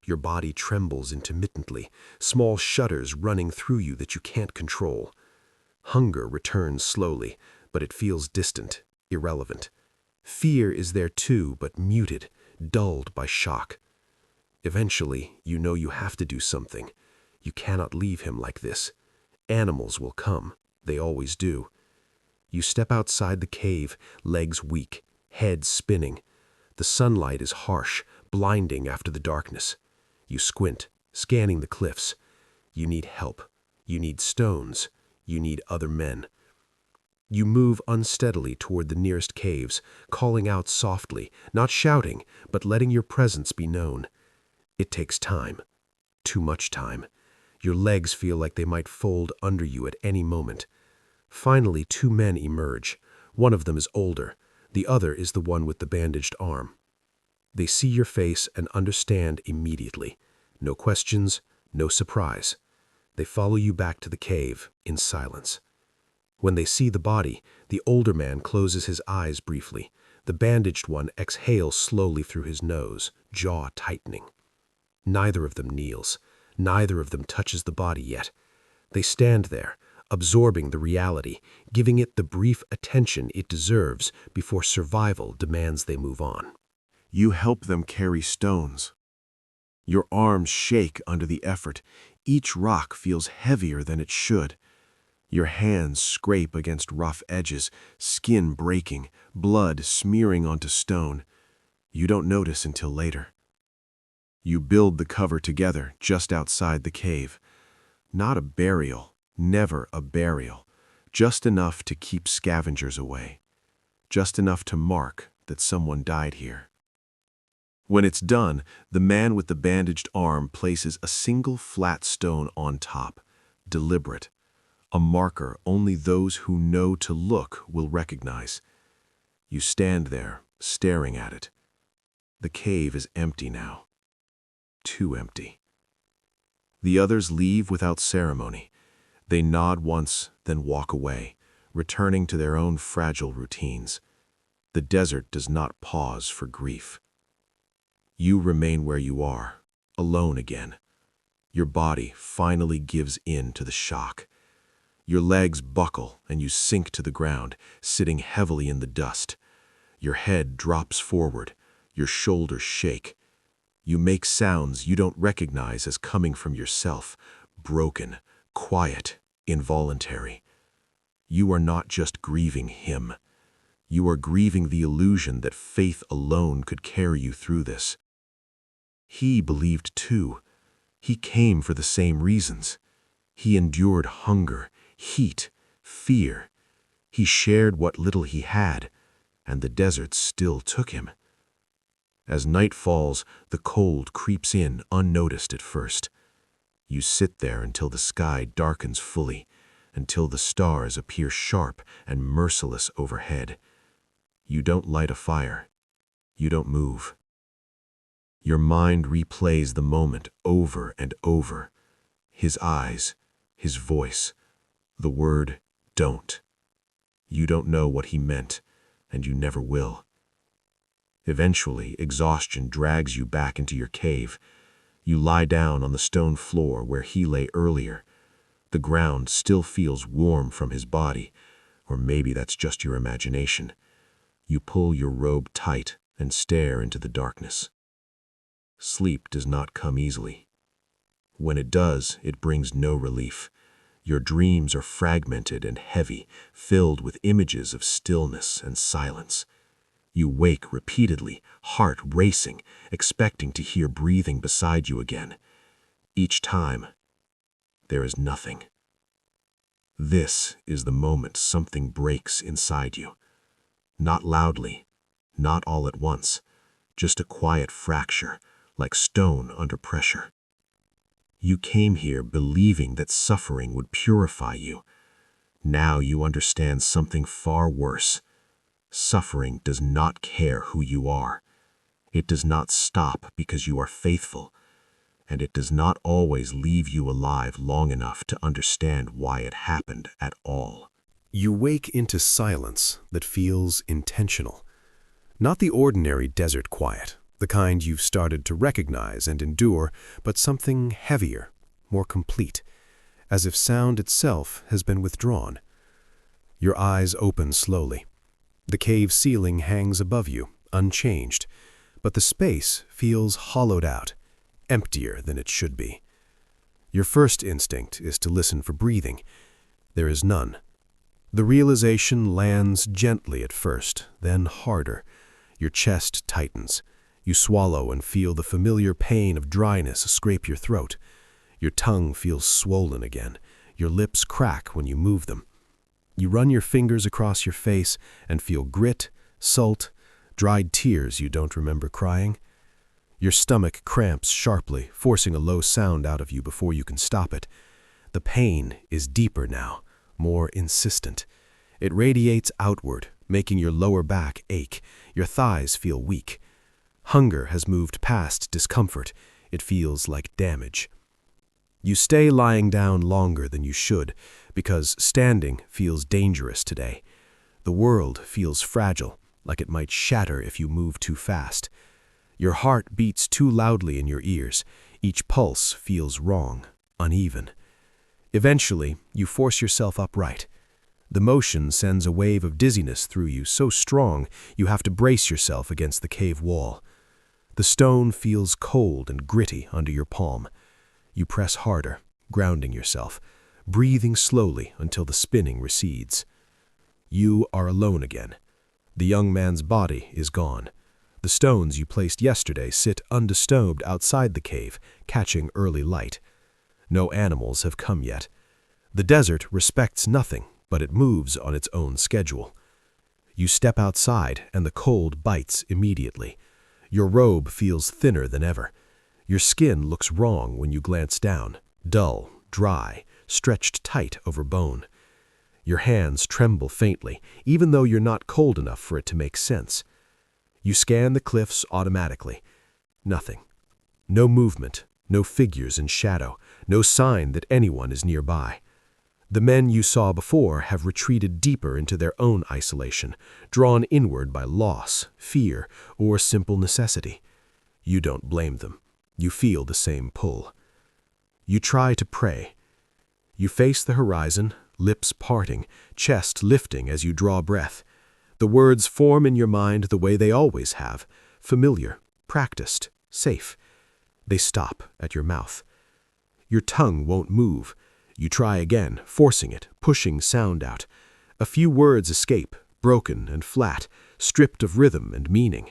Your body trembles intermittently, small shudders running through you that you can't control. Hunger returns slowly, but it feels distant, irrelevant. Fear is there too, but muted, dulled by shock. Eventually, you know you have to do something. You cannot leave him like this. Animals will come. They always do. You step outside the cave, legs weak, head spinning. The sunlight is harsh, blinding after the darkness. You squint, scanning the cliffs. You need help. You need stones. You need other men. You move unsteadily toward the nearest caves, calling out softly, not shouting, but letting your presence be known. It takes time. Too much time. Your legs feel like they might fold under you at any moment. Finally, two men emerge. One of them is older. The other is the one with the bandaged arm. They see your face and understand immediately. No questions, no surprise. They follow you back to the cave in silence. When they see the body, the older man closes his eyes briefly. The bandaged one exhales slowly through his nose, jaw tightening. Neither of them kneels. Neither of them touches the body yet. They stand there, absorbing the reality, giving it the brief attention it deserves before survival demands they move on. You help them carry stones. Your arms shake under the effort. Each rock feels heavier than it should. Your hands scrape against rough edges, skin breaking, blood smearing onto stone. You don't notice until later. You build the cover together just outside the cave. Not a burial, never a burial. Just enough to keep scavengers away. Just enough to mark that someone died here. When it's done, the man with the bandaged arm places a single flat stone on top, deliberate. A marker only those who know to look will recognize. You stand there, staring at it. The cave is empty now. Too empty. The others leave without ceremony. They nod once, then walk away, returning to their own fragile routines. The desert does not pause for grief. You remain where you are, alone again. Your body finally gives in to the shock. Your legs buckle and you sink to the ground, sitting heavily in the dust. Your head drops forward, your shoulders shake. You make sounds you don't recognize as coming from yourself, broken, quiet, involuntary. You are not just grieving him. You are grieving the illusion that faith alone could carry you through this. He believed too. He came for the same reasons. He endured hunger, heat, fear. He shared what little he had, and the desert still took him. As night falls, the cold creeps in unnoticed at first. You sit there until the sky darkens fully, until the stars appear sharp and merciless overhead. You don't light a fire. You don't move. Your mind replays the moment over and over. His eyes, his voice, the word don't. You don't know what he meant, and you never will. Eventually, exhaustion drags you back into your cave. You lie down on the stone floor where he lay earlier. The ground still feels warm from his body, Or maybe that's just your imagination. You pull your robe tight and stare into the darkness. Sleep does not come easily. When it does, it brings no relief. Your dreams are fragmented and heavy, filled with images of stillness and silence. You wake repeatedly, heart racing, expecting to hear breathing beside you again. Each time, there is nothing. This is the moment something breaks inside you. Not loudly, not all at once, just a quiet fracture, like stone under pressure. You came here believing that suffering would purify you. Now you understand something far worse. Suffering does not care who you are. It does not stop because you are faithful, and it does not always leave you alive long enough to understand why it happened at all. You wake into silence that feels intentional. Not the ordinary desert quiet, the kind you've started to recognize and endure, but something heavier, more complete, as if sound itself has been withdrawn. Your eyes open slowly. The cave ceiling hangs above you, unchanged, but the space feels hollowed out, emptier than it should be. Your first instinct is to listen for breathing. There is none. The realization lands gently at first, then harder. Your chest tightens. You swallow and feel the familiar pain of dryness scrape your throat. Your tongue feels swollen again. Your lips crack when you move them. You run your fingers across your face and feel grit, salt, dried tears you don't remember crying. Your stomach cramps sharply, forcing a low sound out of you before you can stop it. The pain is deeper now, more insistent. It radiates outward, making your lower back ache. Your thighs feel weak. Hunger has moved past discomfort. It feels like damage. You stay lying down longer than you should, because standing feels dangerous today. The world feels fragile, like it might shatter if you move too fast. Your heart beats too loudly in your ears. Each pulse feels wrong, uneven. Eventually, you force yourself upright. The motion sends a wave of dizziness through you so strong you have to brace yourself against the cave wall. The stone feels cold and gritty under your palm. You press harder, grounding yourself, breathing slowly until the spinning recedes. You are alone again. The young man's body is gone. The stones you placed yesterday sit undisturbed outside the cave, catching early light. No animals have come yet. The desert respects nothing, but it moves on its own schedule. You step outside, and the cold bites immediately. Your robe feels thinner than ever. Your skin looks wrong when you glance down, dull, dry, stretched tight over bone. Your hands tremble faintly, even though you're not cold enough for it to make sense. You scan the cliffs automatically. Nothing. No movement, no figures in shadow, no sign that anyone is nearby. The men you saw before have retreated deeper into their own isolation, drawn inward by loss, fear, or simple necessity. You don't blame them. You feel the same pull. You try to pray. You face the horizon, lips parting, chest lifting as you draw breath. The words form in your mind the way they always have, familiar, practiced, safe. They stop at your mouth. Your tongue won't move. You try again, forcing it, pushing sound out. A few words escape, broken and flat, stripped of rhythm and meaning.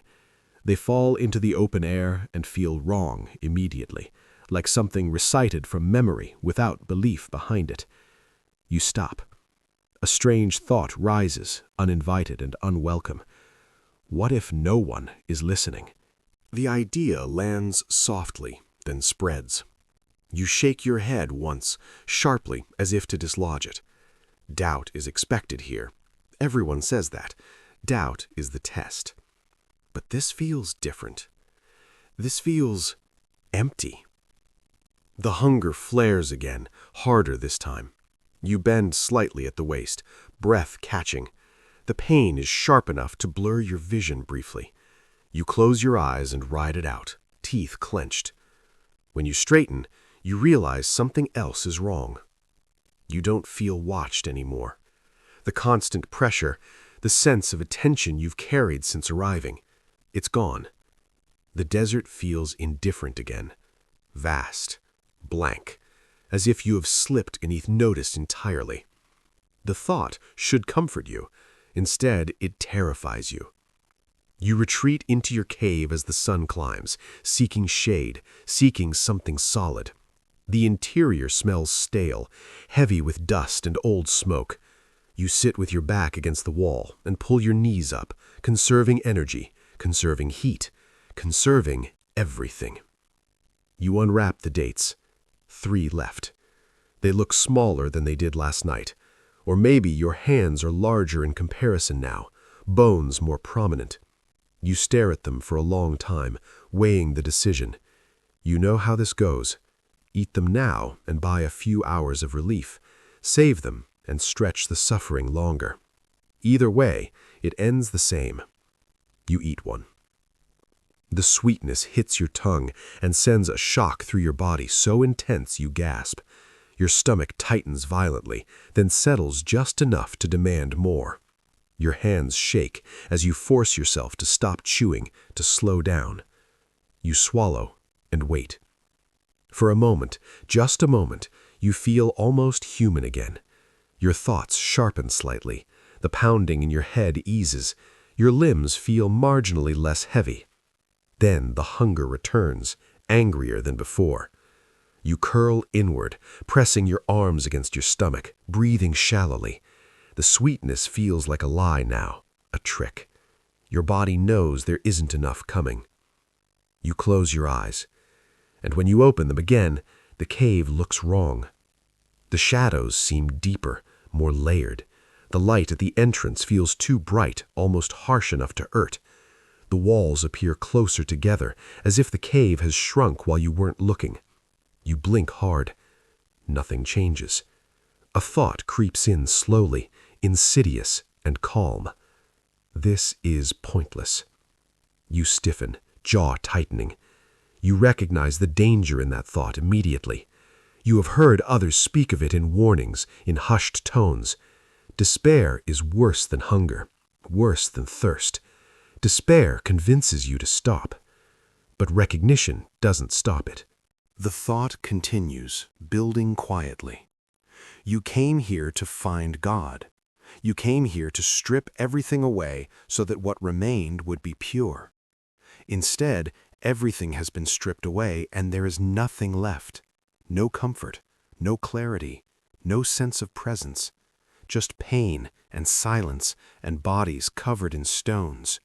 They fall into the open air and feel wrong immediately, like something recited from memory without belief behind it. You stop. A strange thought rises, uninvited and unwelcome. What if no one is listening? The idea lands softly, then spreads. You shake your head once, sharply, as if to dislodge it. Doubt is expected here. Everyone says that. Doubt is the test. But this feels different. This feels empty. The hunger flares again, harder this time. You bend slightly at the waist, breath catching. The pain is sharp enough to blur your vision briefly. You close your eyes and ride it out, teeth clenched. When you straighten, you realize something else is wrong. You don't feel watched anymore. The constant pressure, the sense of attention you've carried since arriving, it's gone. The desert feels indifferent again, vast, blank, as if you have slipped beneath notice entirely. The thought should comfort you. Instead, it terrifies you. You retreat into your cave as the sun climbs, seeking shade, seeking something solid. The interior smells stale, heavy with dust and old smoke. You sit with your back against the wall and pull your knees up, conserving energy, conserving heat, conserving everything. You unwrap the dates. 3 left. They look smaller than they did last night. Or maybe your hands are larger in comparison now, bones more prominent. You stare at them for a long time, weighing the decision. You know how this goes. Eat them now and buy a few hours of relief. Save them and stretch the suffering longer. Either way, it ends the same. You eat one. The sweetness hits your tongue and sends a shock through your body so intense you gasp. Your stomach tightens violently, then settles just enough to demand more. Your hands shake as you force yourself to stop chewing, to slow down. You swallow and wait. For a moment, just a moment, you feel almost human again. Your thoughts sharpen slightly. The pounding in your head eases. Your limbs feel marginally less heavy. Then the hunger returns, angrier than before. You curl inward, pressing your arms against your stomach, breathing shallowly. The sweetness feels like a lie now, a trick. Your body knows there isn't enough coming. You close your eyes, and when you open them again, the cave looks wrong. The shadows seem deeper, more layered. The light at the entrance feels too bright, almost harsh enough to hurt. The walls appear closer together, as if the cave has shrunk while you weren't looking. You blink hard. Nothing changes. A thought creeps in slowly, insidious and calm. This is pointless. You stiffen, jaw tightening. You recognize the danger in that thought immediately. You have heard others speak of it in warnings, in hushed tones. Despair is worse than hunger, worse than thirst. Despair convinces you to stop, but recognition doesn't stop it. The thought continues, building quietly. You came here to find God. You came here to strip everything away so that what remained would be pure. Instead, everything has been stripped away and there is nothing left. No comfort, no clarity, no sense of presence. Just pain and silence and bodies covered in stones.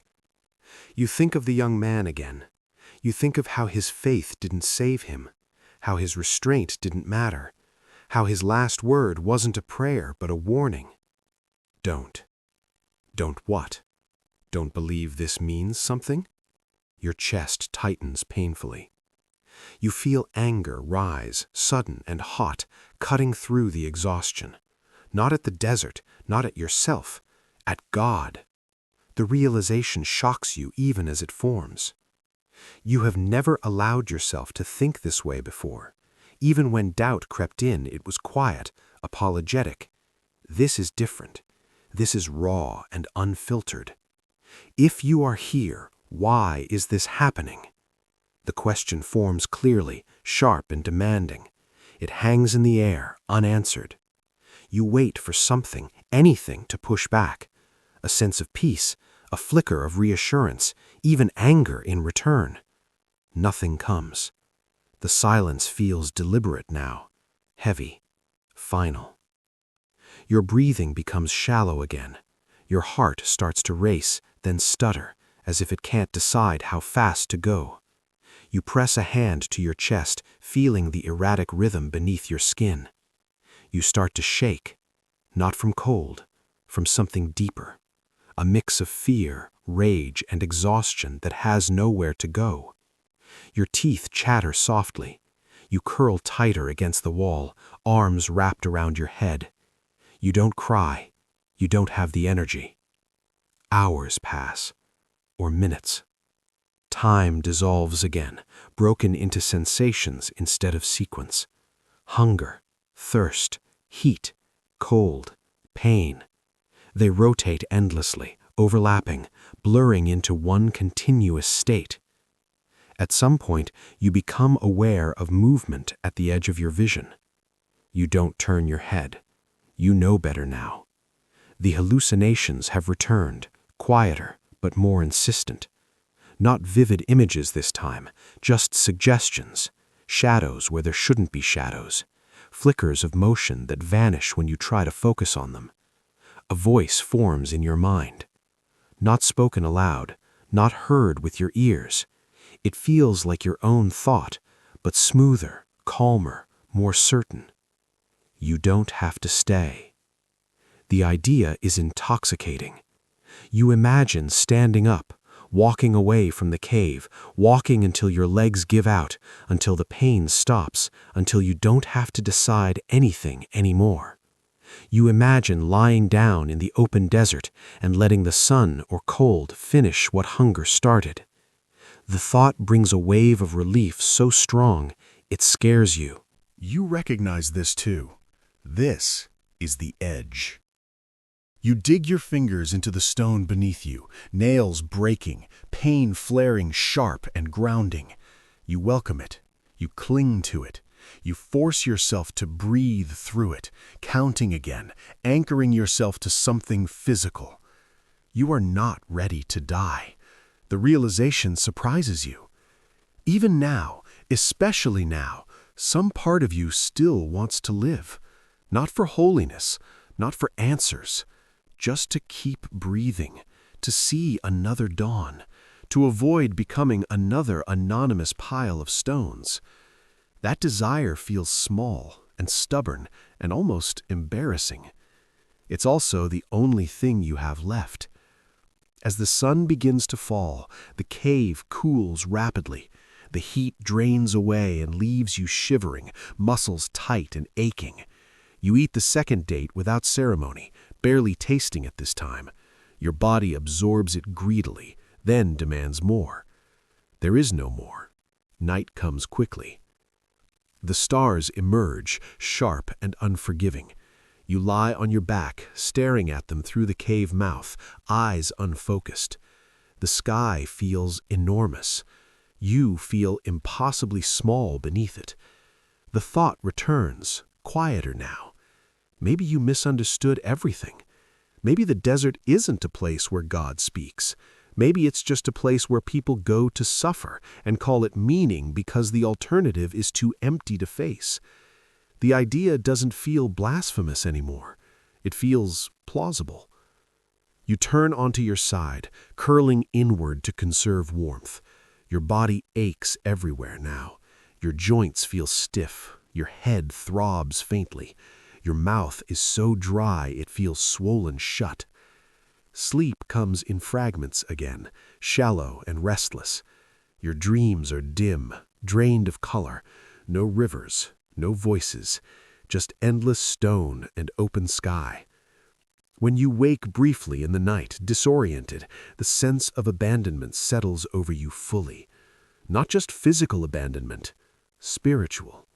You think of the young man again. You think of how his faith didn't save him, how his restraint didn't matter, how his last word wasn't a prayer but a warning. Don't. Don't what? Don't believe this means something? Your chest tightens painfully. You feel anger rise, sudden and hot, cutting through the exhaustion. Not at the desert, not at yourself, at God. The realization shocks you even as it forms. You have never allowed yourself to think this way before. Even when doubt crept in, it was quiet, apologetic. This is different. This is raw and unfiltered. If you are here, why is this happening? The question forms clearly, sharp and demanding. It hangs in the air, unanswered. You wait for something, anything to push back. A sense of peace, a flicker of reassurance, even anger in return. Nothing comes. The silence feels deliberate now, heavy, final. Your breathing becomes shallow again. Your heart starts to race, then stutter, as if it can't decide how fast to go. You press a hand to your chest, feeling the erratic rhythm beneath your skin. You start to shake, not from cold, from something deeper. A mix of fear, rage, and exhaustion that has nowhere to go. Your teeth chatter softly. You curl tighter against the wall, arms wrapped around your head. You don't cry. You don't have the energy. Hours pass, or minutes. Time dissolves again, broken into sensations instead of sequence. Hunger, thirst, heat, cold, pain. They rotate endlessly, overlapping, blurring into one continuous state. At some point, you become aware of movement at the edge of your vision. You don't turn your head. You know better now. The hallucinations have returned, quieter but more insistent. Not vivid images this time, just suggestions, shadows where there shouldn't be shadows, flickers of motion that vanish when you try to focus on them. A voice forms in your mind. Not spoken aloud, not heard with your ears. It feels like your own thought, but smoother, calmer, more certain. You don't have to stay. The idea is intoxicating. You imagine standing up, walking away from the cave, walking until your legs give out, until the pain stops, until you don't have to decide anything anymore. You imagine lying down in the open desert and letting the sun or cold finish what hunger started. The thought brings a wave of relief so strong, it scares you. You recognize this too. This is the edge. You dig your fingers into the stone beneath you, nails breaking, pain flaring sharp and grounding. You welcome it. You cling to it. You force yourself to breathe through it, counting again, anchoring yourself to something physical. You are not ready to die. The realization surprises you. Even now, especially now, some part of you still wants to live. Not for holiness, not for answers, just to keep breathing, to see another dawn, to avoid becoming another anonymous pile of stones. That desire feels small and stubborn and almost embarrassing. It's also the only thing you have left. As the sun begins to fall, the cave cools rapidly. The heat drains away and leaves you shivering, muscles tight and aching. You eat the second date without ceremony, barely tasting it this time. Your body absorbs it greedily, then demands more. There is no more. Night comes quickly. The stars emerge, sharp and unforgiving. You lie on your back, staring at them through the cave mouth, eyes unfocused. The sky feels enormous. You feel impossibly small beneath it. The thought returns, quieter now. Maybe you misunderstood everything. Maybe the desert isn't a place where God speaks. Maybe it's just a place where people go to suffer and call it meaning because the alternative is too empty to face. The idea doesn't feel blasphemous anymore. It feels plausible. You turn onto your side, curling inward to conserve warmth. Your body aches everywhere now. Your joints feel stiff. Your head throbs faintly. Your mouth is so dry it feels swollen shut. Sleep comes in fragments again, shallow and restless. Your dreams are dim, drained of color. No rivers, no voices, just endless stone and open sky. When you wake briefly in the night, disoriented, the sense of abandonment settles over you fully. Not just physical abandonment, spiritual.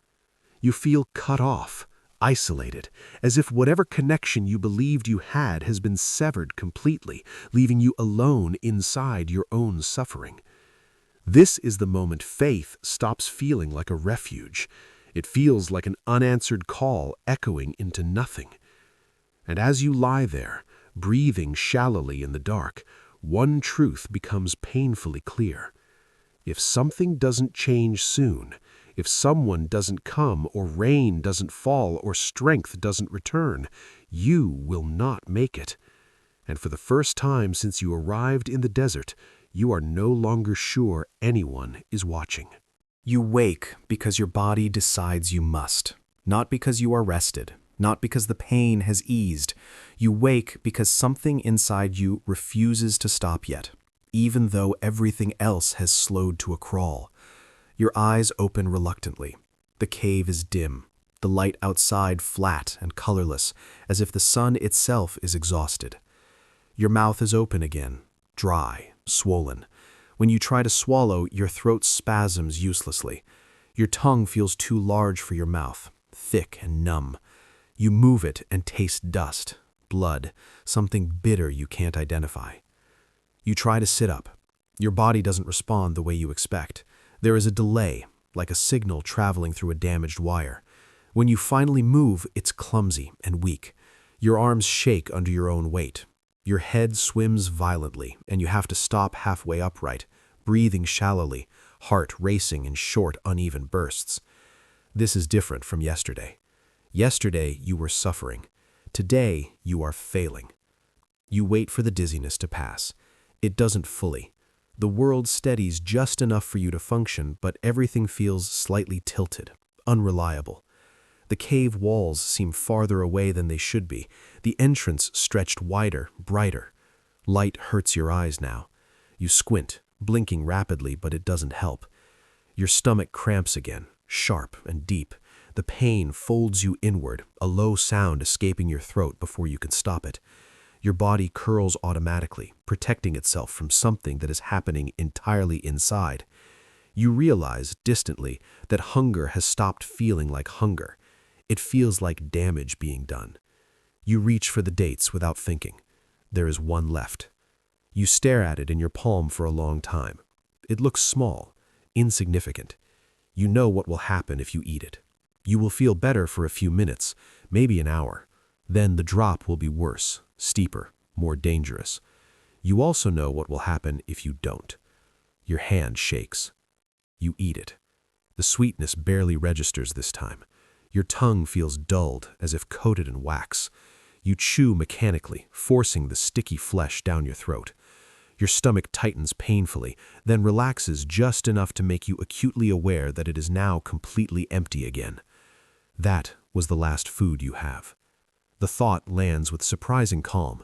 You feel cut off, isolated, as if whatever connection you believed you had has been severed completely, leaving you alone inside your own suffering. This is the moment faith stops feeling like a refuge. It feels like an unanswered call echoing into nothing. And as you lie there, breathing shallowly in the dark, one truth becomes painfully clear. If something doesn't change soon, if someone doesn't come, or rain doesn't fall, or strength doesn't return, you will not make it. And for the first time since you arrived in the desert, you are no longer sure anyone is watching. You wake because your body decides you must, not because you are rested, not because the pain has eased. You wake because something inside you refuses to stop yet, even though everything else has slowed to a crawl. Your eyes open reluctantly. The cave is dim, the light outside flat and colorless, as if the sun itself is exhausted. Your mouth is open again, dry, swollen. When you try to swallow, your throat spasms uselessly. Your tongue feels too large for your mouth, thick and numb. You move it and taste dust, blood, something bitter you can't identify. You try to sit up. Your body doesn't respond the way you expect. There is a delay, like a signal traveling through a damaged wire. When you finally move, it's clumsy and weak. Your arms shake under your own weight. Your head swims violently, and you have to stop halfway upright, breathing shallowly, heart racing in short, uneven bursts. This is different from yesterday. Yesterday, you were suffering. Today, you are failing. You wait for the dizziness to pass. It doesn't fully. The world steadies just enough for you to function, but everything feels slightly tilted, unreliable. The cave walls seem farther away than they should be. The entrance stretched wider, brighter. Light hurts your eyes now. You squint, blinking rapidly, but it doesn't help. Your stomach cramps again, sharp and deep. The pain folds you inward, a low sound escaping your throat before you can stop it. Your body curls automatically, protecting itself from something that is happening entirely inside. You realize, distantly, that hunger has stopped feeling like hunger. It feels like damage being done. You reach for the dates without thinking. There is one left. You stare at it in your palm for a long time. It looks small, insignificant. You know what will happen if you eat it. You will feel better for a few minutes, maybe an hour. Then the drop will be worse, steeper, more dangerous. You also know what will happen if you don't. Your hand shakes. You eat it. The sweetness barely registers this time. Your tongue feels dulled, as if coated in wax. You chew mechanically, forcing the sticky flesh down your throat. Your stomach tightens painfully, then relaxes just enough to make you acutely aware that it is now completely empty again. That was the last food you have. The thought lands with surprising calm.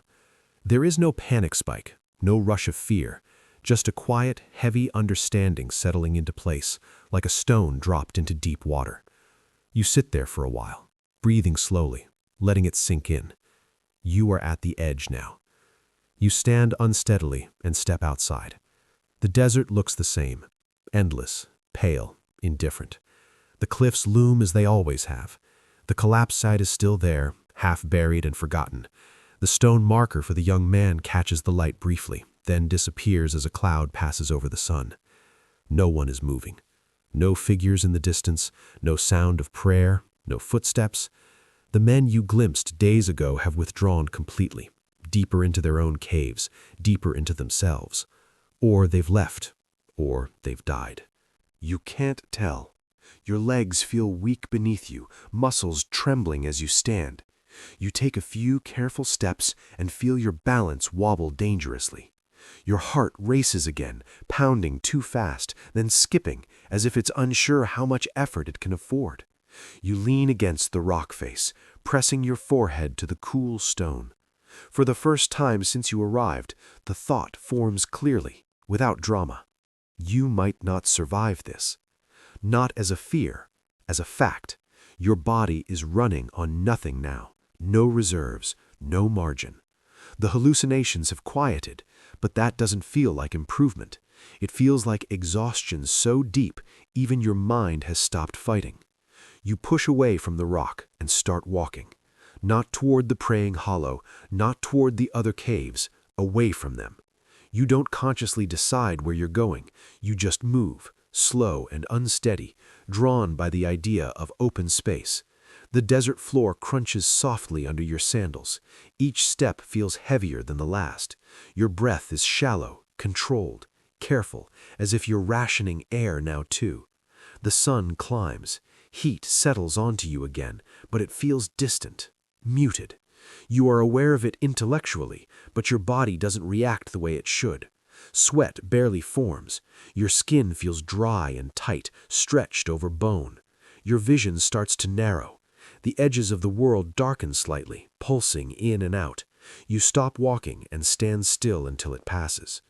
There is no panic spike, no rush of fear, just a quiet, heavy understanding settling into place, like a stone dropped into deep water. You sit there for a while, breathing slowly, letting it sink in. You are at the edge now. You stand unsteadily and step outside. The desert looks the same, endless, pale, indifferent. The cliffs loom as they always have. The collapse site is still there, half buried and forgotten. The stone marker for the young man catches the light briefly, then disappears as a cloud passes over the sun. No one is moving. No figures in the distance, no sound of prayer, no footsteps. The men you glimpsed days ago have withdrawn completely, deeper into their own caves, deeper into themselves. Or they've left, or they've died. You can't tell. Your legs feel weak beneath you, muscles trembling as you stand. You take a few careful steps and feel your balance wobble dangerously. Your heart races again, pounding too fast, then skipping, as if it's unsure how much effort it can afford. You lean against the rock face, pressing your forehead to the cool stone. For the first time since you arrived, the thought forms clearly, without drama. You might not survive this. Not as a fear, as a fact. Your body is running on nothing now. No reserves, no margin. The hallucinations have quieted, but that doesn't feel like improvement. It feels like exhaustion so deep, even your mind has stopped fighting. You push away from the rock and start walking. Not toward the praying hollow, not toward the other caves, away from them. You don't consciously decide where you're going. You just move, slow and unsteady, drawn by the idea of open space. The desert floor crunches softly under your sandals. Each step feels heavier than the last. Your breath is shallow, controlled, careful, as if you're rationing air now too. The sun climbs. Heat settles onto you again, but it feels distant, muted. You are aware of it intellectually, but your body doesn't react the way it should. Sweat barely forms. Your skin feels dry and tight, stretched over bone. Your vision starts to narrow. The edges of the world darken slightly, pulsing in and out. You stop walking and stand still until it passes.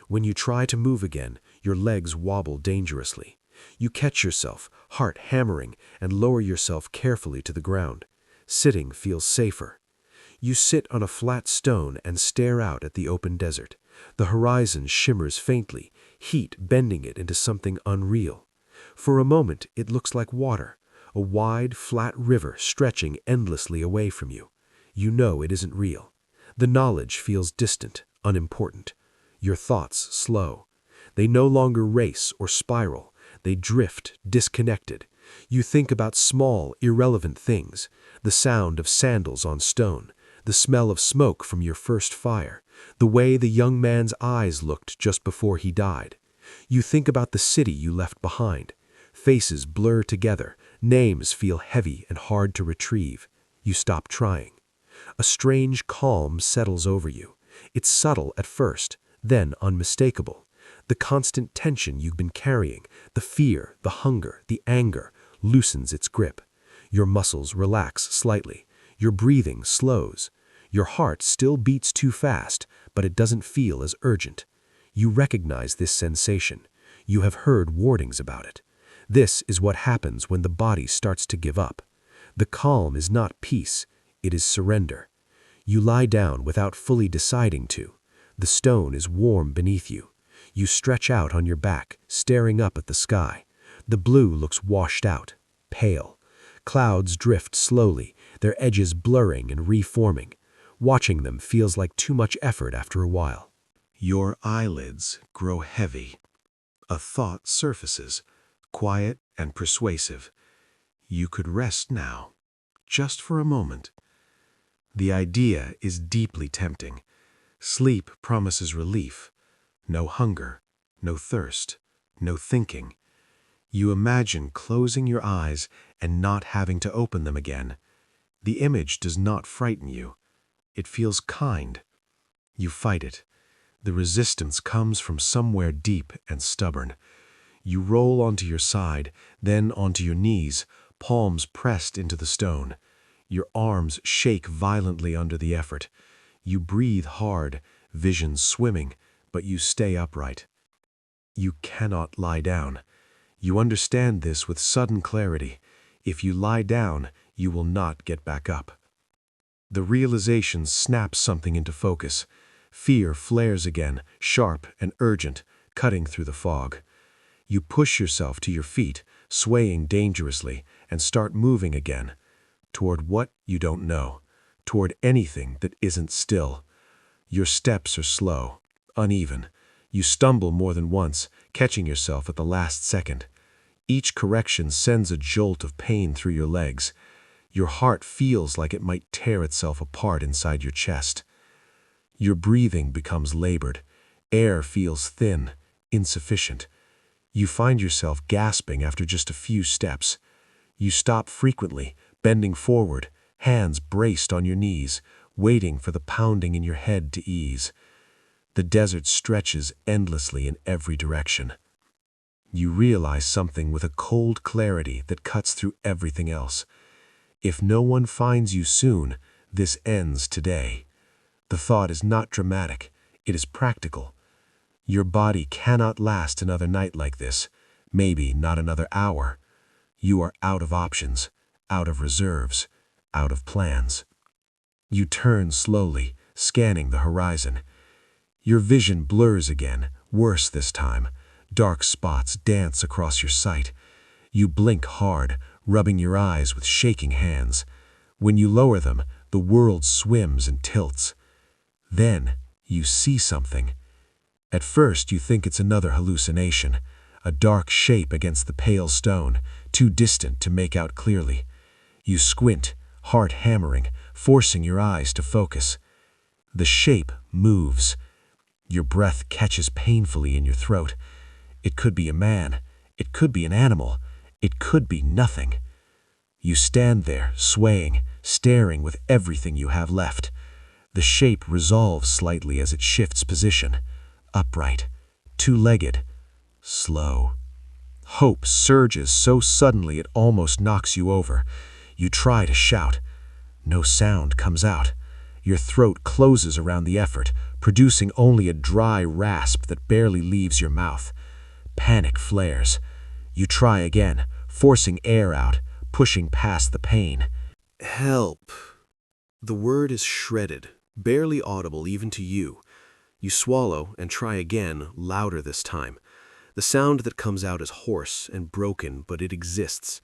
When you try to move again, your legs wobble dangerously. You catch yourself, heart hammering, and lower yourself carefully to the ground. Sitting feels safer. You sit on a flat stone and stare out at the open desert. The horizon shimmers faintly, heat bending it into something unreal. For a moment, it looks like water, a wide, flat river stretching endlessly away from you. You know it isn't real. The knowledge feels distant, unimportant. Your thoughts slow. They no longer race or spiral. They drift, disconnected. You think about small, irrelevant things, the sound of sandals on stone, the smell of smoke from your first fire, the way the young man's eyes looked just before he died. You think about the city you left behind. Faces blur together, names feel heavy and hard to retrieve. You stop trying. A strange calm settles over you. It's subtle at first, then unmistakable. The constant tension you've been carrying, the fear, the hunger, the anger, loosens its grip. Your muscles relax slightly. Your breathing slows. Your heart still beats too fast, but it doesn't feel as urgent. You recognize this sensation. You have heard warnings about it. This is what happens when the body starts to give up. The calm is not peace, it is surrender. You lie down without fully deciding to. The stone is warm beneath you. You stretch out on your back, staring up at the sky. The blue looks washed out, pale. Clouds drift slowly, their edges blurring and reforming. Watching them feels like too much effort after a while. Your eyelids grow heavy. A thought surfaces, quiet and persuasive. You could rest now, just for a moment. The idea is deeply tempting. Sleep promises relief. No hunger, no thirst, no thinking. You imagine closing your eyes and not having to open them again. The image does not frighten you. It feels kind. You fight it. The resistance comes from somewhere deep and stubborn. You roll onto your side, then onto your knees, palms pressed into the stone. Your arms shake violently under the effort. You breathe hard, vision swimming, but you stay upright. You cannot lie down. You understand this with sudden clarity. If you lie down, you will not get back up. The realization snaps something into focus. Fear flares again, sharp and urgent, cutting through the fog. You push yourself to your feet, swaying dangerously, and start moving again. Toward what you don't know. Toward anything that isn't still. Your steps are slow, uneven. You stumble more than once, catching yourself at the last second. Each correction sends a jolt of pain through your legs. Your heart feels like it might tear itself apart inside your chest. Your breathing becomes labored. Air feels thin, insufficient. You find yourself gasping after just a few steps. You stop frequently, bending forward, hands braced on your knees, waiting for the pounding in your head to ease. The desert stretches endlessly in every direction. You realize something with a cold clarity that cuts through everything else. If no one finds you soon, this ends today. The thought is not dramatic, it is practical. Your body cannot last another night like this, maybe not another hour. You are out of options, out of reserves, out of plans. You turn slowly, scanning the horizon. Your vision blurs again, worse this time. Dark spots dance across your sight. You blink hard, rubbing your eyes with shaking hands. When you lower them, the world swims and tilts. Then you see something. At first you think it's another hallucination, a dark shape against the pale stone, too distant to make out clearly. You squint, heart hammering, forcing your eyes to focus. The shape moves. Your breath catches painfully in your throat. It could be a man. It could be an animal. It could be nothing. You stand there, swaying, staring with everything you have left. The shape resolves slightly as it shifts position. Upright, two-legged, slow. Hope surges so suddenly it almost knocks you over. You try to shout. No sound comes out. Your throat closes around the effort, producing only a dry rasp that barely leaves your mouth. Panic flares. You try again, forcing air out, pushing past the pain. Help. The word is shredded, barely audible even to you. You swallow and try again, louder this time. The sound that comes out is hoarse and broken, but it exists.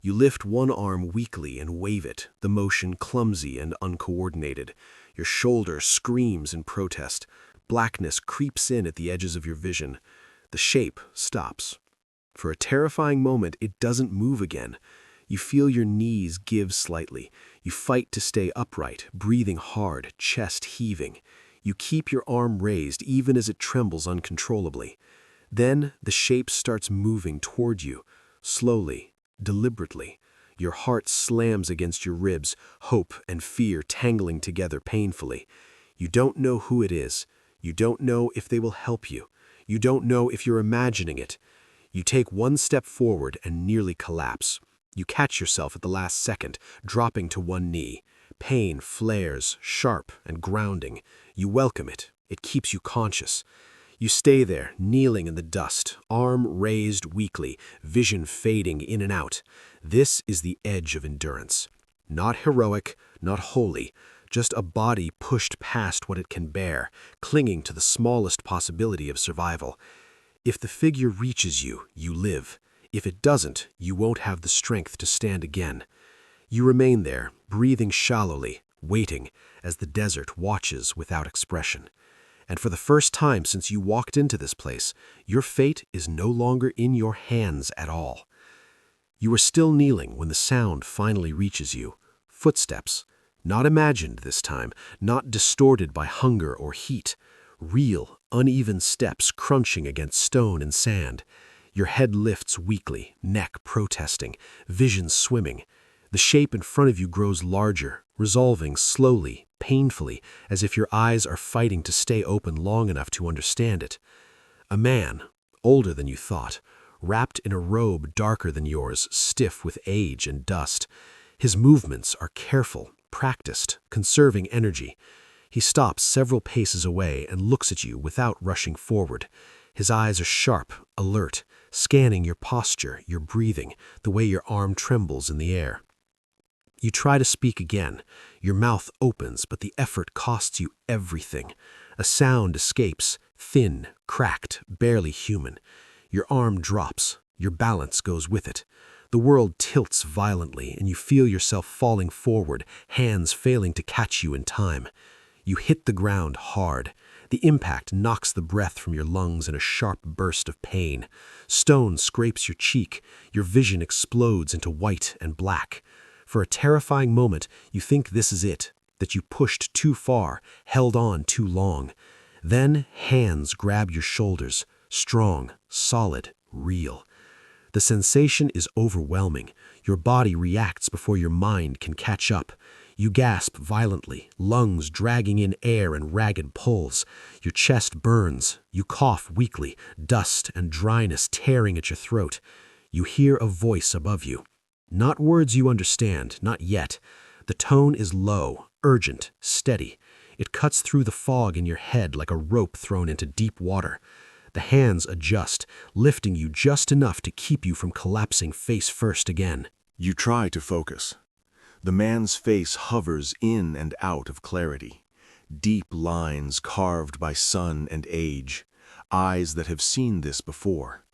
You lift one arm weakly and wave it, the motion clumsy and uncoordinated. Your shoulder screams in protest. Blackness creeps in at the edges of your vision. The shape stops. For a terrifying moment, it doesn't move again. You feel your knees give slightly. You fight to stay upright, breathing hard, chest heaving. You keep your arm raised even as it trembles uncontrollably. Then the shape starts moving toward you, slowly, deliberately. Your heart slams against your ribs, hope and fear tangling together painfully. You don't know who it is. You don't know if they will help you. You don't know if you're imagining it. You take one step forward and nearly collapse. You catch yourself at the last second, dropping to one knee. Pain flares, sharp and grounding. You welcome it. It keeps you conscious. You stay there, kneeling in the dust, arm raised weakly, vision fading in and out. This is the edge of endurance. Not heroic, not holy, just a body pushed past what it can bear, clinging to the smallest possibility of survival. If the figure reaches you, you live. If it doesn't, you won't have the strength to stand again. You remain there, breathing shallowly, waiting, as the desert watches without expression. And for the first time since you walked into this place, your fate is no longer in your hands at all. You are still kneeling when the sound finally reaches you. Footsteps, not imagined this time, not distorted by hunger or heat. Real, uneven steps crunching against stone and sand. Your head lifts weakly, neck protesting, vision swimming. The shape in front of you grows larger, resolving slowly, painfully, as if your eyes are fighting to stay open long enough to understand it. A man, older than you thought, wrapped in a robe darker than yours, stiff with age and dust. His movements are careful, practiced, conserving energy. He stops several paces away and looks at you without rushing forward. His eyes are sharp, alert, scanning your posture, your breathing, the way your arm trembles in the air. You try to speak again. Your mouth opens, but the effort costs you everything. A sound escapes, thin, cracked, barely human. Your arm drops. Your balance goes with it. The world tilts violently, and you feel yourself falling forward, hands failing to catch you in time. You hit the ground hard. The impact knocks the breath from your lungs in a sharp burst of pain. Stone scrapes your cheek. Your vision explodes into white and black. For a terrifying moment, you think this is it, that you pushed too far, held on too long. Then hands grab your shoulders, strong, solid, real. The sensation is overwhelming. Your body reacts before your mind can catch up. You gasp violently, lungs dragging in air and ragged pulls. Your chest burns. You cough weakly, dust and dryness tearing at your throat. You hear a voice above you. Not words you understand, not yet. The tone is low, urgent, steady. It cuts through the fog in your head like a rope thrown into deep water. The hands adjust, lifting you just enough to keep you from collapsing face first again. You try to focus. The man's face hovers in and out of clarity. Deep lines carved by sun and age. Eyes that have seen this before.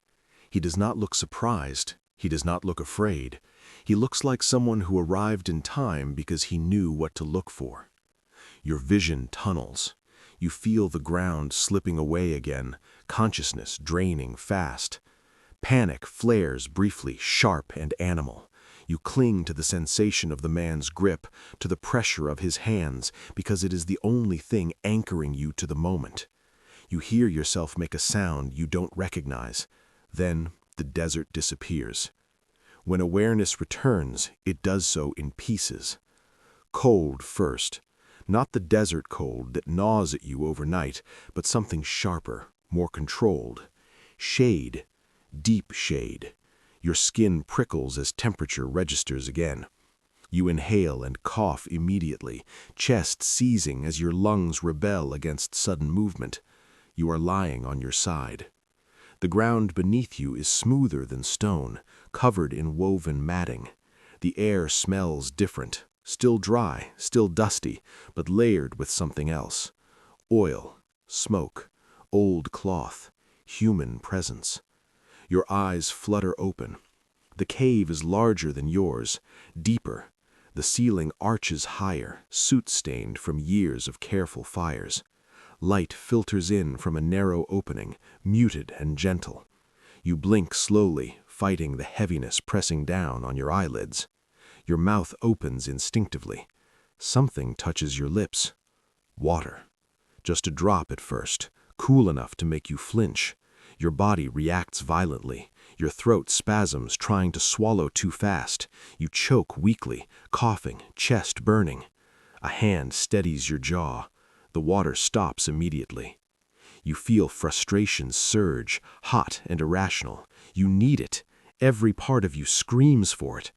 He does not look surprised. He does not look afraid. He looks like someone who arrived in time because he knew what to look for. Your vision tunnels. You feel the ground slipping away again, consciousness draining fast. Panic flares briefly, sharp and animal. You cling to the sensation of the man's grip, to the pressure of his hands, because it is the only thing anchoring you to the moment. You hear yourself make a sound you don't recognize. Then the desert disappears. When awareness returns, it does so in pieces. Cold first. Not the desert cold that gnaws at you overnight, but something sharper, more controlled. Shade. Deep shade. Your skin prickles as temperature registers again. You inhale and cough immediately, chest seizing as your lungs rebel against sudden movement. You are lying on your side. The ground beneath you is smoother than stone, covered in woven matting. The air smells different, still dry, still dusty, but layered with something else. Oil, smoke, old cloth, human presence. Your eyes flutter open. The cave is larger than yours, deeper. The ceiling arches higher, soot-stained from years of careful fires. Light filters in from a narrow opening, muted and gentle. You blink slowly, fighting the heaviness pressing down on your eyelids. Your mouth opens instinctively. Something touches your lips. Water. Just a drop at first, cool enough to make you flinch. Your body reacts violently. Your throat spasms, trying to swallow too fast. You choke weakly, coughing, chest burning. A hand steadies your jaw. The water stops immediately. You feel frustration surge, hot and irrational. You need it. Every part of you screams for it.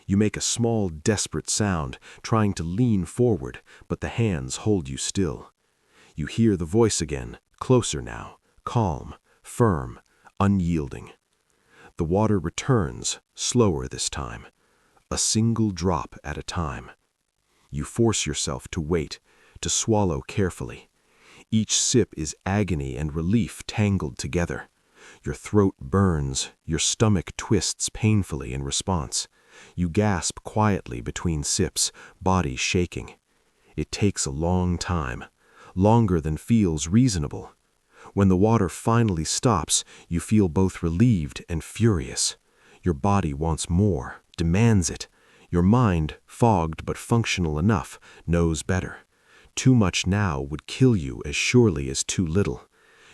You make a small, desperate sound, trying to lean forward, but the hands hold you still. You hear the voice again, closer now, calm, firm, unyielding. The water returns, slower this time, a single drop at a time. You force yourself to wait, to swallow carefully. Each sip is agony and relief tangled together. Your throat burns, your stomach twists painfully in response. You gasp quietly between sips, body shaking. It takes a long time, longer than feels reasonable. When the water finally stops, you feel both relieved and furious. Your body wants more, demands it. Your mind, fogged but functional enough, knows better. Too much now would kill you as surely as too little.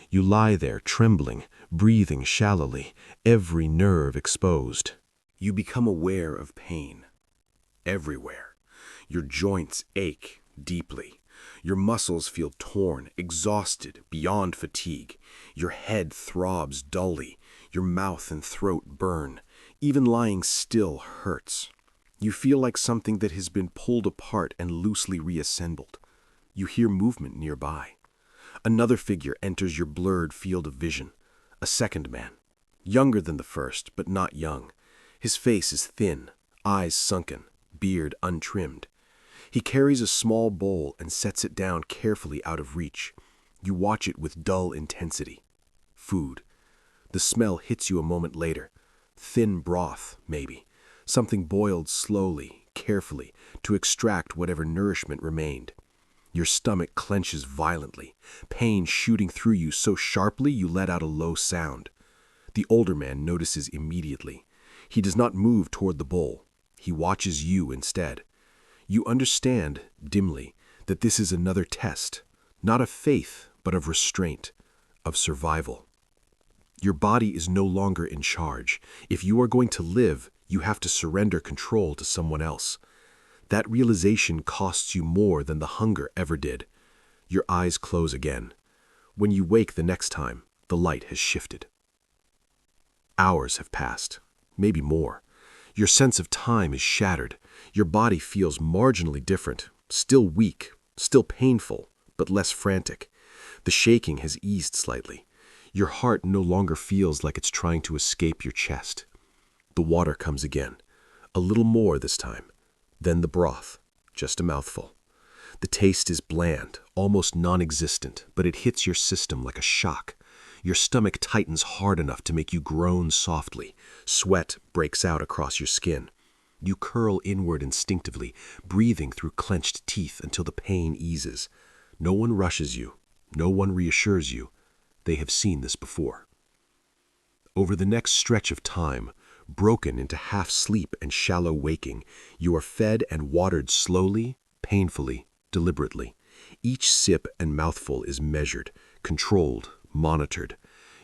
You lie there trembling, breathing shallowly, every nerve exposed. You become aware of pain. Everywhere. Your joints ache deeply. Your muscles feel torn, exhausted, beyond fatigue. Your head throbs dully. Your mouth and throat burn. Even lying still hurts. You feel like something that has been pulled apart and loosely reassembled. You hear movement nearby. Another figure enters your blurred field of vision. A second man. Younger than the first, but not young. His face is thin, eyes sunken, beard untrimmed. He carries a small bowl and sets it down carefully out of reach. You watch it with dull intensity. Food. The smell hits you a moment later. Thin broth, maybe. Something boiled slowly, carefully, to extract whatever nourishment remained. Your stomach clenches violently, pain shooting through you so sharply you let out a low sound. The older man notices immediately. He does not move toward the bowl. He watches you instead. You understand, dimly, that this is another test, not of faith, but of restraint, of survival. Your body is no longer in charge. If you are going to live, you have to surrender control to someone else. That realization costs you more than the hunger ever did. Your eyes close again. When you wake the next time, the light has shifted. Hours have passed, maybe more. Your sense of time is shattered. Your body feels marginally different, still weak, still painful, but less frantic. The shaking has eased slightly. Your heart no longer feels like it's trying to escape your chest. The water comes again, a little more this time. Then the broth, just a mouthful. The taste is bland, almost non-existent, but it hits your system like a shock. Your stomach tightens hard enough to make you groan softly. Sweat breaks out across your skin. You curl inward instinctively, breathing through clenched teeth until the pain eases. No one rushes you. No one reassures you. They have seen this before. Over the next stretch of time, broken into half-sleep and shallow waking, you are fed and watered slowly, painfully, deliberately. Each sip and mouthful is measured, controlled, monitored.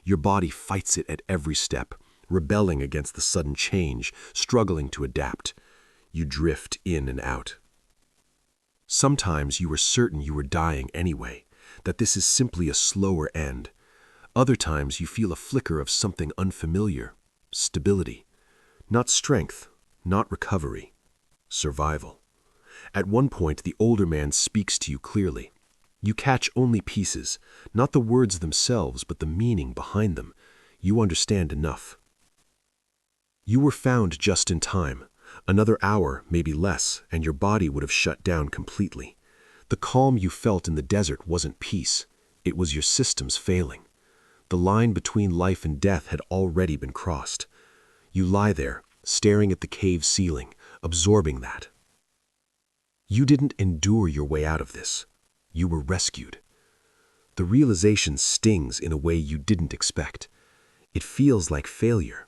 Your body fights it at every step, rebelling against the sudden change, struggling to adapt. You drift in and out. Sometimes you are certain you are dying anyway, that this is simply a slower end. Other times you feel a flicker of something unfamiliar, stability. Not strength, not recovery, survival. At one point, the older man speaks to you clearly. You catch only pieces, not the words themselves, but the meaning behind them. You understand enough. You were found just in time. Another hour, maybe less, and your body would have shut down completely. The calm you felt in the desert wasn't peace. It was your systems failing. The line between life and death had already been crossed. You lie there, staring at the cave ceiling, absorbing that. You didn't endure your way out of this. You were rescued. The realization stings in a way you didn't expect. It feels like failure.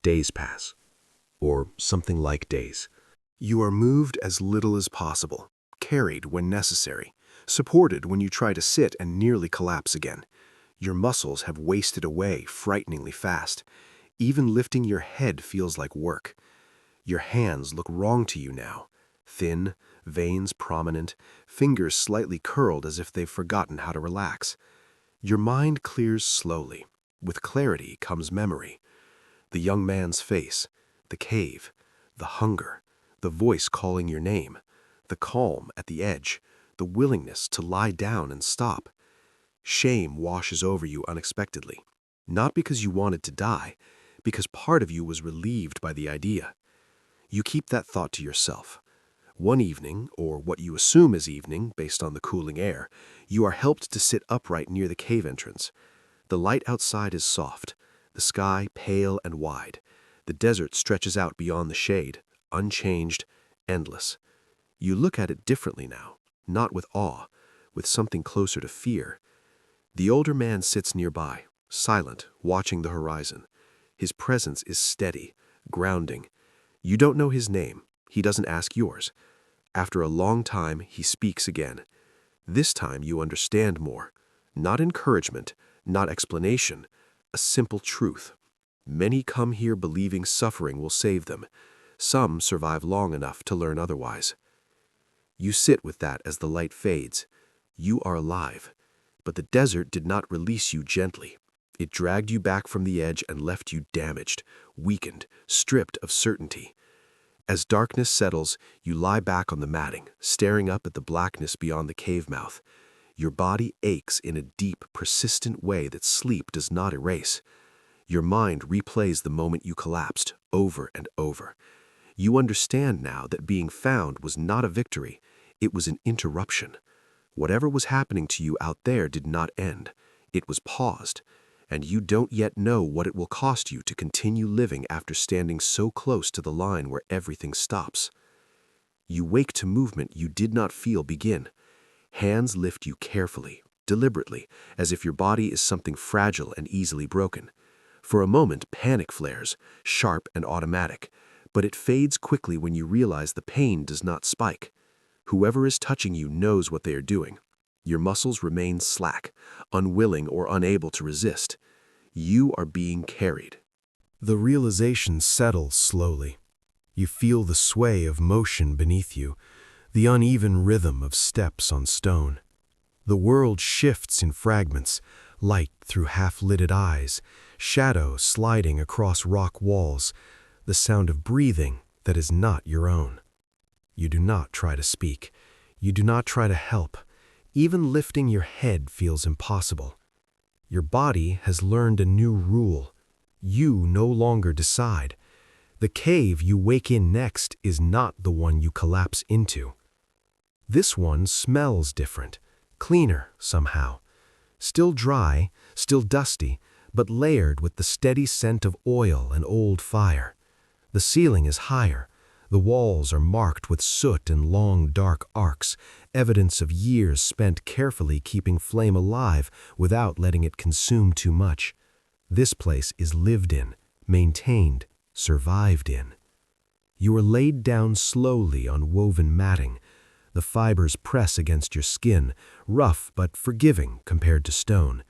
Days pass, or something like days. You are moved as little as possible, carried when necessary, supported when you try to sit and nearly collapse again. Your muscles have wasted away frighteningly fast. Even lifting your head feels like work. Your hands look wrong to you now. Thin, veins prominent, fingers slightly curled as if they've forgotten how to relax. Your mind clears slowly. With clarity comes memory. The young man's face, the cave, the hunger, the voice calling your name, the calm at the edge, the willingness to lie down and stop. Shame washes over you unexpectedly, not because you wanted to die, because part of you was relieved by the idea. You keep that thought to yourself. One evening, or what you assume is evening based on the cooling air, you are helped to sit upright near the cave entrance. The light outside is soft, the sky pale and wide. The desert stretches out beyond the shade, unchanged, endless. You look at it differently now, not with awe, with something closer to fear. The older man sits nearby, silent, watching the horizon. His presence is steady, grounding. You don't know his name. He doesn't ask yours. After a long time, he speaks again. This time you understand more. Not encouragement, not explanation, a simple truth. Many come here believing suffering will save them. Some survive long enough to learn otherwise. You sit with that as the light fades. You are alive. But the desert did not release you gently. It dragged you back from the edge and left you damaged, weakened, stripped of certainty. As darkness settles, you lie back on the matting, staring up at the blackness beyond the cave mouth. Your body aches in a deep, persistent way that sleep does not erase. Your mind replays the moment you collapsed, over and over. You understand now that being found was not a victory, it was an interruption. Whatever was happening to you out there did not end. It was paused, and you don't yet know what it will cost you to continue living after standing so close to the line where everything stops. You wake to movement you did not feel begin. Hands lift you carefully, deliberately, as if your body is something fragile and easily broken. For a moment, panic flares, sharp and automatic, but it fades quickly when you realize the pain does not spike. Whoever is touching you knows what they are doing. Your muscles remain slack, unwilling or unable to resist. You are being carried. The realization settles slowly. You feel the sway of motion beneath you, the uneven rhythm of steps on stone. The world shifts in fragments, light through half-lidded eyes, shadow sliding across rock walls, the sound of breathing that is not your own. You do not try to speak. You do not try to help. Even lifting your head feels impossible. Your body has learned a new rule. You no longer decide. The cave you wake in next is not the one you collapse into. This one smells different, cleaner somehow. Still dry, still dusty, but layered with the steady scent of oil and old fire. The ceiling is higher. The walls are marked with soot and long, dark arcs, evidence of years spent carefully keeping flame alive without letting it consume too much. This place is lived in, maintained, survived in. You are laid down slowly on woven matting. The fibers press against your skin, rough but forgiving compared to stone.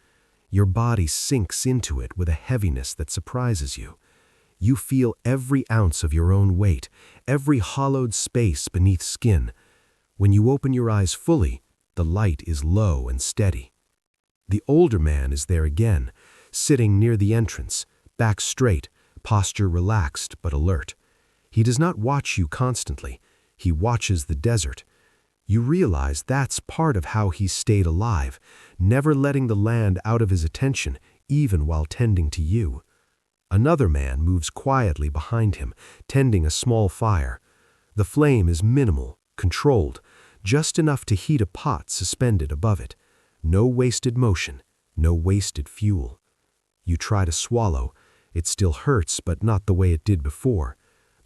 Your body sinks into it with a heaviness that surprises you. You feel every ounce of your own weight, every hollowed space beneath skin. When you open your eyes fully, the light is low and steady. The older man is there again, sitting near the entrance, back straight, posture relaxed but alert. He does not watch you constantly. He watches the desert. You realize that's part of how he stayed alive, never letting the land out of his attention, even while tending to you. Another man moves quietly behind him, tending a small fire. The flame is minimal, controlled, just enough to heat a pot suspended above it. No wasted motion, no wasted fuel. You try to swallow, It still hurts, but not the way it did before.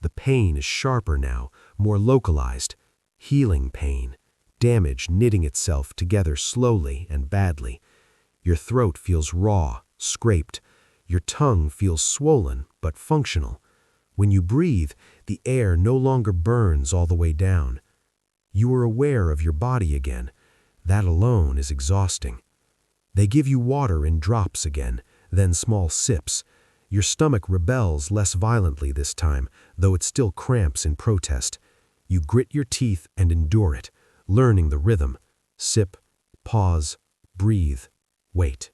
The pain is sharper now, more localized. Healing pain. Damage knitting itself together slowly and badly. Your throat feels raw, scraped. Your tongue feels swollen, but functional. When you breathe, the air no longer burns all the way down. You are aware of your body again. That alone is exhausting. They give you water in drops again, then small sips. Your stomach rebels less violently this time, though it still cramps in protest. You grit your teeth and endure it, learning the rhythm. Sip, pause, breathe, wait.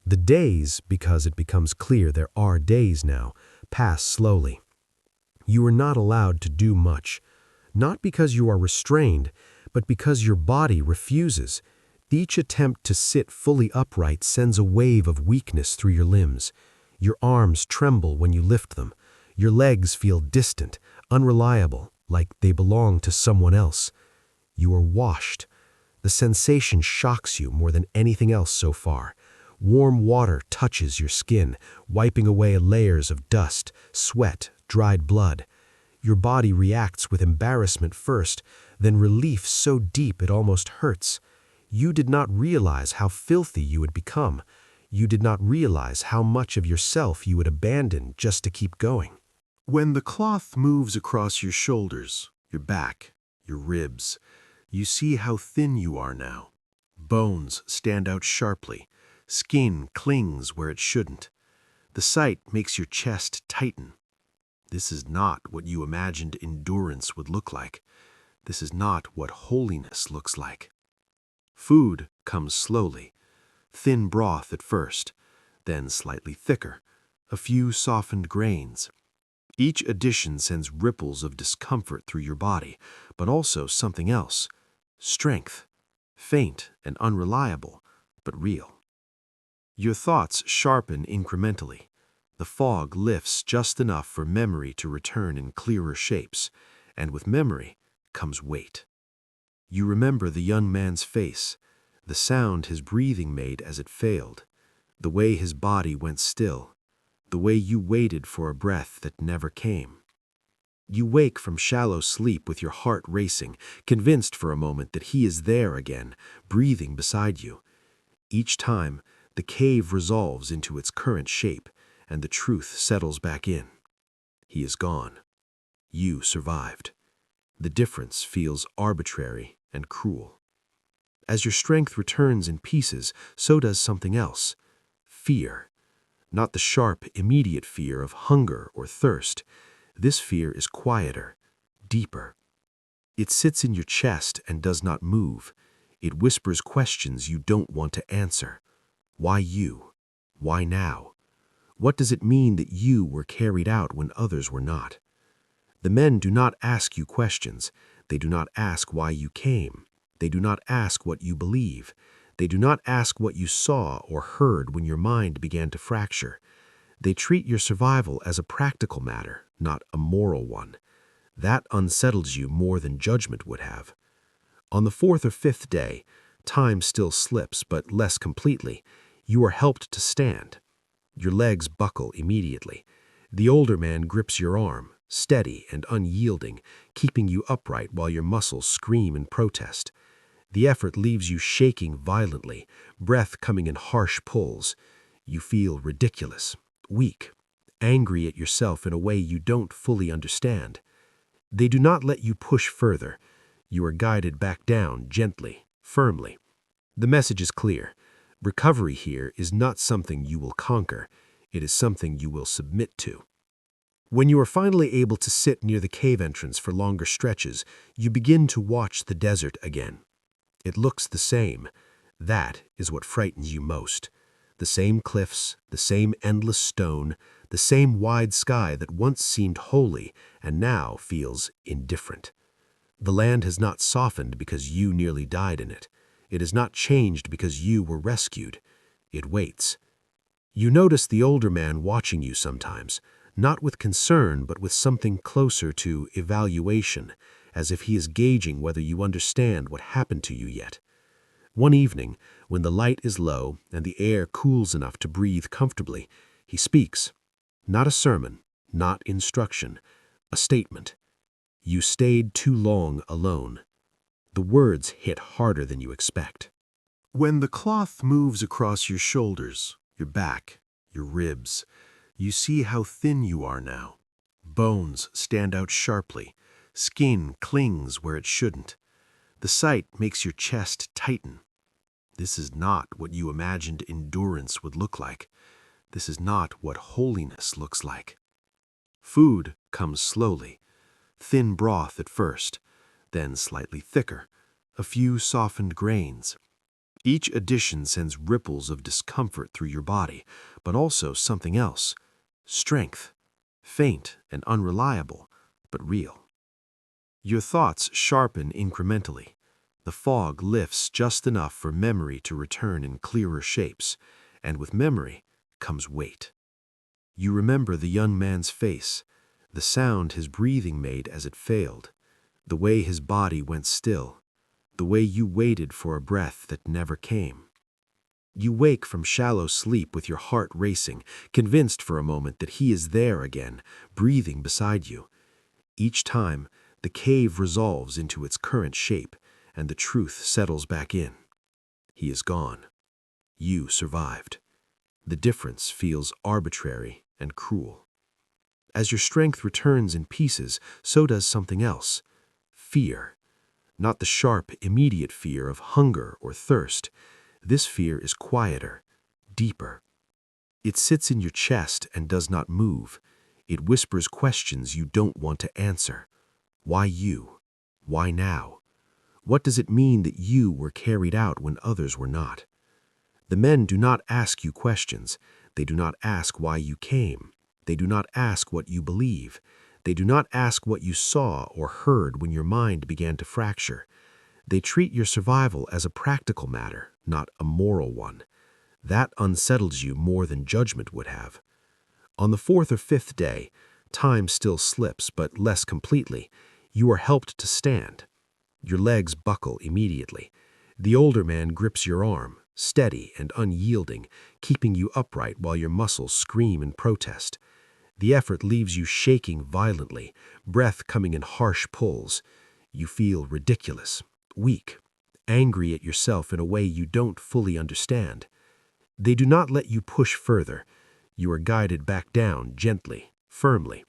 The days, because it becomes clear there are days now, pass slowly. You are not allowed to do much, not because you are restrained, but because your body refuses. Each attempt to sit fully upright sends a wave of weakness through your limbs. Your arms tremble when you lift them. Your legs feel distant, unreliable, like they belong to someone else. You are washed. The sensation shocks you more than anything else so far. Warm water touches your skin, wiping away layers of dust, sweat, dried blood. Your body reacts with embarrassment first, then relief so deep it almost hurts. You did not realize how filthy you had become. You did not realize how much of yourself you would abandon just to keep going. When the cloth moves across your shoulders, your back, your ribs, you see how thin you are now. Bones stand out sharply. Skin clings where it shouldn't. The sight makes your chest tighten. This is not what you imagined endurance would look like. This is not what holiness looks like. Food comes slowly. Thin broth at first, then slightly thicker, a few softened grains. Each addition sends ripples of discomfort through your body, but also something else. Strength. Faint and unreliable, but real. Your thoughts sharpen incrementally. The fog lifts just enough for memory to return in clearer shapes, and with memory comes weight. You remember the young man's face, the sound his breathing made as it failed, the way his body went still, the way you waited for a breath that never came. You wake from shallow sleep with your heart racing, convinced for a moment that he is there again, breathing beside you. Each time, the cave resolves into its current shape, and the truth settles back in. He is gone. You survived. The difference feels arbitrary and cruel. As your strength returns in pieces, so does something else. Fear. Not the sharp, immediate fear of hunger or thirst. This fear is quieter, deeper. It sits in your chest and does not move. It whispers questions you don't want to answer. Why you? Why now? What does it mean that you were carried out when others were not? The men do not ask you questions. They do not ask why you came. They do not ask what you believe. They do not ask what you saw or heard when your mind began to fracture. They treat your survival as a practical matter, not a moral one. That unsettles you more than judgment would have. On the fourth or fifth day, time still slips, but less completely. You are helped to stand. Your legs buckle immediately. The older man grips your arm, steady and unyielding, keeping you upright while your muscles scream in protest. The effort leaves you shaking violently, breath coming in harsh pulls. You feel ridiculous, weak, angry at yourself in a way you don't fully understand. They do not let you push further. You are guided back down gently, firmly. The message is clear. Recovery here is not something you will conquer. It is something you will submit to. When you are finally able to sit near the cave entrance for longer stretches, you begin to watch the desert again. It looks the same. That is what frightens you most. The same cliffs, the same endless stone, the same wide sky that once seemed holy and now feels indifferent. The land has not softened because you nearly died in it. It has not changed because you were rescued. It waits. You notice the older man watching you sometimes, not with concern but with something closer to evaluation, as if he is gauging whether you understand what happened to you yet. One evening, when the light is low and the air cools enough to breathe comfortably, he speaks. Not a sermon, not instruction, a statement. You stayed too long alone. The words hit harder than you expect. When the cloth moves across your shoulders, your back, your ribs, you see how thin you are now. Bones stand out sharply. Skin clings where it shouldn't. The sight makes your chest tighten. This is not what you imagined endurance would look like. This is not what holiness looks like. Food comes slowly. Thin broth at first, then slightly thicker, a few softened grains. Each addition sends ripples of discomfort through your body, but also something else. Strength. Faint and unreliable, but real. Your thoughts sharpen incrementally. The fog lifts just enough for memory to return in clearer shapes, and with memory comes weight. You remember the young man's face, the sound his breathing made as it failed, the way his body went still, the way you waited for a breath that never came. You wake from shallow sleep with your heart racing, convinced for a moment that he is there again, breathing beside you. Each time, the cave resolves into its current shape, and the truth settles back in. He is gone. You survived. The difference feels arbitrary and cruel. As your strength returns in pieces, so does something else. Fear. Not the sharp, immediate fear of hunger or thirst. This fear is quieter, deeper. It sits in your chest and does not move. It whispers questions you don't want to answer. Why you? Why now? What does it mean that you were carried out when others were not? The men do not ask you questions. They do not ask why you came. They do not ask what you believe. They do not ask what you saw or heard when your mind began to fracture. They treat your survival as a practical matter, not a moral one. That unsettles you more than judgment would have. On the fourth or fifth day, time still slips, but less completely. You are helped to stand. Your legs buckle immediately. The older man grips your arm, steady and unyielding, keeping you upright while your muscles scream in protest. The effort leaves you shaking violently, breath coming in harsh pulls. You feel ridiculous, weak, angry at yourself in a way you don't fully understand. They do not let you push further. You are guided back down gently, firmly.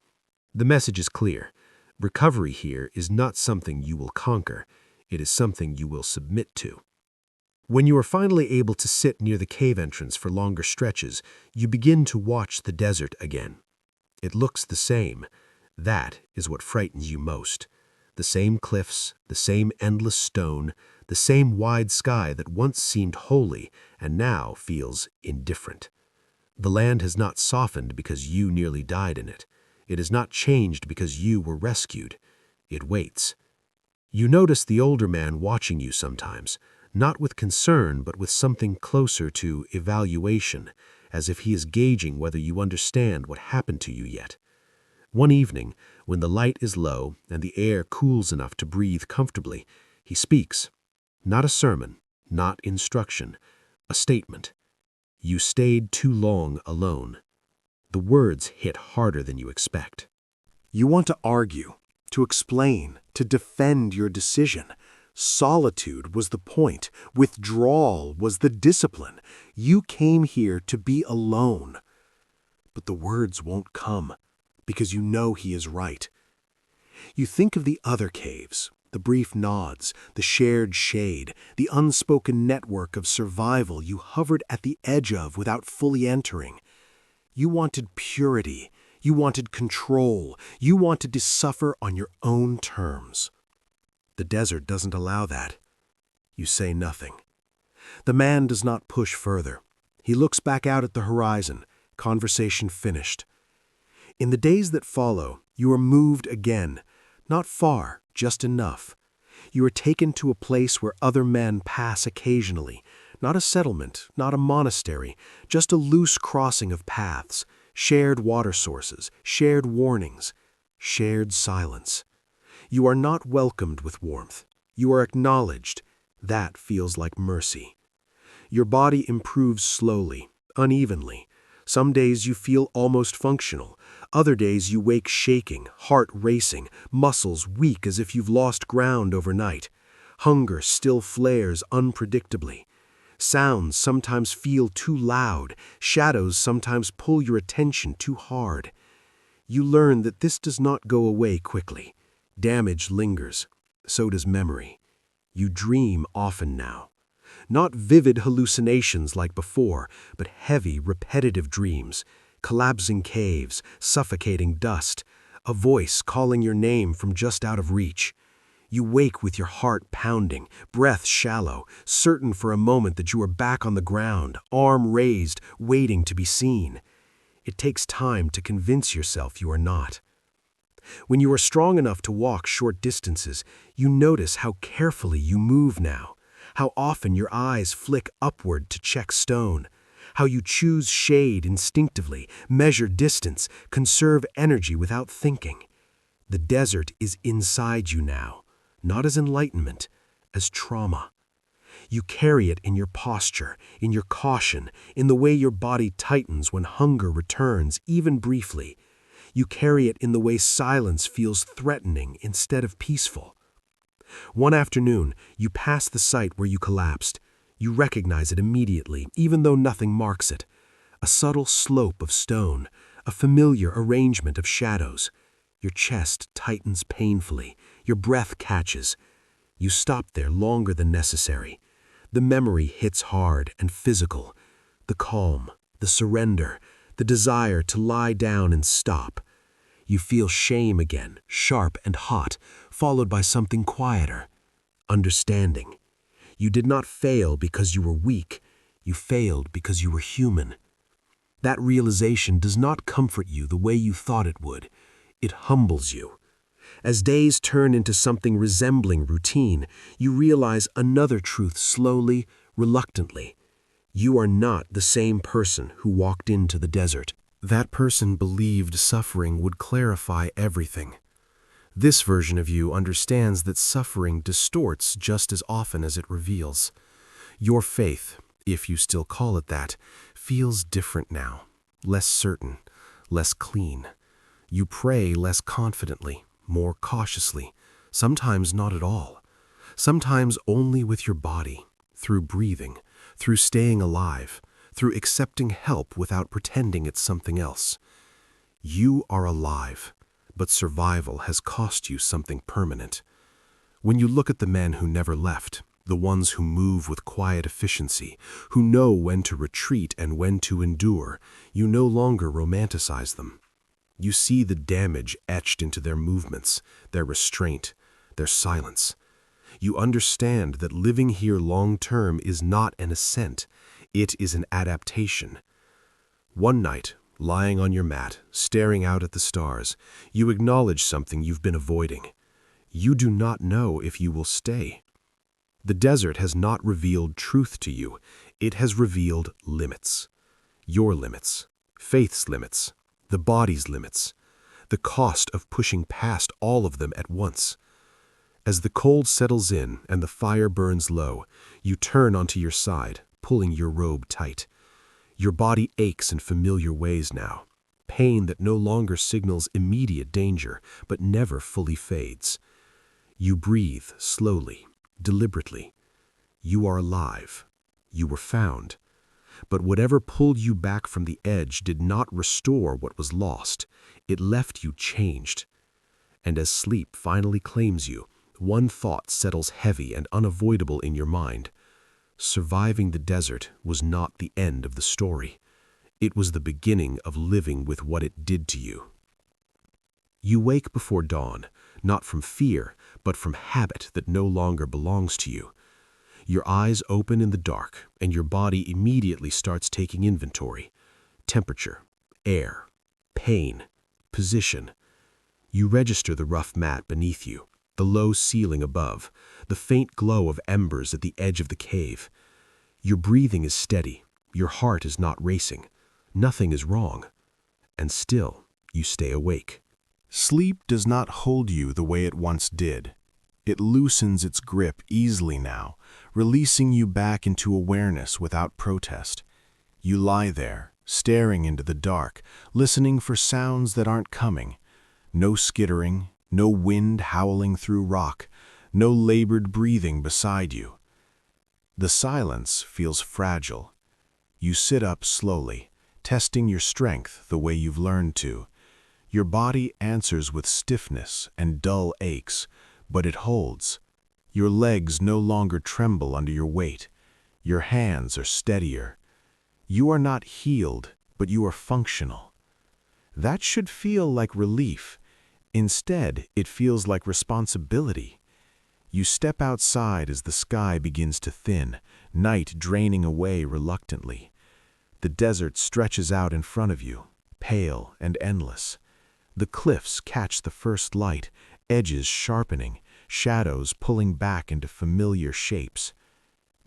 The message is clear. Recovery here is not something you will conquer. It is something you will submit to. When you are finally able to sit near the cave entrance for longer stretches, you begin to watch the desert again. It looks the same. That is what frightens you most. The same cliffs, the same endless stone, the same wide sky that once seemed holy and now feels indifferent. The land has not softened because you nearly died in it. It has not changed because you were rescued. It waits. You notice the older man watching you sometimes, not with concern but with something closer to evaluation, as if he is gauging whether you understand what happened to you yet. One evening, when the light is low and the air cools enough to breathe comfortably, he speaks. Not a sermon, not instruction, a statement. You stayed too long alone. The words hit harder than you expect. You want to argue, to explain, to defend your decision. Solitude was the point. Withdrawal was the discipline. You came here to be alone. But the words won't come, because you know he is right. You think of the other caves, the brief nods, the shared shade, the unspoken network of survival you hovered at the edge of without fully entering. You wanted purity. You wanted control. You wanted to suffer on your own terms. The desert doesn't allow that. You say nothing. The man does not push further. He looks back out at the horizon, conversation finished. In the days that follow, you are moved again, not far, just enough. You are taken to a place where other men pass occasionally, not a settlement, not a monastery, just a loose crossing of paths, shared water sources, shared warnings, shared silence. You are not welcomed with warmth. You are acknowledged. That feels like mercy. Your body improves slowly, unevenly. Some days you feel almost functional. Other days you wake shaking, heart racing, muscles weak as if you've lost ground overnight. Hunger still flares unpredictably. Sounds sometimes feel too loud. Shadows sometimes pull your attention too hard. You learn that this does not go away quickly. Damage lingers. So does memory. You dream often now. Not vivid hallucinations like before, but heavy, repetitive dreams. Collapsing caves, suffocating dust. A voice calling your name from just out of reach. You wake with your heart pounding, breath shallow, certain for a moment that you are back on the ground, arm raised, waiting to be seen. It takes time to convince yourself you are not. When you are strong enough to walk short distances, you notice how carefully you move now, how often your eyes flick upward to check stone, how you choose shade instinctively, measure distance, conserve energy without thinking. The desert is inside you now, not as enlightenment, as trauma. You carry it in your posture, in your caution, in the way your body tightens when hunger returns, even briefly. You carry it in the way silence feels threatening instead of peaceful. One afternoon, you pass the site where you collapsed. You recognize it immediately, even though nothing marks it. A subtle slope of stone, a familiar arrangement of shadows. Your chest tightens painfully, your breath catches. You stop there longer than necessary. The memory hits hard and physical. The calm, the surrender, the desire to lie down and stop. You feel shame again, sharp and hot, followed by something quieter. Understanding. You did not fail because you were weak. You failed because you were human. That realization does not comfort you the way you thought it would. It humbles you. As days turn into something resembling routine, you realize another truth slowly, reluctantly. You are not the same person who walked into the desert. That person believed suffering would clarify everything. This version of you understands that suffering distorts just as often as it reveals. Your faith, if you still call it that, feels different now, less certain, less clean. You pray less confidently, more cautiously, sometimes not at all, sometimes only with your body, through breathing, through staying alive, through accepting help without pretending it's something else. You are alive, but survival has cost you something permanent. When you look at the men who never left, the ones who move with quiet efficiency, who know when to retreat and when to endure, you no longer romanticize them. You see the damage etched into their movements, their restraint, their silence. You understand that living here long-term is not an ascent, it is an adaptation. One night, lying on your mat, staring out at the stars, you acknowledge something you've been avoiding. You do not know if you will stay. The desert has not revealed truth to you, it has revealed limits. Your limits, faith's limits, the body's limits, the cost of pushing past all of them at once. As the cold settles in and the fire burns low, you turn onto your side, pulling your robe tight. Your body aches in familiar ways now, pain that no longer signals immediate danger, but never fully fades. You breathe slowly, deliberately. You are alive. You were found. But whatever pulled you back from the edge did not restore what was lost. It left you changed. And as sleep finally claims you, one thought settles heavy and unavoidable in your mind. Surviving the desert was not the end of the story. It was the beginning of living with what it did to you. You wake before dawn, not from fear, but from habit that no longer belongs to you. Your eyes open in the dark, and your body immediately starts taking inventory. Temperature, air, pain, position. You register the rough mat beneath you, the low ceiling above, the faint glow of embers at the edge of the cave. Your breathing is steady, your heart is not racing, nothing is wrong, and still you stay awake. Sleep does not hold you the way it once did. It loosens its grip easily now, releasing you back into awareness without protest. You lie there, staring into the dark, listening for sounds that aren't coming. No skittering, no wind howling through rock, no labored breathing beside you. The silence feels fragile. You sit up slowly, testing your strength the way you've learned to. Your body answers with stiffness and dull aches, but it holds. Your legs no longer tremble under your weight. Your hands are steadier. You are not healed, but you are functional. That should feel like relief. Instead, it feels like responsibility. You step outside as the sky begins to thin, night draining away reluctantly. The desert stretches out in front of you, pale and endless. The cliffs catch the first light, edges sharpening, shadows pulling back into familiar shapes.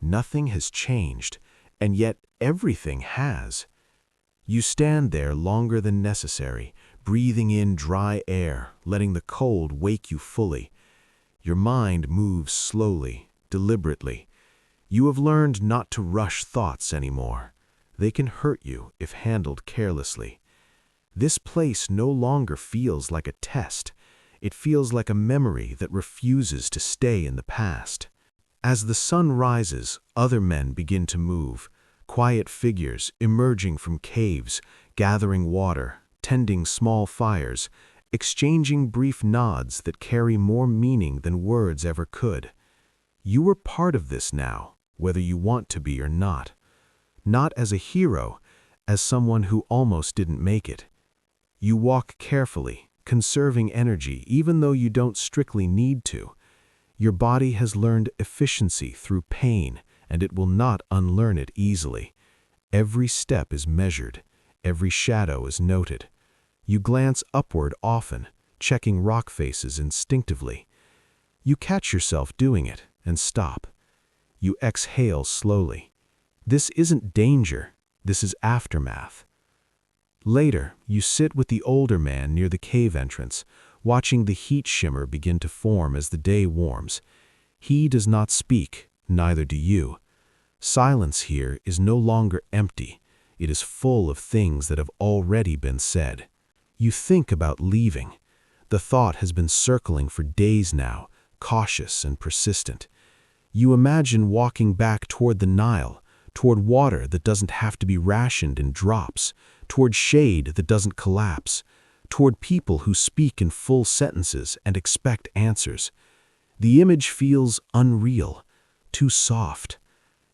Nothing has changed, and yet everything has. You stand there longer than necessary, breathing in dry air, letting the cold wake you fully. Your mind moves slowly, deliberately. You have learned not to rush thoughts anymore. They can hurt you if handled carelessly. This place no longer feels like a test. It feels like a memory that refuses to stay in the past. As the sun rises, other men begin to move, quiet figures emerging from caves, gathering water, tending small fires, exchanging brief nods that carry more meaning than words ever could. You are part of this now, whether you want to be or not. Not as a hero, as someone who almost didn't make it. You walk carefully, conserving energy even though you don't strictly need to. Your body has learned efficiency through pain, and it will not unlearn it easily. Every step is measured. Every shadow is noted. You glance upward often, checking rock faces instinctively. You catch yourself doing it and stop. You exhale slowly. This isn't danger. This is aftermath. Later, you sit with the older man near the cave entrance, watching the heat shimmer begin to form as the day warms. He does not speak, neither do you. Silence here is no longer empty. It is full of things that have already been said. You think about leaving. The thought has been circling for days now, cautious and persistent. You imagine walking back toward the Nile, toward water that doesn't have to be rationed in drops, toward shade that doesn't collapse, toward people who speak in full sentences and expect answers. The image feels unreal, too soft.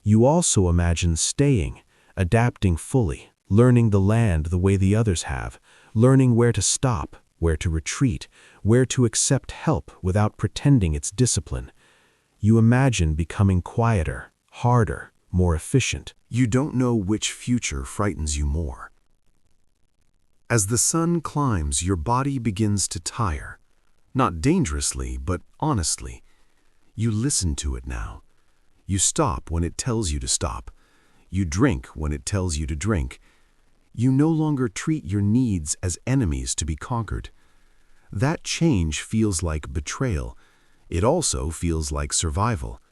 You also imagine staying, adapting fully, learning the land the way the others have, learning where to stop, where to retreat, where to accept help without pretending it's discipline. You imagine becoming quieter, harder, more efficient. You don't know which future frightens you more. As the sun climbs, your body begins to tire. Not dangerously, but honestly. You listen to it now. You stop when it tells you to stop. You drink when it tells you to drink. You no longer treat your needs as enemies to be conquered. That change feels like betrayal. It also feels like survival.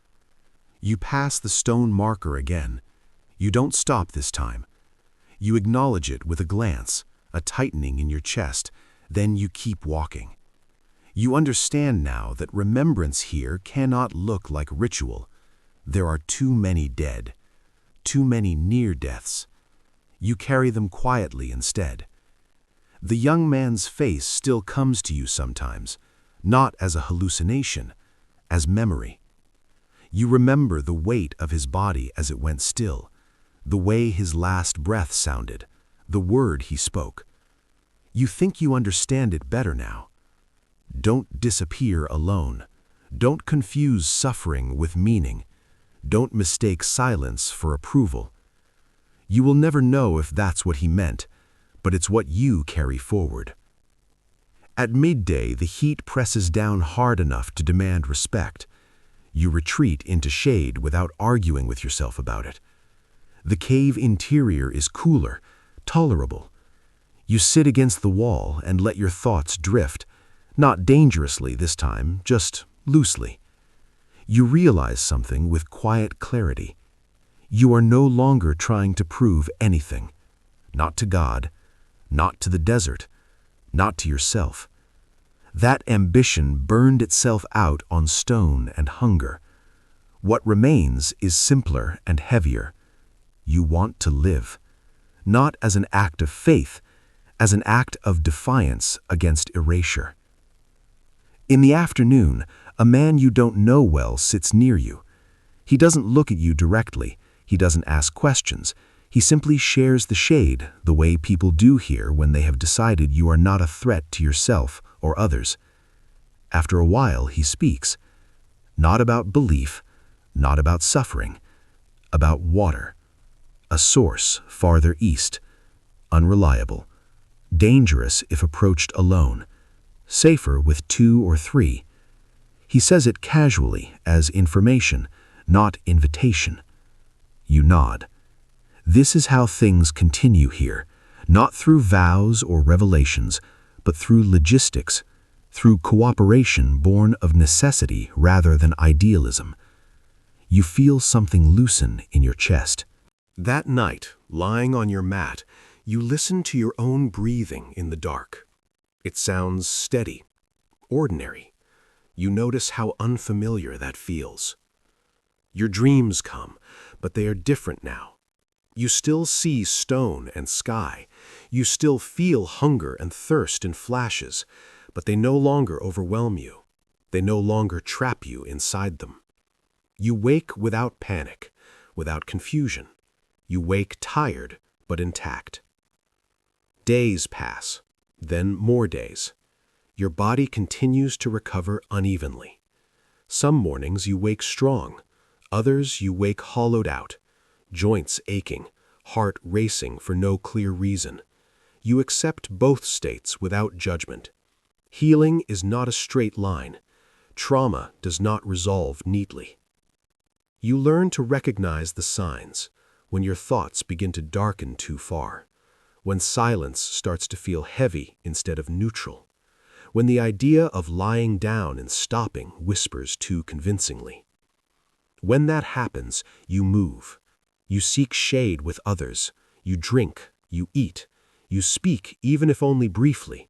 You pass the stone marker again. You don't stop this time. You acknowledge it with a glance, a tightening in your chest, then you keep walking. You understand now that remembrance here cannot look like ritual. There are too many dead, too many near deaths. You carry them quietly instead. The young man's face still comes to you sometimes, not as a hallucination, as memory. You remember the weight of his body as it went still, the way his last breath sounded, the word he spoke. You think you understand it better now. Don't disappear alone. Don't confuse suffering with meaning. Don't mistake silence for approval. You will never know if that's what he meant, but it's what you carry forward. At midday, the heat presses down hard enough to demand respect. You retreat into shade without arguing with yourself about it. The cave interior is cooler, tolerable. You sit against the wall and let your thoughts drift, not dangerously this time, just loosely. You realize something with quiet clarity. You are no longer trying to prove anything. not to God, not to the desert, not to yourself. That ambition burned itself out on stone and hunger. What remains is simpler and heavier. You want to live, not as an act of faith, as an act of defiance against erasure. In the afternoon, a man you don't know well sits near you. He doesn't look at you directly. He doesn't ask questions. He simply shares the shade, the way people do here when they have decided you are not a threat to yourself or others. After a while, he speaks. Not about belief, not about suffering, about water. A source farther east, unreliable, dangerous if approached alone, safer with 2 or 3. He says it casually, as information, not invitation. You nod. This is how things continue here, not through vows or revelations, but through logistics, through cooperation born of necessity rather than idealism. You feel something loosen in your chest. That night, lying on your mat, you listen to your own breathing in the dark. It sounds steady, ordinary. You notice how unfamiliar that feels. Your dreams come, but they are different now. You still see stone and sky. You still feel hunger and thirst in flashes, but they no longer overwhelm you. They no longer trap you inside them. You wake without panic, without confusion. You wake tired, but intact. Days pass, then more days. Your body continues to recover unevenly. Some mornings you wake strong, others you wake hollowed out, joints aching, heart racing for no clear reason. You accept both states without judgment. Healing is not a straight line. Trauma does not resolve neatly. You learn to recognize the signs, when your thoughts begin to darken too far, when silence starts to feel heavy instead of neutral, when the idea of lying down and stopping whispers too convincingly. When that happens, you move. You seek shade with others. You drink. You eat. You speak, even if only briefly.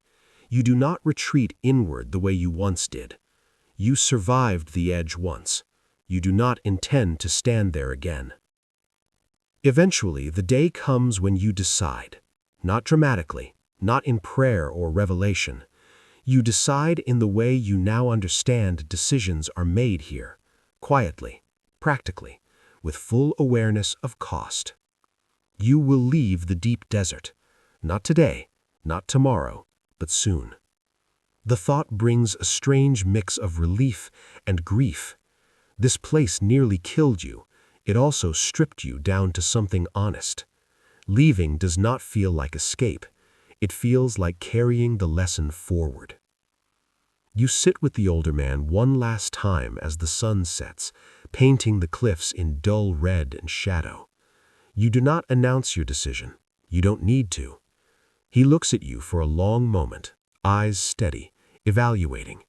You do not retreat inward the way you once did. You survived the edge once. You do not intend to stand there again. Eventually, the day comes when you decide, not dramatically, not in prayer or revelation. You decide in the way you now understand decisions are made here, quietly, practically, with full awareness of cost. You will leave the deep desert, not today, not tomorrow, but soon. The thought brings a strange mix of relief and grief. This place nearly killed you. It also stripped you down to something honest. Leaving does not feel like escape. It feels like carrying the lesson forward. You sit with the older man one last time as the sun sets, painting the cliffs in dull red and shadow. You do not announce your decision. You don't need to. He looks at you for a long moment, eyes steady, evaluating.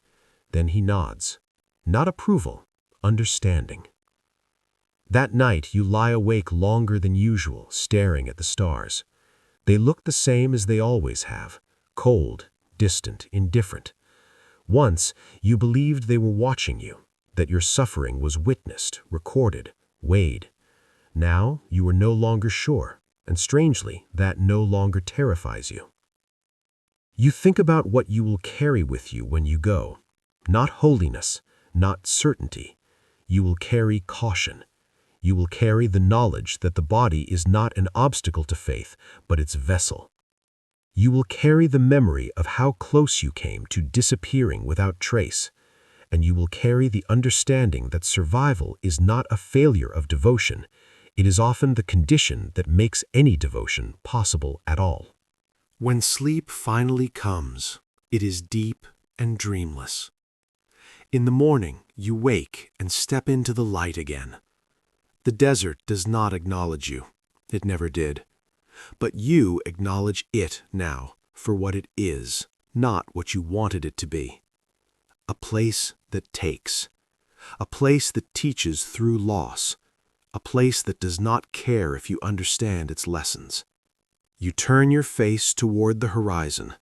Then he nods. Not approval, understanding. That night you lie awake longer than usual, staring at the stars. They look the same as they always have, cold, distant, indifferent. Once you believed they were watching you, that your suffering was witnessed, recorded, weighed. Now you are no longer sure, and strangely, that no longer terrifies you. You think about what you will carry with you when you go. Not holiness, not certainty. You will carry caution. You will carry the knowledge that the body is not an obstacle to faith, but its vessel. You will carry the memory of how close you came to disappearing without trace, and you will carry the understanding that survival is not a failure of devotion. It is often the condition that makes any devotion possible at all. When sleep finally comes, it is deep and dreamless. In the morning, you wake and step into the light again. The desert does not acknowledge you. It never did. But you acknowledge it now for what it is, not what you wanted it to be. A place that takes. A place that teaches through loss. A place that does not care if you understand its lessons. You turn your face toward the horizon,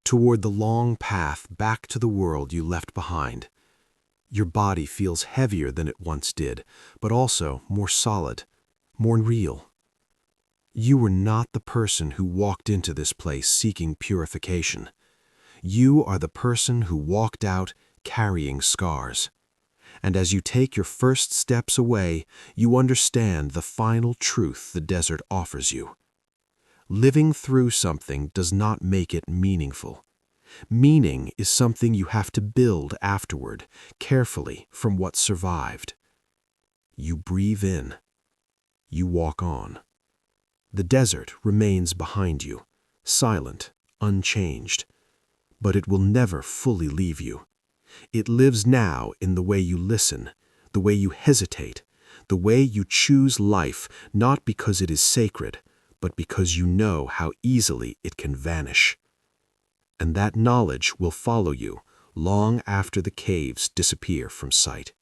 toward the long path back to the world you left behind. Your body feels heavier than it once did, but also more solid, more real. You were not the person who walked into this place seeking purification. You are the person who walked out carrying scars. And as you take your first steps away, you understand the final truth the desert offers you. Living through something does not make it meaningful. Meaning is something you have to build afterward, carefully from what survived. You breathe in. You walk on. The desert remains behind you, silent, unchanged. But it will never fully leave you. It lives now in the way you listen, the way you hesitate, the way you choose life, not because it is sacred, but because you know how easily it can vanish. And that knowledge will follow you long after the caves disappear from sight.